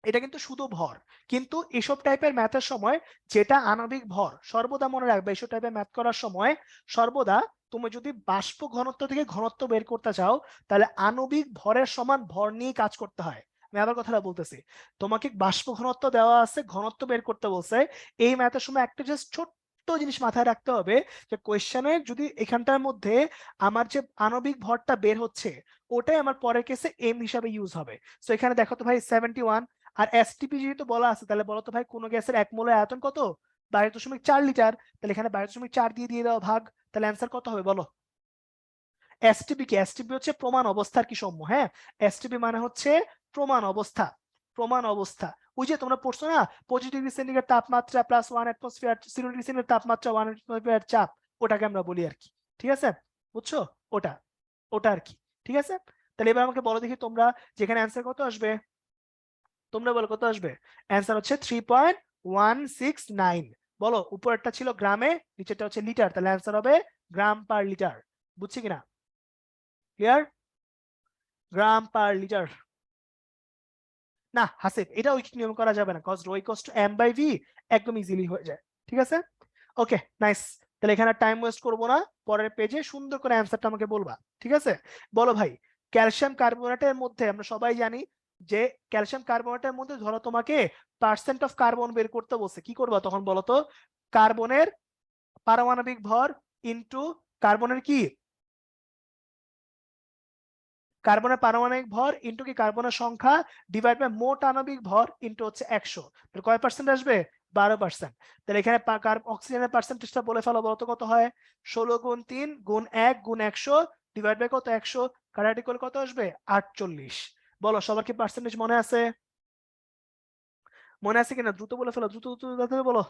এটা কিন্তু শুধু ভর, কিন্তু এসব টাইপের ম্যাথের সময় যেটা আণবিক ভর, সর্বদা মনে রাখবে এসব টাইপের ম্যাথ করার সময় সর্বদা তুমি যদি বাষ্প ঘনত্ব থেকে ঘনত্ব বের করতে চাও, তাহলে আণবিক ভরের সমান ভর নিয়ে কাজ করতে হয়। আমি আবার কথাটা বলতেছি, তোমাকে বাষ্প ঘনত্ব দেওয়া আছে, ঘনত্ব বের করতে বলছে, এই ম্যাথের সময় একটা জাস্ট ছোট্ট জিনিস মাথায় রাখতে হবে, যে কোয়েশ্চেনে যদি এখানটার মধ্যে আমার যে আণবিক ভরটা বের হচ্ছে, ওটাই আমার পরের কেসে এম হিসাবে ইউজ হবে। সো এখানে দেখো তো ভাই 71, আর এসটিপি যেহেতু বলা আছে, তাহলে বলো তো ভাই কোন গ্যাসের এক মোলের আয়তন কত, 22.4 লিটার, তাহলে এখানে 22.4 দিয়ে দিয়ে দাও ভাগ, তাহলে অ্যান্সার কত হবে বলো। এসটিপি কি, এসটিপি হচ্ছে প্রমাণ অবস্থার কি সমূহ, হ্যাঁ, এসটিপি মানে হচ্ছে প্রমাণ অবস্থা, প্রমাণ অবস্থা। ওই যে তোমরা পড়ছো না, 25 ডিগ্রি সেন্টিগ্রেড তাপমাত্রা প্লাস 1 অ্যাটমসফিয়ার, 0 ডিগ্রি সেন্টিগ্রেড তাপমাত্রা 1 অ্যাটমসফিয়ার চাপ, ওটাকে আমরা বলি আর কি। ঠিক আছে, বুঝছো, ওটা, ওটা আর কি। ঠিক আছে, তাহলে এবার আমাকে বলো দেখি তোমরা, যেখানে অ্যান্সার কত আসবে, তোমরা বলো কত আসবে, অ্যান্সার হচ্ছে 3.169। বলো, উপরেরটা ছিল গ্রামে, নিচেরটা হচ্ছে লিটার, তাহলে অ্যান্সার হবে গ্রাম পার লিটার। বুঝছি কিনা, ক্লিয়ার, গ্রাম পার লিটার। না হাসিব, এটা ঐকিক নিয়ম করা যাবে না, cause rho equals to M by V, একদম ইজিলি হয়ে যায়। ঠিক আছে, ওকে নাইস। তাহলে এখানে টাইম ওয়েস্ট করবো না, পরের পেজে সুন্দর করে অ্যান্সারটা আমাকে বলবা। ঠিক আছে, বলো ভাই, ক্যালসিয়াম কার্বনেটের মধ্যে আমরা সবাই জানি যে ক্যালসিয়াম কার্বনেটের মধ্যে ধরো তোমাকে পার্সেন্ট অফ কার্বন বের করতে বলছে, কি করবা তখন বলো তো, কার্বনের পারমাণবিক ভর ইনটু কার্বনের কি, কার্বনের পারমাণবিক ভর ইনটু কি কার্বনের সংখ্যা ডিভাইড বাই মোট আণবিক ভর ইনটু হচ্ছে 100, কয় পার্সেন্ট আসবে, 12%। তাহলে এখানে অক্সিজেনের পার্সেন্টেজটা বলে ফেলো, বলতো কত হয়? 16 গুণ 3 গুণ 1 গুণ 100 ডিভাইড বাই কত? 100 কাটাকাটি করলে কত আসবে? 48। বলো সবার কি পার্সেন্টেজ মনে আছে? মনে আছে কিনা? দ্রুত বলে ফেলো, দ্রুত দ্রুত দ্রুত বলো।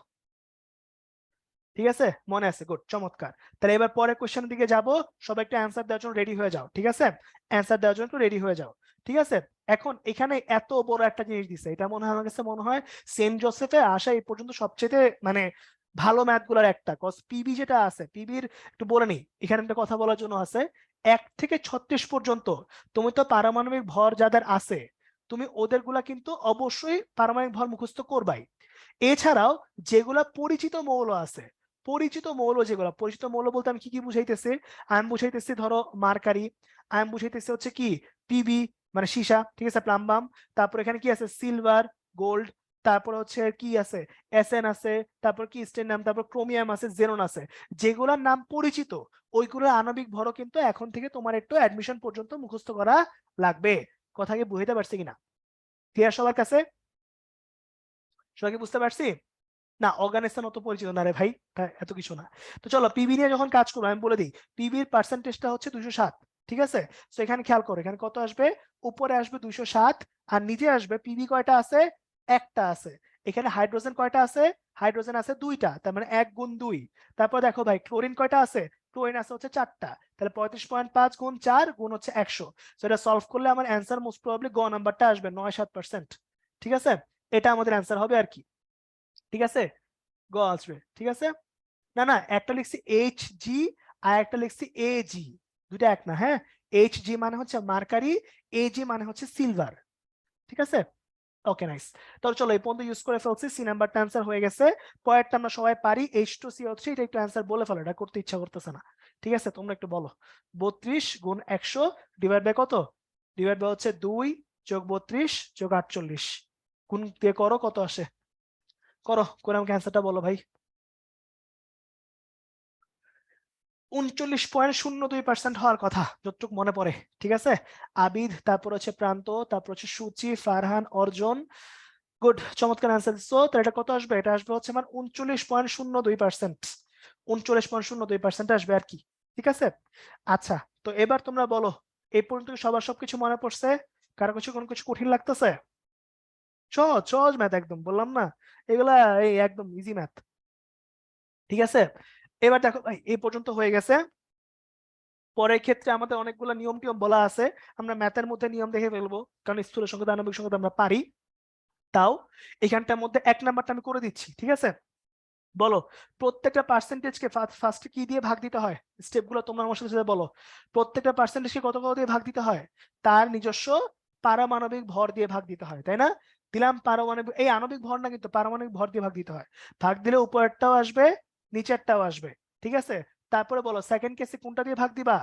ঠিক আছে, মনে আছে, গুড, চমৎকার। তাহলে এবার পরের কোশ্চেনের দিকে যাব, সবাই একটু অ্যান্সার দেওয়ার জন্য রেডি হয়ে যাও, ঠিক আছে? অ্যান্সার দেওয়ার জন্য একটু রেডি হয়ে যাও, ঠিক আছে? এখন এখানে এত বড় একটা জিনিস দিছে, এটা মনে হয় আমার কাছে মনে হয় সেন্ট জোসেফে আসা এই পর্যন্ত সবচেয়ে মানে ভালো ম্যাথ গুলার একটা, কজ পিবি যেটা আছে, পিবির একটু বলে নি, এখানে একটা কথা বলার জন্য আছে। 1 থেকে 36 পর্যন্ত তুমি তো পারমাণবিক ভর যাদের আছে, তুমি ওদের গুলা কিন্তু অবশ্যই পারমাণবিক ভর মুখস্থ করবাই। এছাড়াও যেগুলা পরিচিত মৌল আছে, পরিচিত মৌল যেগুলো, পরিচিত মৌল বলতে আমি কি কি বুঝাইতেছি? আমি বুঝাইতেছি ধরো মার্কারি, আমি বুঝাইতেছি হচ্ছে কি পিবি মানে সীসা, ঠিক আছে, প্লাম্বাম, তারপর এখানে কি আছে? সিলভার, গোল্ড, তারপর হচ্ছে কি আছে? এসএন আছে, তারপর কি স্টেনাম, তারপর ক্রোমিয়াম আছে, জেনন আছে। যেগুলোর নাম পরিচিত ওইগুলোর আণবিক ভরও কিন্তু এখন থেকে তোমার একটু অ্যাডমিশন পর্যন্ত মুখস্থ করা লাগবে। কথা কি বুঝতে পারছি কিনা? ক্লিয়ার সবার কাছে? সবাই কি বুঝতে পারছি? না, অর্গানাইজেশন অত পরিচিত না রে ভাই, এত কিছু না। তো চলো পিবি নিয়ে যখন কাজ করবো আমি বলে দিই, পিবির পার্সেন্টেজটা হচ্ছে 207, ঠিক আছে? তো এখানে খেয়াল করো, এখানে কত আসবে? উপরে আসবে 207, আর নিচে আসবে পিবি কয়টা আছে? একটা আছে। এখানে হাইড্রোজেন কয়টা আছে? হাইড্রোজেন আছে 2টা, তার মানে 1 গুণ 2। তারপর দেখো ভাই ক্লোরিন কয়টা আছে? ক্লোরিন আছে হচ্ছে 4টা, তাহলে 35.5 গুণ 4 গুণ হচ্ছে 100। তো এটা সলভ করলে আমার অ্যান্সার মোস্ট প্রবাবলি গ নাম্বারটা আসবে 9-7%, ঠিক আছে? এটা আমাদের অ্যান্সার হবে আর কি, ঠিক আছে? গ আসবে, ঠিক আছে? না না, একটা লিখছি এইচ জি আর একটা লিখছি এ জি, দুইটা এক না, হ্যাঁ? এইচ জি মানে হচ্ছে মার্কারি, এ জি মানে হচ্ছে সিলভার, ঠিক আছে? ওকে, নাইস। তাহলে চলো এই পর্যন্ত ইউজ করে ফেলছি, সি নাম্বারটা অ্যান্সার হয়ে গেছে। পরেরটা আমরা সবাই পারি, H2CO3, এটা একটু অ্যান্সার বলে ফেলো, এটা করতে ইচ্ছা করতেছে না, ঠিক আছে? তোমরা একটু বলো। 32 গুণ 100 ডিভাইড বাই কত? ডিভাইড বাই হচ্ছে 2 যোগ 32 যোগ 48, গুণ দিয়ে করো, কত আসে? করো, করে আমাকে অ্যান্সারটা বলো ভাই। 39.02% হওয়ার কথা যতটুকু মনে পড়ে, ঠিক আছে? আবিদ, তারপর হচ্ছে প্রান্ত, তারপর হচ্ছে সুচি, ফারহান, অর্জন, গুড, চমৎকার অ্যান্সার দিচ্ছ। তো এটা কত আসবে? এটা আসবে হচ্ছে আমার 39.02%, 39.02% আসবে আর কি, ঠিক আছে? আচ্ছা, তো এবার তোমরা বলো, এই পর্যন্ত সবার সবকিছু মনে পড়ছে? কারো কিছু কোনো কিছু কঠিন লাগতেছে? সহজ সহজ ম্যাথ একদম, বললাম না এগুলা এই একদম ইজি ম্যাথ, ঠিক আছে? এবার দেখো ভাই, এই পর্যন্ত হয়ে গেছে। পরের ক্ষেত্রে আমাদের অনেকগুলো নিয়ম টিয়ম বলা আছে, আমরা ম্যাথের মধ্যে নিয়ম দেখে ফেলবো, কারণ স্থূল সংখ্যা আণবিক সংখ্যা আমরা পারি। তাও এখানটার মধ্যে 1 নাম্বারটা আমি করে দিচ্ছি, ঠিক আছে? বলো, প্রত্যেকটা পার্সেন্টেজকে ফার্স্টে কি দিয়ে ভাগ দিতে হয়? স্টেপগুলো তোমরা আমার সাথে বলো। প্রত্যেকটা পার্সেন্টেজকে কত কত দিয়ে ভাগ দিতে হয়? তার নিজস্ব পারমাণবিক ভর দিয়ে ভাগ দিতে হয়, তাই না? দিলাম পারমাণবিক, এই আণবিক ভর না কিন্তু পারমাণবিক ভর দিয়ে ভাগ দিতে হয়। ভাগ দিলে উপরেরটাও আসবে, নিচেরটাও আসবে, ঠিক আছে? তারপরে বলো সেকেন্ড কেসে কোনটা দিয়ে ভাগ দিবা?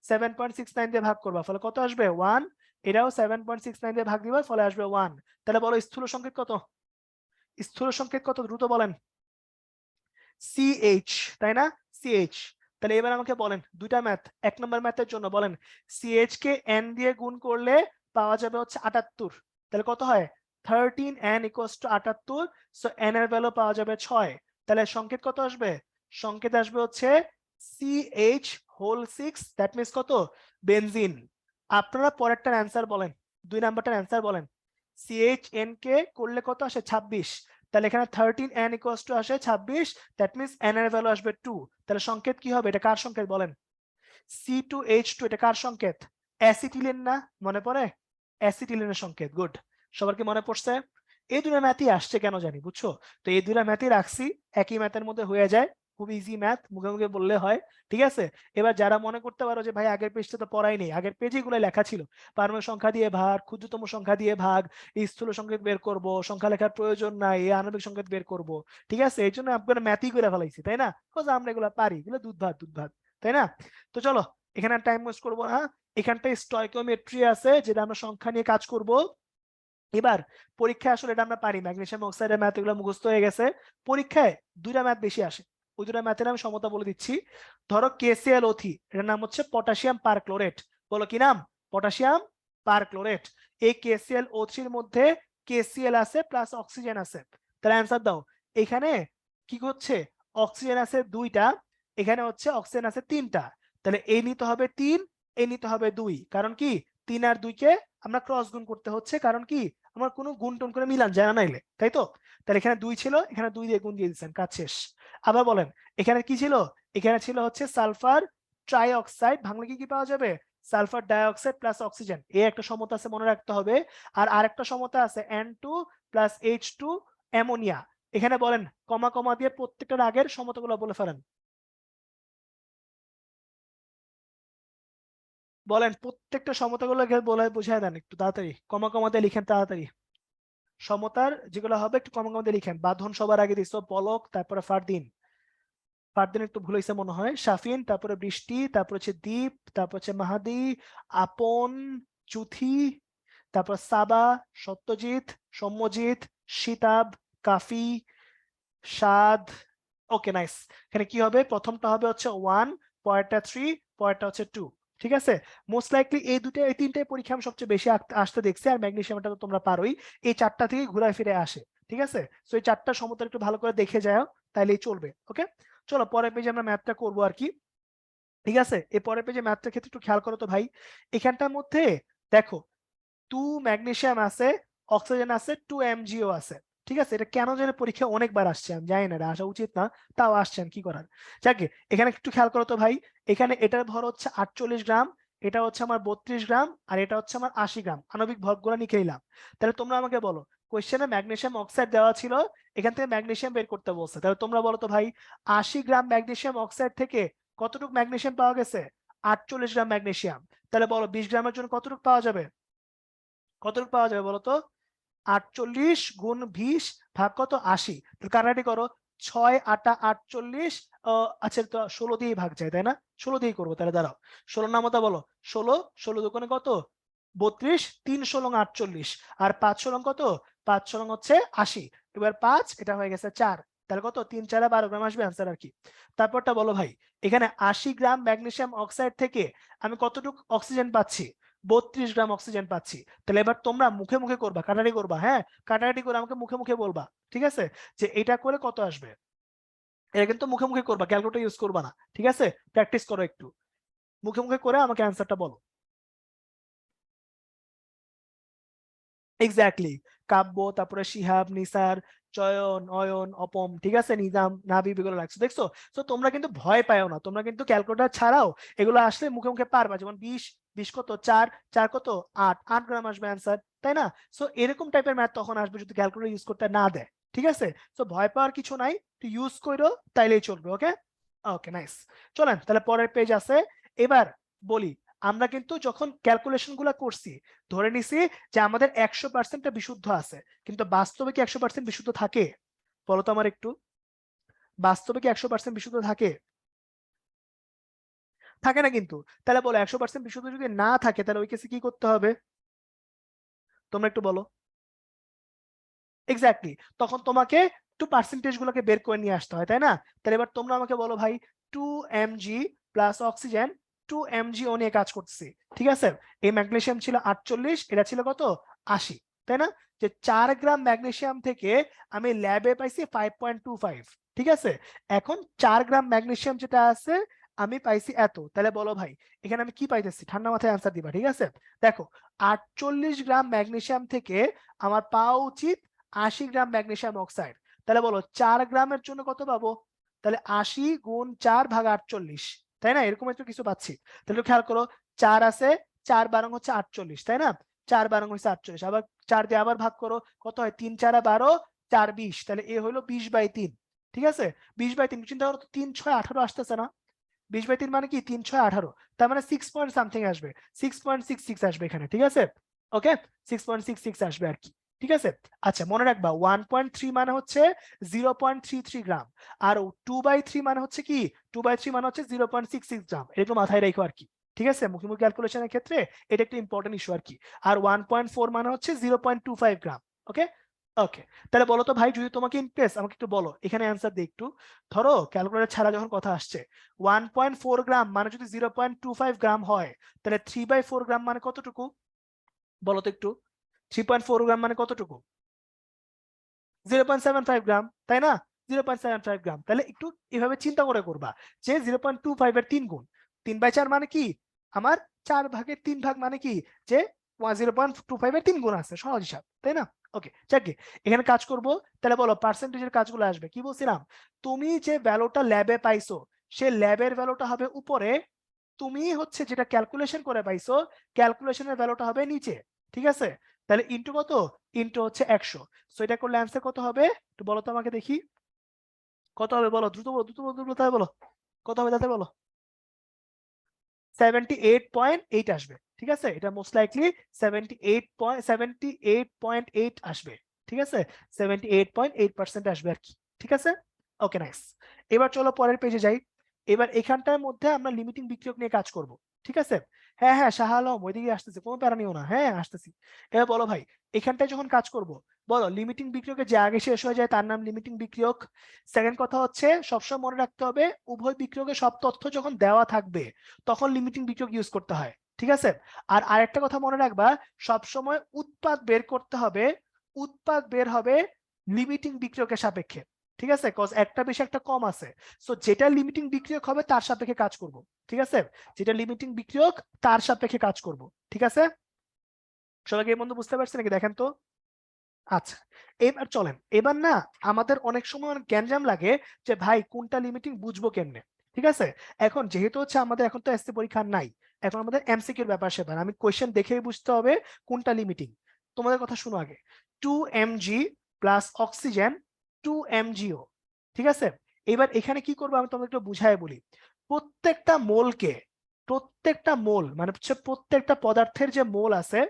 7.69 দিয়ে ভাগ করবা, ফলে কত আসবে? 1। এটাও 7.69 দিয়ে ভাগ দিবা, ফলে আসবে 1। তাহলে বলো স্থূল সংকেত কত? স্থূল সংকেত কত দ্রুত বলেন? সিএইচ, তাই না? সিএইচ। তাহলে এবার আমাকে বলেন দুইটা ম্যাথ, 1 নম্বর ম্যাথের জন্য বলেন সিএইচ কে এন দিয়ে গুণ করলে পাওয়া যাবে হচ্ছে 78, তাহলে কত হয়? 13n = 78, সো n এর ভ্যালু পাওয়া যাবে 6। তাহলে সংকেত কত আসবে? সংকেত আসবে হচ্ছে CH হোল 6, দ্যাট মিন্স কত? বেনজিন। আপনারা পরেরটার অ্যান্সার বলেন, 2 নাম্বারটার অ্যান্সার বলেন। CHN কে করলে কত আসে? 26, তাহলে এখানে 13n = আসে 26, দ্যাট মিন্স n এর ভ্যালু আসবে 2। তাহলে সংকেত কি হবে? এটা কার সংকেত বলেন? C2H2, এটা কার সংকেত? অ্যাসিটিলিন না? মনে পড়ে? অ্যাসিটিলিনের সংকেত, গুড। সবার কি মনে পড়ছে? এই দুটো ম্যাথই আসছে কেন জানি, বুঝছো? তো এই দুটো ম্যাথই রাখছি, একই ম্যাথের মধ্যে হয়ে যায়, খুব ইজি ম্যাথ, মুখে মুখে বললে হয়, ঠিক আছে? এবার যারা মনে করতে পারো যে ভাই আগের পেজটা তো পড়াই নেই, আগের পেজে এগুলো লেখা ছিল, পারমাণবিক সংখ্যা দিয়ে ভাগ, ক্ষুদ্রতম সংখ্যা দিয়ে ভাগ, স্থূল সংকেত বের করব, সংখ্যা লেখার প্রয়োজন নাই, এই আণবিক সংকেত বের করব, ঠিক আছে? এই জন্য আপনারা ম্যাথই করে ফেলাইছি, তাই না? বিকজ আমরা এগুলো পারি, এগুলো দুধ ভাত দুধ ভাত, তাই না? তো চলো এখানে টাইম ওয়েস্ট করবো না, এখানটায় স্টয়কিওমেট্রি আছে যেটা আমরা সংখ্যা নিয়ে কাজ করব। এবার পরীক্ষায় আসলে এটা আমরা পারি, ম্যাগনেসিয়াম অক্সাইডের ম্যাথ এগুলো মুখস্থ হয়ে গেছে, পরীক্ষায় দুইটা ম্যাথ বেশি আসে, ওই দুটা ম্যাথের আমি সমতা বলে দিচ্ছি। ধরো KClO3, এটার নাম হচ্ছে পটাশিয়াম পারক্লোরেট, বলো কি নাম? Potassium perchlorate. এই KClO3 এর মধ্যে KCl আছে প্লাস অক্সিজেন আছে, তাহলে অ্যান্সার দাও, এখানে কি হচ্ছে অক্সিজেন আছে 2টা, এখানে হচ্ছে অক্সিজেন আছে 3টা, তাহলে এই নিতে হবে 3, এই নিতে হবে 2, কারণ কি 3 আর 2 কে আমরা ক্রস গুণ করতে হচ্ছে, কারণ কি আমার কোনো গুণ টুন করে মিলান যায় না নাইলে, তাই তো? তাহলে এখানে 2 ছিল, এখানে 2 দিয়ে গুণ দিয়ে দিচ্ছেন, কাজ শেষ। আবার বলেন এখানে কি ছিল, এখানে ছিল হচ্ছে সালফার ট্রাইঅক্সাইড, ভাঙলে কি কি পাওয়া যাবে, সালফার ডাইঅক্সাইড প্লাস অক্সিজেন, এই একটা সমতা আছে মনে রাখতে হবে। আর আরেকটা সমতা আছে N2 প্লাস H2 অ্যামোনিয়া। এখানে বলেন কমা কমা দিয়ে প্রত্যেকটার আগের সমতাগুলো বলে ফেলেন, বলেন প্রত্যেকটা সমতাগুলো বলে বুঝায় দেন একটু তাড়াতাড়ি, কমা কমা দিয়ে লিখেন তাড়াতাড়ি। সমতার যেগুলো হবে একটু কমা কমা দিয়ে লিখেন। বাঁধন সবার আগে দিছো, পলক, তারপরে ফারদিন, ফারদিন একটু ভুল হয়েছে মনে হয়, শাফিন, তারপরে বৃষ্টি, তারপর হচ্ছে দীপ, তারপর হচ্ছে মাহাদি, আপন, চুথি, তারপর সাবা, সত্যজিৎ, সৌম্যজিৎ, শীতাব, কাফি, সাদ। Okay nice. এখানে কি হবে, প্রথমটা হবে হচ্ছে 1, পরেরটা 3, পরেরটা হচ্ছে 2। ঠিক আছে, মোস্ট লাইকলি এই দুটো এই তিনটাই পরীক্ষা আমি সবচেয়ে বেশি আসতে দেখছি, আর ম্যাগনেসিয়ামটা তো তোমরা পারোই, এই চারটা থেকে ঘুরায় ফিরে আসে। ঠিক আছে, সো এই চারটা সমতল একটু ভালো করে দেখে যাও, তাইলেই চলবে। ওকে, চলো পরের পেজে আমরা ম্যাথটা করবো আর কি। ঠিক আছে, এই পরের পেজে ম্যাথটার ক্ষেত্রে একটু খেয়াল করো তো ভাই, এখানটার মধ্যে দেখো 2 ম্যাগনেসিয়াম আছে, অক্সিজেন আছে, 2 MgO আছে। ঠিক আছে, এটা কেন জানি পরীক্ষা অনেকবার আসছে, আমি জানি না, এটা আসা উচিত না, তাও আসছেন, কি করার। যাকে এখানে একটু খেয়াল করো তো ভাই, এখানে এটার ভর হচ্ছে 48 গ্রাম, এটা হচ্ছে আমার 32 গ্রাম, আর এটা হচ্ছে আমার 80 গ্রাম, আণবিক ভরগুলো লিখে নিলাম। তাহলে তোমরা আমাকে বলো, কোশ্চেনে ম্যাগনেসিয়াম অক্সাইড দেওয়া ছিল, এখান থেকে ম্যাগনেসিয়াম বের করতে বলছে, তাহলে তোমরা বলো তো ভাই 80 গ্রাম ম্যাগনেসিয়াম অক্সাইড থেকে কতটুকু ম্যাগনেসিয়াম পাওয়া গেছে, 48 গ্রাম ম্যাগনেসিয়াম। তাহলে বলো 20 গ্রামের জন্য কতটুকু পাওয়া যাবে, কতটুকু পাওয়া যাবে বলতো, 48 গুণ 20 ভাগ কত, 80। কাটাকাটি করো, 6 8 48, আচ্ছা তো 16 দিয়ে ভাগ যায় তাই না, 16 দিয়ে করবো, তাহলে দাঁড়াও 16 নামতা বলো, 16, 16 দোকানে কত, 32, 3 16 48, আর 5 16 কত, 5 16 হচ্ছে 80, এবার 5 এটা হয়ে গেছে 4, তাহলে কত 3 4 12 গ্রাম আসবে অ্যান্সার আর কি। তারপরটা বলো ভাই, এখানে 80 গ্রাম ম্যাগনেসিয়াম অক্সাইড থেকে আমি কতটুকু অক্সিজেন পাচ্ছি, 32 গ্রাম অক্সিজেন পাচ্ছি। তাহলে এবার তোমরা মুখে মুখে করবা, কাটাকাটি করবা, হ্যাঁ কাটাকাটি করে আমাকে মুখে মুখে বলবা, ঠিক আছে, যে এটা করে কত আসবে, এটা কিন্তু মুখে মুখে করবা, ক্যালকুলেটর ইউজ করবা না, ঠিক আছে, প্র্যাকটিস করো একটু, মুখে মুখে করে আমাকে অ্যান্সারটা বলো। এক্স্যাক্টলি, কাব্য, তারপরে শিহাব, নিসার, চয়ন, অয়ন, অপম, ঠিক আছে, নিজাম, নাবিব, এগুলো লাগছে দেখছো। তো তোমরা কিন্তু ভয় পাও না, তোমরা কিন্তু ক্যালকুলেটর ছাড়াও এগুলো আসলে মুখে মুখে পারবা, যেমন 20 20 কত, 4 4 কত, 8 8 গ্রাম আসবে অ্যান্সার, তাই না? সো এরকম টাইপের ম্যাথ তখন আসবে যদি ক্যালকুলেটর ইউজ করতে না দেয়। ঠিক আছে, তো ভয় পাওয়ার কিছু নাই, তুই ইউজ করো তাইলেই চলবে। ওকে, ওকে নাইস। চলেন তাহলে পরের পেজ আছে। এবার বলি, আমরা কিন্তু যখন ক্যালকুলেশন গুলা করছি, ধরে নিছি যে আমাদের 100% বিশুদ্ধ আছে, কিন্তু বাস্তবে কি 100% বিশুদ্ধ থাকে, বলতো আমার একটু, বাস্তবে কি 100% বিশুদ্ধ থাকে, থাকে না কিন্তু। তাহলে বলো 100% বিশুদ্ধ যদি না থাকে, তাহলে ওই কেসে কি করতে হবে, তোমরা একটু বলো। এক্স্যাক্টলি, তখন তোমাকে একটু পার্সেন্টেজ গুলোকে বের করে নিয়ে আসতে হয়, তাই না? তাহলে এবার তোমরা আমাকে বলো ভাই, 2 mg প্লাস অক্সিজেন 2 mg ও নিয়ে কাজ করতেছি। ঠিক আছে, এই ম্যাগনেসিয়াম ছিল 48, এটা ছিল কত, 80, তাই না? যে 4 গ্রাম ম্যাগনেসিয়াম থেকে আমি ল্যাবে পাইছি 5.25। ঠিক আছে, এখন 4 গ্রাম ম্যাগনেসিয়াম যেটা আছে আমি পাইছি এত, তাহলে বলো ভাই এখানে আমি কি পাইতেছি, ঠান্ডা মাথায় অ্যান্সার দিবা। ঠিক আছে, দেখো 48 গ্রাম ম্যাগনেসিয়াম থেকে আমার পাওয়া উচিত 80 গ্রাম ম্যাগনেসিয়াম অক্সাইড। তাহলে বলো 4 গ্রামের জন্য কত পাবো, তাহলে 80 গুণ 4 ভাগ 48, তাই না? এরকম একটা কিছু পাচ্ছি। তাহলে খেয়াল করো, 4 আছে, 4 বারং হচ্ছে 48, তাই না? 4 বারং হচ্ছে 48, আবার 4 দিয়ে আবার ভাগ করো, কত হয়, 3 4 12, 4 20, তাহলে এ হলো 20/3। ঠিক আছে, 20/3, চিন্তা করো তো, 3 6 18 আসতেছে না, 20/3 মানে কি 3 6 18, তার মানে 6 পয়েন্ট সামথিং আসবে, 6.66 আসবে এখানে। ঠিক আছে, ওকে, 6.66 আসবে আর কি। ঠিক আছে, আচ্ছা মনে রাখবা 1.3 মানে হচ্ছে 0.33 গ্রাম, আর 2/3 মানে হচ্ছে কি, 2/3 মানে হচ্ছে 0.66 গ্রাম, এটা একটু মাথায় রাখো আর কি। ঠিক আছে, মুখোমুখি ক্যালকুলেশনের ক্ষেত্রে এটা একটা ইম্পর্টেন্ট ইস্যু আর কি। আর 1.4 মানে হচ্ছে 0.25 গ্রাম। ওকে, ওকে, তাহলে বলো তো ভাই, যদি তোমাকে ইনকেস আমাকে একটু বলো, এখানে অ্যান্সার দিই একটু, ধরো ক্যালকুলেটর ছাড়া যখন কথা আসছে, 1.4 গ্রাম মানে যদি 0.25 গ্রাম হয়, তাহলে 3/4 গ্রাম মানে কতটুকু, বলো তো একটু, 3.4 গ্রাম মানে কতটুকু, 0.75 গ্রাম, তাই না? 0.75 গ্রাম। তাহলে একটু এভাবে চিন্তা করে করবা যে 0.25 এর 3 গুণ, 3/4 মানে কি আমার 4 ভাগের 3 ভাগ, মানে কি যে 0.25 এর 3 গুণ আছে, সহজ হিসাব, তাই না? ওকে, যাকে এখানে কাজ করব। তাহলে বলো পার্সেন্টেজের কাজগুলো আসবে কি বলছিলাম, তুমি যে ভ্যালুটা ল্যাবে পাইছো সে ল্যাবের ভ্যালুটা হবে উপরে, তুমি হচ্ছে যেটা ক্যালকুলেশন করে পাইছো ক্যালকুলেশনের ভ্যালুটা হবে নিচে, ঠিক আছে? তাহলে ইনটু কত, ইনটু হচ্ছে 100। সো এটা করলে অ্যান্সার কত হবে একটু বলো তো আমাকে দেখি, কত হবে বলো, দ্রুত বলো, দ্রুত বলো, দ্রুত বলো, কত হবে তাতে বলো। 78.8 আসবে, ঠিক আছে? এটা মোস্ট লাইকলি 78.8 আসবে, ঠিক আছে? 78.8% আসবে আর কি, ঠিক আছে? ওকে, নাইস। এবার চলো পরের পেজে যাই। এবার এখানটার মধ্যে আমরা লিমিটিং বিক্রিয়ক নিয়ে কাজ করব, ঠিক আছে? হ্যাঁ হ্যাঁ, শাহ আলম ওইদিকে আসতেছে, কোনো প্যারা নিও না, হ্যাঁ আসতেছি। এবার বলো ভাই, এখানটায় যখন কাজ করব, বলো লিমিটিং বিক্রিয়কের যে আগে শেষ হয়ে যায় তার নাম লিমিটিং বিক্রিয়ক। সেকেন্ড কথা হচ্ছে সবসময় মনে রাখতে হবে উভয় বিক্রিয়কে সব তথ্য যখন দেওয়া থাকবে তখন লিমিটিং বিক্রিয়ক ইউজ করতে হয়, ঠিক আছে? আর আরেকটা কথা মনে রাখবা, সবসময় উৎপাদ বের করতে হবে, উৎপাদ বের হবে লিমিটিং বিক্রিয়কের সাপেক্ষে, ঠিক আছে? কজ একটা বেশি একটা কম আছে, সো যেটা লিমিটিং বিক্রিয়ক হবে তার সাপেক্ষে কাজ করব, ঠিক আছে? যেটা লিমিটিং বিক্রিয়ক তার সাপেক্ষে কাজ করব, ঠিক আছে? সবাইকে এই বন্ধু বুঝতে পারছি নাকি দেখেন তো। আচ্ছা, এবার চলেন, এবার না আমাদের অনেক সময় অনেক গ্যাঞ্জাম লাগে যে ভাই কোনটা লিমিটিং বুঝবো কেমনে, ঠিক আছে? এখন যেহেতু হচ্ছে আমাদের এখন তো এসসি পরীক্ষা নাই, এখন আমাদের এমসিকিউর ব্যাপার সেবার, আমি কোয়েশ্চেন দেখেই বুঝতে হবে কোনটা লিমিটিং। তোমাদের কথা শুনো আগে, 2 mg প্লাস অক্সিজেন 2 mgO, ঠিক আছে? এবার এখানে কি করবো আমি তোমাদের একটু বুঝাই বলি। প্রত্যেকটা মোলকে, প্রত্যেকটা মোল মানে হচ্ছে প্রত্যেকটা পদার্থের যে মোল আছে,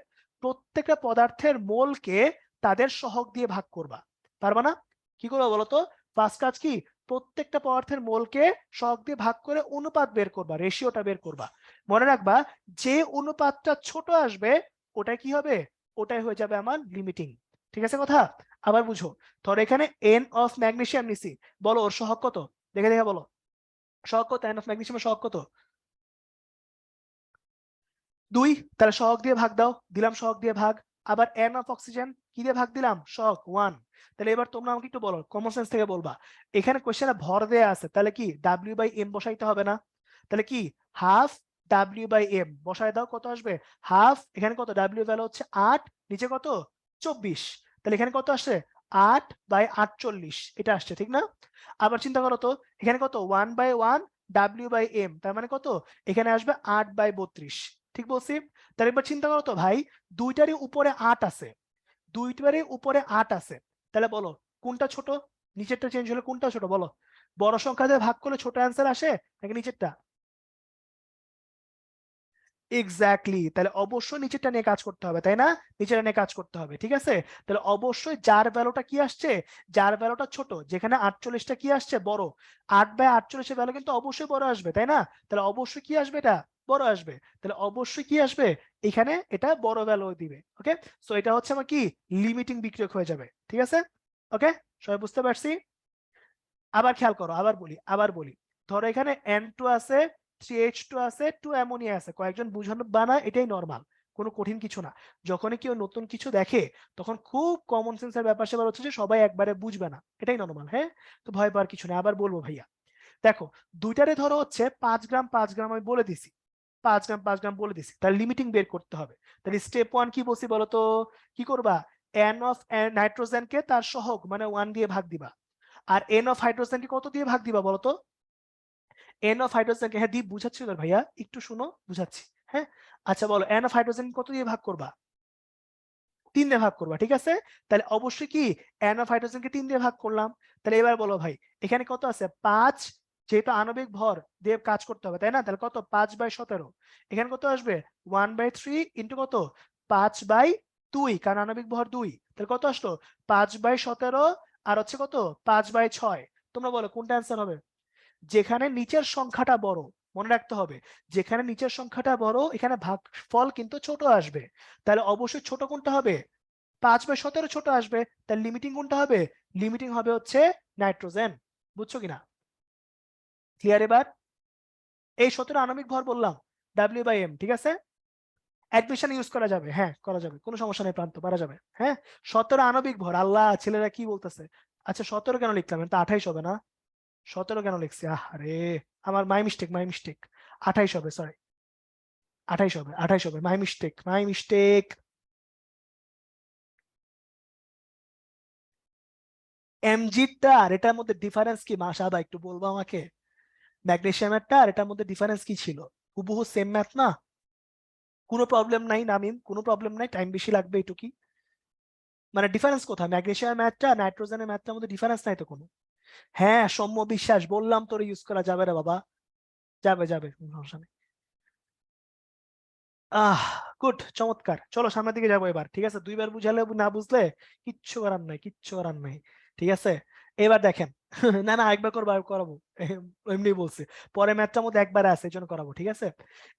প্রত্যেকটা পদার্থের মোলকে তাদের সহগ দিয়ে ভাগ করবা, পারবা না? কি করবো বলতো, ফার্স্ট কাজ কি, প্রত্যেকটা পদার্থের মোলকে সহগ দিয়ে ভাগ করে অনুপাত বের করবা, রেশিওটা বের করবা। মনে রাখবা যে অনুপাতটা ছোট আসবে ওটাই কি হবে, ওটাই হয়ে যাবে আমার লিমিটিং, ঠিক আছে কথা? আবার বুঝো, ধর এখানে এন অফ ম্যাগনেসিয়াম নিছি, বলো ওর সহগ কত, দেখে দেখে বলো, সহগ কত, এন অফ ম্যাগনেসিয়ামের সহগ কত? 2, তাহলে সহগ দিয়ে ভাগ দাও, দিলাম সহগ দিয়ে ভাগ। আবার এন অফ অক্সিজেন কি দিয়ে ভাগ দিলাম, সহগ 1। তাহলে এবার তোমরা আমাকে একটু বলো, কমন সেন্স থেকে বলবা, এখানে কোশ্চেনে ভর দেয়া আছে তাহলে কি ডাব্লিউ বাই এম বসাইতে হবে না? তাহলে কি হাফ ডাব্লিউ বাই এম বসাই দাও, কত আসবে হাফ, এখানে কত ডাব্লিউ ভ্যালু হচ্ছে 8, নিচে কত 24, তাহলে এখানে কত আসছে 8/48 এটা আসছে, ঠিক না? আবার চিন্তা করো তো, এখানে কত 1/1 ডাব্লিউ বাই এম, তার মানে কত এখানে আসবে 8/32, ঠিক বলছি? তাহলে এবার চিন্তা করো তো ভাই, দুইটারই উপরে 8 আছে, দুইটারই উপরে 8 আছে, তাহলে বলো কোনটা ছোট, নিচেরটা চেঞ্জ হলে কোনটা ছোট বলো? বড় সংখ্যা দিয়ে ভাগ করলে ছোট অ্যান্সার আসে নাকি নিচেরটা? এক্স্যাক্টলি, তাহলে অবশ্যই নিচেরটা নিয়ে কাজ করতে হবে, তাই না? নিচেরটা নিয়ে কাজ করতে হবে, ঠিক আছে? তাহলে অবশ্যই যার ভ্যালুটা কি আসছে, যার ভ্যালুটা ছোট, যেখানে 48টা কি আসছে বড়, 8/48 এর ভ্যালু কিন্তু অবশ্যই বড় আসবে, তাই না? তাহলে অবশ্যই কি আসবে, এটা বড় আসবে, তাহলে অবশ্যই কি আসবে এখানে, এটা বড় ভ্যালু দিবে, ওকে? সো এটা হচ্ছে আমার কি লিমিটিং বিক্রিয়ক হয়ে যাবে, ঠিক আছে? ওকে, সবাই বুঝতে পারছি? আবার খেয়াল করো, আবার বলি, ধরো এখানে N2 আছে, 3H2 আছে, 2 অ্যামোনিয়া আছে, কয়েকজন বুঝানো বানা, এটাই নরমাল, কোনো কঠিন কিছু না। যখনই কেউ নতুন কিছু দেখে তখন খুব কমন সেন্সের ব্যাপার সেবার হচ্ছে যে সবাই একবারে বুঝবে না, এটাই নরমাল, হ্যাঁ? তো ভয় পাওয়ার কিছু নেই, আবার বলবো ভাইয়া, দেখো দুইটারে ধরো হচ্ছে 5 গ্রাম 5 গ্রাম আমি বলে দিছি, 5 গ্রাম 5 গ্রাম বলে দিছি, তাহলে লিমিটিং বের করতে হবে। তাহলে স্টেপ 1 কি বলছি বলো তো, কি করবা, এন অফ নাইট্রোজেনকে তার সহগ মানে 1 দিয়ে ভাগ দিবা, আর এন অফ হাইড্রোজেনকে কত দিয়ে ভাগ দিবা বলতো? এন অফ হাইড্রোজেনকে, হ্যাঁ দীপ বুঝাচ্ছি তো ভাইয়া, একটু শুনো বুঝাচ্ছি, হ্যাঁ? আচ্ছা বলো এন অফ হাইড্রোজেন কত দিয়ে ভাগ করবা? 3 দিয়ে ভাগ করবা, ঠিক আছে? তাহলে অবশ্যই কি এন অফ হাইড্রোজেনকে 3 দিয়ে ভাগ করলাম। তাহলে এবার বলো ভাই, এখানে কত আছে 5, যেহেতু আণবিক ভর দিয়ে কাজ করতে হবে তাই না, তাহলে কত 5/17, এখানে কত আসবে 1/3 ইন্টু কত 5/2, কারণ আণবিক ভর 2, তাহলে কত আসলো 5/17, আর হচ্ছে কত 5/6। তোমরা বলো কোনটা অ্যান্সার হবে? যেখানে নিচের সংখ্যাটা বড়, মনে রাখতে হবে যেখানে নিচের সংখ্যাটা বড় এখানে ভাগফল কিন্তু ছোট আসবে, তাহলে অবশ্যই ছোট কোনটা হবে, 5/17 ছোট আসবে, তাহলে লিমিটিং কোনটা হবে, লিমিটিং হবে হচ্ছে নাইট্রোজেন। বুঝছো কিনা, ক্লিয়ার এবার? এই 17 আণবিক ভর বললাম, ডাব্লিউ বাই এম, ঠিক আছে? অ্যাডমিশন ইউজ করা যাবে, হ্যাঁ করা যাবে, কোনো সমস্যা নেই, প্রান্ত পারা যাবে। হ্যাঁ 17 আণবিক ভর, আল্লাহ ছেলেরা কি বলতেছে। আচ্ছা 17 কেন লিখলাম, এটা 28 হবে না? 17 কেন লিখছি, আরে আমার মাই মিস্টেক, মাই মিস্টেক। 28 হবে, সরি 28 হবে, 28 হবে, মাই মিস্টেক, মাই মিস্টেক। এমজিটা আর এটার মধ্যে ডিফারেন্স কি মাশাআল্লাহ, একটু বলবো আমাকে? ম্যাগনেসিয়ামেরটা আর এটার মধ্যে ডিফারেন্স কি ছিল? হুবহু সেম ম্যাথ না? কোনো প্রবলেম নাই নামিম, কোনো প্রবলেম নাই, টাইম বেশি লাগবে এটুকুই। মানে ডিফারেন্স কোথায়? ম্যাগনেসিয়াম ম্যাথটা নাইট্রোজেনের ম্যাথটার মধ্যে ডিফারেন্স নাই তো কোনো। হ্যাঁ সৌম্য বিশ্বাস, বললাম তোর ইউজ করা যাবে রে বাবা, যাবে যাবে, কোনো সমস্যা নেই। আহ গুড, চমৎকার, চলো সামনের দিকে যাবো এবার। ঠিক আছে, দুইবার বুঝালে না বুঝলে কিচ্ছু করার নাই, কিচ্ছু করার নাই। ঠিক আছে, এবার দেখেন না না একবার করবো, করাবো, এমনি বলছি। পরে ম্যাথটার মধ্যে একবার আছে, এই জন্য করাবো। ঠিক আছে,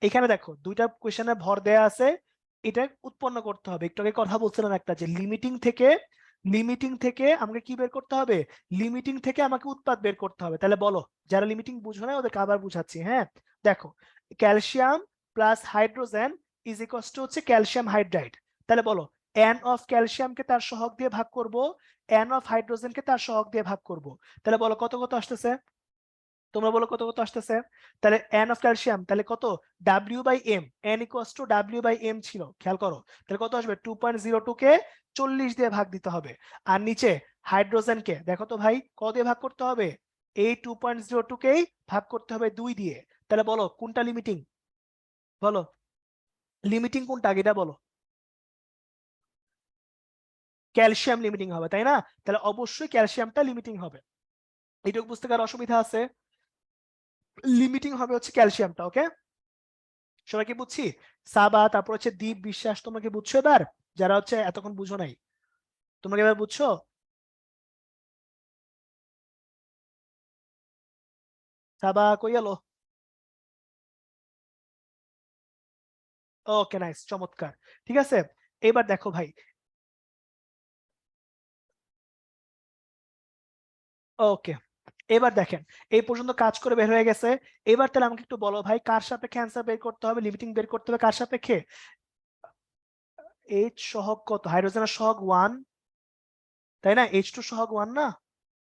এখানে দেখো দুইটা কোয়েশ্চেনে ভর দেয়া আছে, এটা উৎপন্ন করতে হবে। একটু আগে কথা বলছিলাম একটা, যে লিমিটিং থেকে আমাকে কি বের করতে হবে? লিমিটিং থেকে আমাকে উৎপাদ বের করতে হবে। তাহলে বলো, যারা লিমিটিং বুঝো না ওদেরকে আবার বুঝাচ্ছি। হ্যাঁ দেখো, calcium plus hydrogen is equals to হচ্ছে ক্যালসিয়াম হাইড্রাইড। তাহলে বলো, এন অফ ক্যালসিয়ামকে তার সহগ দিয়ে ভাগ করব, এন অফ হাইড্রোজেনকে তার সহগ দিয়ে ভাগ করব। তাহলে বলো কত কত আসতেছে, তোমরা বলো কত কত আসতেছে। তাহলে এন অফ ক্যালসিয়াম তাহলে কত, W by M, N equals to W by M ছিল, খেয়াল করো। তাহলে কত আসবে, 2.02 কে 40 দিয়ে ভাগ দিতে হবে। আর নিচে হাইড্রোজেনকে দেখো তো ভাই, কত দিয়ে ভাগ করতে হবে? এই 2.02 কেই ভাগ করতে হবে 2 দিয়ে। তাহলে বলো কোনটা লিমিটিং, বলো লিমিটিং কোনটা আগে, এটা বলো। ক্যালসিয়াম লিমিটিং হবে, তাই না? তাহলে অবশ্যই ক্যালসিয়ামটা লিমিটিং হবে। এইটুকু বুঝতে কার অসুবিধা আছে? লিমিটিং হবে হচ্ছে ক্যালসিয়ামটা। ওকে, সবাই কি বুঝছি? সাবা, তারপর হচ্ছে দীপ বিশ্বাস, তোমরা কি বুঝছো এবার? যারা হচ্ছে এতক্ষণ বুঝো নাই, তোমরা কি এবার বুঝছো? সাবা কই গেল? ওকে নাইস, চমৎকার। ঠিক আছে, এবার দেখো ভাই, ওকে এবার দেখেন, এই পর্যন্ত কাজ করে বের হয়ে গেছে। এবার তাহলে আমাকে একটু বলো ভাই, কার সাপেক্ষে অ্যান্সার বের করতে হবে, লিমিটিং বের করতে হবে কার সাপেক্ষে? এইচ সহগ কত, হাইড্রোজেনের সহগ 1, তাই না? H2 সহগ 1 না,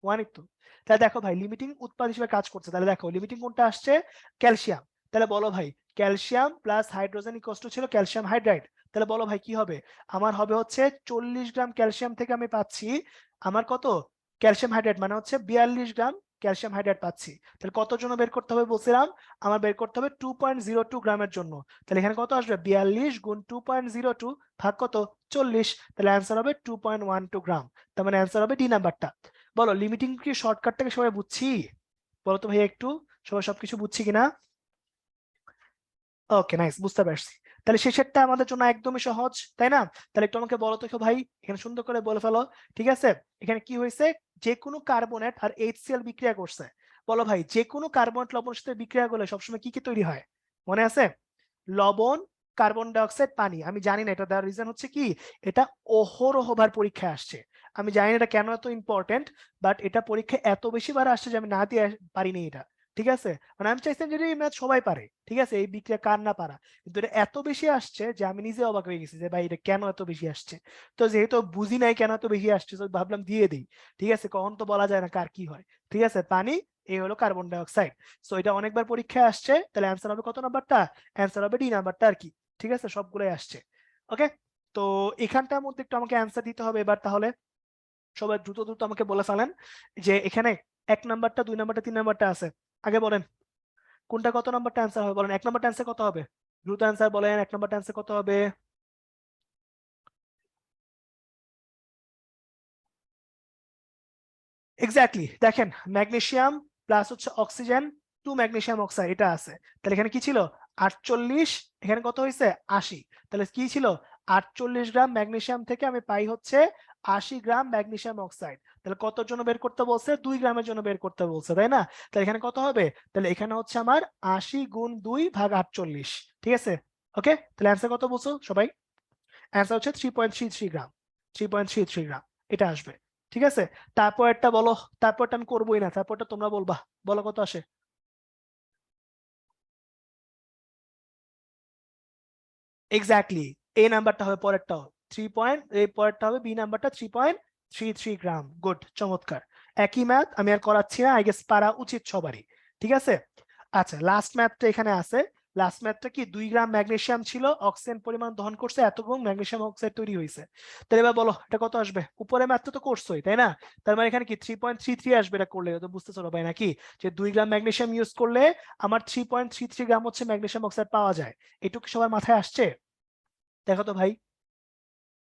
1 তো। তাহলে দেখো ভাই, লিমিটিং উৎপাদ হিসেবে কাজ করছে। তাহলে দেখো লিমিটিং কোনটা আসছে, ক্যালসিয়াম। তাহলে বলো ভাই, calcium plus hydrogen equals to ছিল ক্যালসিয়াম হাইড্রাইড। তাহলে বলো ভাই কি হবে, আমার হবে হচ্ছে 40 গ্রাম ক্যালসিয়াম থেকে আমি পাচ্ছি আমার কত, ক্যালসিয়াম হাইড্রাইড মানে হচ্ছে 42 গ্রাম ক্যালসিয়াম হাইড্রাইড পাচ্ছি। তাহলে কত জন্য বের করতে হবে বলছিলাম, আমার বের করতে হবে 2.02 গ্রামের জন্য। তাহলে এখানে কত আসবে, 42 গুণ 2.02 ভাগ কত, 40। তাহলে অ্যান্সার হবে 2.12 গ্রাম। তার মানে অ্যান্সার হবে ডি নাম্বারটা। বলো লিমিটিং কি শর্টকাটটাকে সবাই বুঝছি? বলো তো ভাই একটু, সবাই সবকিছু বুঝছি কিনা? ওকে নাইস, বুঝতে পারছি। তাহলে শেষেরটা আমাদের জন্য একদমই সহজ, তাই না? তাহলে একটু আমাকে বলো তো ভাই, এখানে সুন্দর করে বলে ফেলো। ঠিক আছে, এখানে কি হয়েছে, যে কোনো কার্বনেট আর HCl বিক্রিয়া করছে। বলো ভাই, যে কোনো কার্বনেট লবণের সাথে বিক্রিয়া করলে সবসময় কি কি তৈরি হয়, মনে আছে? লবণ, কার্বন ডাই অক্সাইড, পানি। আমি জানি না এটা দেওয়ার রিজন হচ্ছে কি, এটা অহরহবার পরীক্ষায় আসছে। আমি জানি না এটা কেন এত ইম্পর্টেন্ট, বাট এটা পরীক্ষায় এত বেশি বার আসছে যে আমি না দিয়ে পারিনি এটা। ঠিক আছে, মানে আমি চাইছিলাম যে এই ম্যাথ সবাই পারে, ঠিক আছে, এই বিক্রিয়া কার না পারা, কিন্তু এটা এত বেশি আসছে যে আমি নিজে অবাক হয়ে গেছি যে ভাই এটা কেন এত বেশি আসছে। তো যেহেতু বুঝি নাই কেন এত বেশি আসছে, তো ভাবলাম দিয়ে দিই। ঠিক আছে, কখন তো বলা যায় না কার কি হয়। ঠিক আছে, পানি, এই হলো কার্বন ডাই অক্সাইড। সো এটা অনেকবার পরীক্ষায় আসছে, তাহলে অ্যান্সার হবে কত নাম্বারটা, অ্যান্সার হবে ডি নাম্বারটা আর কি। ঠিক আছে, সবগুলোই আসছে। ওকে, তো এখানটার মধ্যে একটু আমাকে অ্যান্সার দিতে হবে এবার। তাহলে সবাই দ্রুত দ্রুত আমাকে বলে ফেলেন যে এখানে 1 নাম্বারটা, 2 নাম্বারটা, 3 নাম্বারটা আছে, আগে বলেন কোনটা কত নাম্বারটা অ্যান্সার হবে, বলেন 1 নাম্বারটা অ্যান্সার কত হবে, দ্রুত অ্যান্সার বলেন, 1 নাম্বারটা অ্যান্সার কত হবে? এক্স্যাক্টলি, দেখেন ম্যাগনেসিয়াম প্লাস হচ্ছে অক্সিজেন, 2 ম্যাগনেসিয়াম অক্সাইড, এটা আছে। তাহলে এখানে কি ছিল, 48, এখানে কত হয়েছে, 80। তাহলে কি ছিল, 48 গ্রাম ম্যাগনেসিয়াম থেকে আমি পাই হচ্ছে 80 গ্রাম ম্যাগনেসিয়াম অক্সাইড। তাহলে কতর জন্য বের করতে বলছে, 2 গ্রামের জন্য বের করতে বলছে, তাই না? তাহলে এখানে কত হবে, তাহলে এখানে হচ্ছে আমার 80 গুণ 2 ভাগ 48। ঠিক আছে, ওকে, তাহলে অ্যান্সার কত বলছো সবাই? অ্যান্সার হচ্ছে 3.33 গ্রাম, 3.33 গ্রাম, এটা আসবে। ঠিক আছে, তারপর একটা বলো, তারপরটা আমি করবোই না, তারপরটা তোমরা বলবা, বলো কত আসে। এক্স্যাক্টলি, এই নাম্বারটা হবে পরেরটাও 3 পয়েন্ট, এই পরেরটা হবে বি নাম্বারটা 3.33 গ্রাম। গুড, চমৎকার। একই ম্যাথ, আমি আর করাচ্ছি না, আই গেস পারা উচিত সবারই। ঠিক আছে, আচ্ছা লাস্ট ম্যাথটা এখানে আছে। লাস্ট ম্যাথটা কি 2 গ্রাম ম্যাগনেসিয়াম ছিল, অক্সিজেন পরিমাণ দহন করছে এত গুণ ম্যাগনেসিয়াম অক্সাইড তৈরি হয়েছে। তাহলে এবার বলো এটা কত আসবে? উপরে ম্যাথটা তো করছোই তাই না? তার মানে এখানে কি 3.33 আসবে, এটা করলে তো বুঝতেছো ভাই নাকি, যে 2 গ্রাম ম্যাগনেসিয়াম ইউজ করলে আমার 3.33 গ্রাম হচ্ছে ম্যাগনেসিয়াম অক্সাইড পাওয়া যায়। এটুকু সবার মাথায় আসছে? দেখো তো ভাই,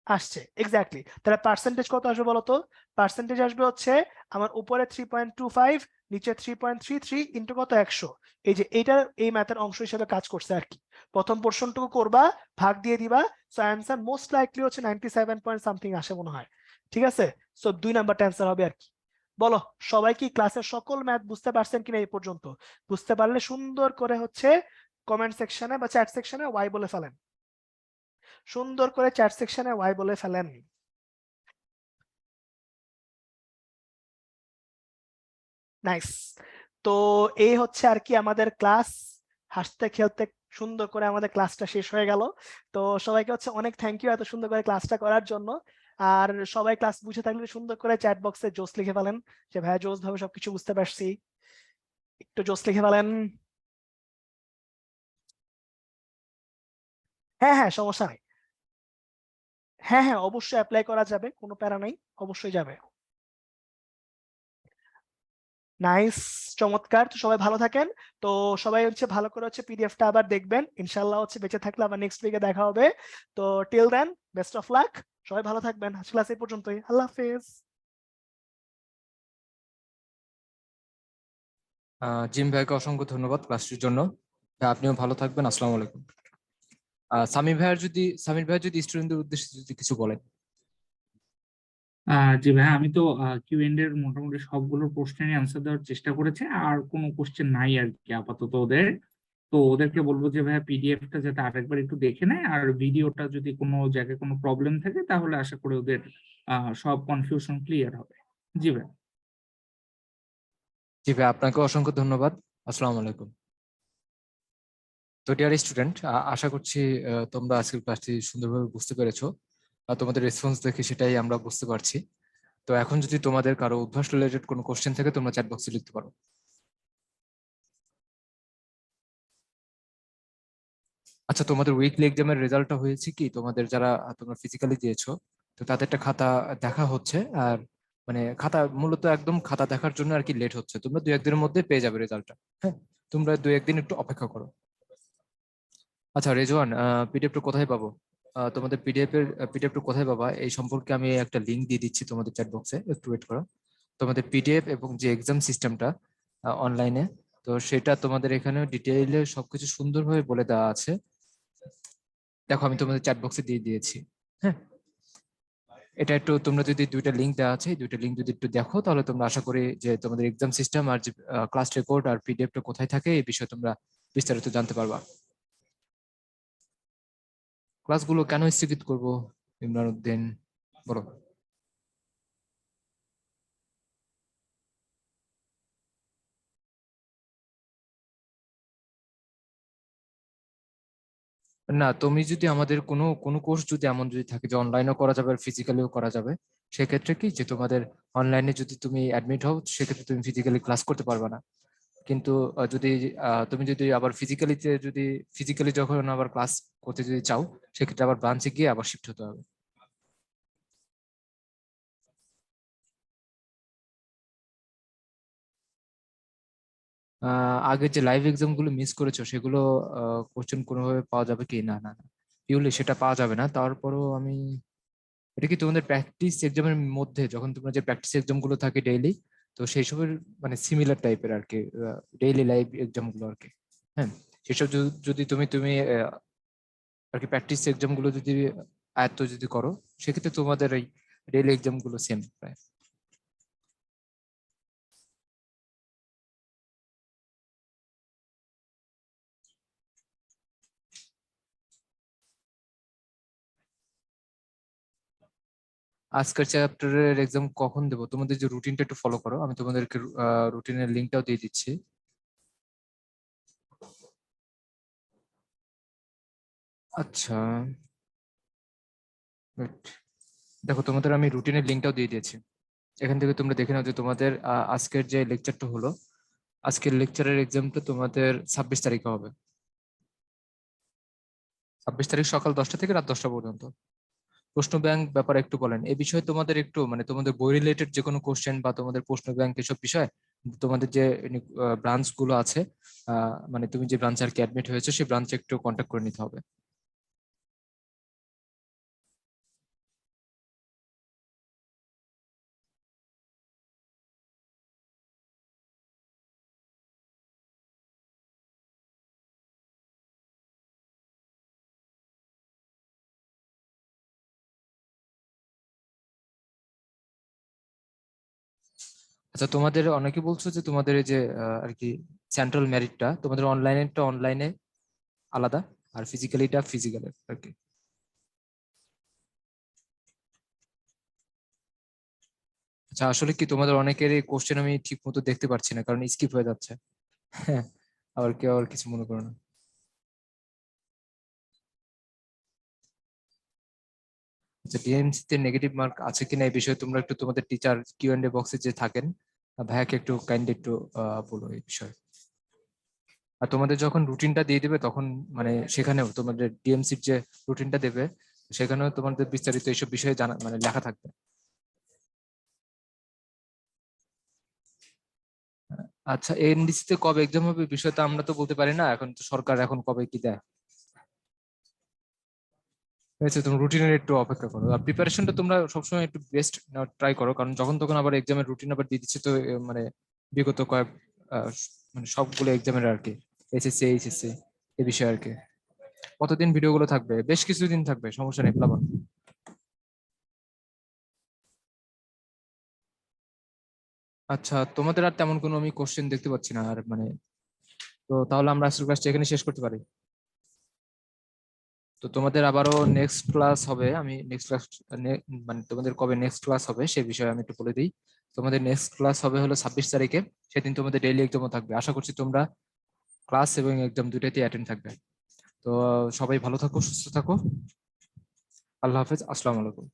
আসছে এক্স্যাক্টলি। তাহলে পার্সেন্টেজ কত আসবে বলতো? পার্সেন্টেজ আসবে হচ্ছে আমার উপরে 3.25, নিচে 3.33 ইন্টু কত 100। এই যে এইটা এই ম্যাথের অংশ হিসেবে কাজ করছে আর কি। প্রথম পোর্শনটুকু করবা, ভাগ দিয়ে দিবা, সো অ্যান্সার মোস্ট লাইকলি হচ্ছে 97 পয়েন্ট সামথিং আসে মনে হয়। ঠিক আছে, সো 2 নাম্বারটা অ্যান্সার হবে আর কি। বলো সবাই কি ক্লাসের সকল ম্যাথ বুঝতে পারছেন কিনা এই পর্যন্ত? বুঝতে পারলে সুন্দর করে হচ্ছে কমেন্ট সেকশনে বা চ্যাট সেকশনে ওয়াই বলে ফেলেন। সুন্দর করে চ্যাট সেকশনে ওয়াই বলে ফেলেন। নাইস। তো এই হচ্ছে আর কি আমাদের ক্লাস, হাসতে খেলতে সুন্দর করে আমাদের ক্লাসটা শেষ হয়ে গেল। তো সবাইকে হচ্ছে অনেক থ্যাংক ইউ এত সুন্দর করে ক্লাসটা করার জন্য। আর সবাই ক্লাস বুঝে থাকলে সুন্দর করে চ্যাট বক্সে জোস লিখে ফেলেন, যে ভাইয়া জোস ভাবে সবকিছু বুঝতে পারছি, একটু জোস লিখে ফেলেন। হ্যাঁ হ্যাঁ, সমস্যা নাই। হ্যাঁ হ্যাঁ, অবশ্যই অ্যাপ্লাই করা যাবে, কোনো প্যারা নাই, অবশ্যই যাবে। নাইস, চমৎকার। তো সবাই ভালো থাকেন। তো সবাই হচ্ছে ভালো করে হচ্ছে পিডিএফটা আবার দেখবেন, ইনশাল্লাহ হচ্ছে বেঁচে থাকলে আবার নেক্সট উইকে দেখা হবে। তো till then, best of luck. সবাই ভালো থাকবেন, ক্লাস এই পর্যন্তই, আল্লাহ হাফেজ। জিম ভাইকে অসংখ্য ধন্যবাদ ক্লাসটির জন্য। ভাই, আপনিও ভালো থাকবেন। আসসালামু আলাইকুম। সামির ভাইয়ের যদি স্টুডেন্টদের উদ্দেশ্যে যদি কিছু বলেন। জি ভাই, আমি তো কিউ এন্ড এর মোটামুটি সবগুলো প্রশ্নেরই অ্যান্সার দেওয়ার চেষ্টা করেছি। আর কোনো কোশ্চেন নাই আর কি আপাতত ওদের। তো ওদেরকে বলবো যে ভাইয়া পিডিএফটা যাতে আরেকবার একটু দেখে নেয়, আর ভিডিওটা যদি কোনো জায়গায় কোনো প্রবলেম থাকে তাহলে আশা করি ওদের সব কনফিউশন ক্লিয়ার হবে। জি ভাই। জি ভাই, আপনাকে অসংখ্য ধন্যবাদ। আসসালামু আলাইকুম। তো ডিয়ার স্টুডেন্ট, আশা করছি তোমরা আজকের ক্লাসটি সুন্দরভাবে বুঝতে পেরেছো। তোমাদের রেসপন্স দেখে সেটাই আমরা বুঝতে পারছি। তো এখন যদি তোমাদের কারো অভ্যাস রিলেটেড কোনো কোশ্চেন থাকে তোমরা চ্যাট বক্সে লিখতে পারো। আচ্ছা, তোমাদের উইকলি এক্সামের রেজাল্টটা হয়েছে কি? তোমাদের যারা তোমরা ফিজিক্যালি দিয়েছো, তো তাদেরটা খাতা দেখা হচ্ছে। আর মানে খাতা মূলত একদম খাতা দেখার জন্য আর কি লেট হচ্ছে। তোমরা 2-1 দিনের মধ্যে পেয়ে যাবে রেজাল্টটা। হ্যাঁ, তোমরা 2-1 দিন একটু অপেক্ষা করো। আচ্ছা রেজওয়ান, পিডিএফটা কোথায় পাবো? তোমাদের পিডিএফটা কোথায় পাবা এই সম্পর্কে আমি একটা লিংক দিয়ে দিচ্ছি তোমাদের চ্যাট বক্সে, একটু ওয়েট করো। তোমাদের পিডিএফ এবং যে এক্সাম সিস্টেমটা অনলাইনে, তো সেটা তোমাদের এখানে ডিটেইলে সবকিছু সুন্দরভাবে বলে দেওয়া আছে। দেখো আমি তোমাদের চ্যাট বক্সে দিয়ে দিয়েছি। হ্যাঁ, এটা একটু তোমরা যদি দুইটা লিংক দেওয়া আছে, এই দুইটা লিংক যদি একটু দেখো তাহলে তোমরা আশা করি যে তোমাদের এক্সাম সিস্টেম আর যে ক্লাস রেকর্ড আর পিডিএফটা কোথায় থাকে এই বিষয়ে তোমরা বিস্তারিত জানতে পারবা। ক্লাসগুলো কেন স্থগিত করব ইমরান উদ্দিন, বলো। না, তুমি যদি আমাদের কোনো কোনো কোর্স যদি এমন যদি থাকে যে অনলাইনেও করা যাবে আর ফিজিক্যালিও করা যাবে, সেক্ষেত্রে কি যে তোমাদের অনলাইনে যদি তুমি অ্যাডমিট হও সেক্ষেত্রে তুমি ফিজিক্যালি ক্লাস করতে পারবে না। কিন্তু যদি তুমি যদি আবার ফিজিক্যালি যখন আবার ক্লাস করতে যদি চাও, সেক্ষেত্রে আবার ব্রাঞ্চে গিয়ে আবার শিফট হতে হবে। আগের যে লাইভ এক্সাম গুলো মিস করেছো সেগুলো কোশ্চেন কোনোভাবে পাওয়া যাবে কি? না না না, পিওরলি সেটা পাওয়া যাবে না। তারপরও আমি, এটা কি তোমাদের প্র্যাকটিস এক্সামের মধ্যে যখন তোমরা যে প্র্যাকটিস এক্সাম গুলো থাকে ডেইলি, তো সেই সবের মানে সিমিলার টাইপের আর কি, ডেইলি লাইভ এক্সাম গুলো আর কি। হ্যাঁ, সেসব যদি তুমি তুমি আর কি প্র্যাকটিস এক্সাম গুলো যদি আয়ত্ত যদি করো, সেক্ষেত্রে তোমাদের এই ডেইলি এক্সাম গুলো সেম প্রায়। আজকের চ্যাপ্টারের এক্সাম কখন দেবো? তোমাদের যে রুটিনটা একটু ফলো করো, আমি তোমাদেরকে রুটিনের লিঙ্কটাও দিয়ে দিচ্ছি। আচ্ছা, wait, দেখো তোমাদের আমি রুটিনের লিঙ্কটাও দিয়ে দিয়েছি। এখান থেকে তোমরা দেখে নাও যে তোমাদের আজকের যে লেকচারটা হলো, আজকের লেকচারের এক্সামটা তোমাদের 26 তারিখে হবে। 26 তারিখ সকাল 10টা থেকে রাত 10টা পর্যন্ত। প্রশ্ন ব্যাংক ব্যাপারে একটু বলেন, এই বিষয়ে তোমাদের একটু মানে তোমাদের বই রিলেটেড যে কোনো কোশ্চেন বা তোমাদের প্রশ্ন ব্যাংক এসব বিষয়, তোমাদের যে ব্রাঞ্চ গুলো আছে, মানে তুমি যে ব্রাঞ্চে আর কি অ্যাডমিট হয়েছে সেই ব্রাঞ্চে একটু কন্ট্যাক্ট করে নিতে হবে। আচ্ছা, তোমাদের অনেকে বলছো যে তোমাদের এই যে আর কি সেন্ট্রাল মেরিটটা তোমাদের অনলাইনেরটা অনলাইনে আলাদা, আর ফিজিক্যালিটা ফিজিক্যালের আর কি। আচ্ছা, আসলে কি তোমাদের অনেকের এই কোশ্চেন আমি ঠিক মতো দেখতে পাচ্ছি না, কারণ স্কিপ হয়ে যাচ্ছে। হ্যাঁ, আবার কেউ আবার কিছু মনে করো না। আচ্ছা, ডিএমসি তে নেগেটিভ মার্ক আছে কিনা এই বিষয়ে তোমরা একটু তোমাদের টিচার কিউ এন্ড এ বক্সে যে থাকেন, ভাইয়াকে একটু কাইন্ডলি একটু বলো এই বিষয়ে। আর তোমাদের যখন রুটিনটা দিয়ে দিবে তখন মানে সেখানেও তোমাদের ডিএমসির যে রুটিনটা দেবে সেখানেও তোমাদের বিস্তারিত এইসব বিষয়ে জানা মানে লেখা থাকবে। আচ্ছা, এনডিসি তে কবে এক্সাম হবে বিষয়টা আমরা তো বলতে পারি না, এখন তো সরকার এখন কবে কি দেয়। ঠিক আছে, তুমি রুটিনের একটু অপেক্ষা করো, আর প্রিপারেশনটা তোমরা সবসময় একটু বেস্ট ট্রাই করো, কারণ যখন তখন আবার এক্সামের রুটিন আবার দিয়ে দিচ্ছে তো মানে বিগত কয়েক আহ, মানে সবগুলো এক্সামের আর কি, এসএসসি এইচএসসি এই বিষয়ে আর কি। কতদিন ভিডিও গুলো থাকবে? বেশ কিছুদিন থাকবে, সমস্যা নেই প্লাবন। আচ্ছা, তোমাদের আর তেমন কোনো আমি কোশ্চেন দেখতে পাচ্ছি না আর মানে, তো তাহলে আমরা আজকের ক্লাসটা এখানে শেষ করতে পারি। তো তোমাদের আবারও নেক্সট ক্লাস হবে, আমি নেক্সট ক্লাস মানে তোমাদের কবে নেক্সট ক্লাস হবে সে বিষয়ে আমি একটু বলে দিই। তোমাদের নেক্সট ক্লাস হবে হলো 26 তারিখে। সেদিন তোমাদের ডেইলি এক্সামও থাকবে, আশা করছি তোমরা ক্লাস এবং এক্সাম দুইটাতেই অ্যাটেন্ড থাকবে। তো সবাই ভালো থাকো, সুস্থ থাকো। আল্লাহ হাফেজ, আসসালামু আলাইকুম।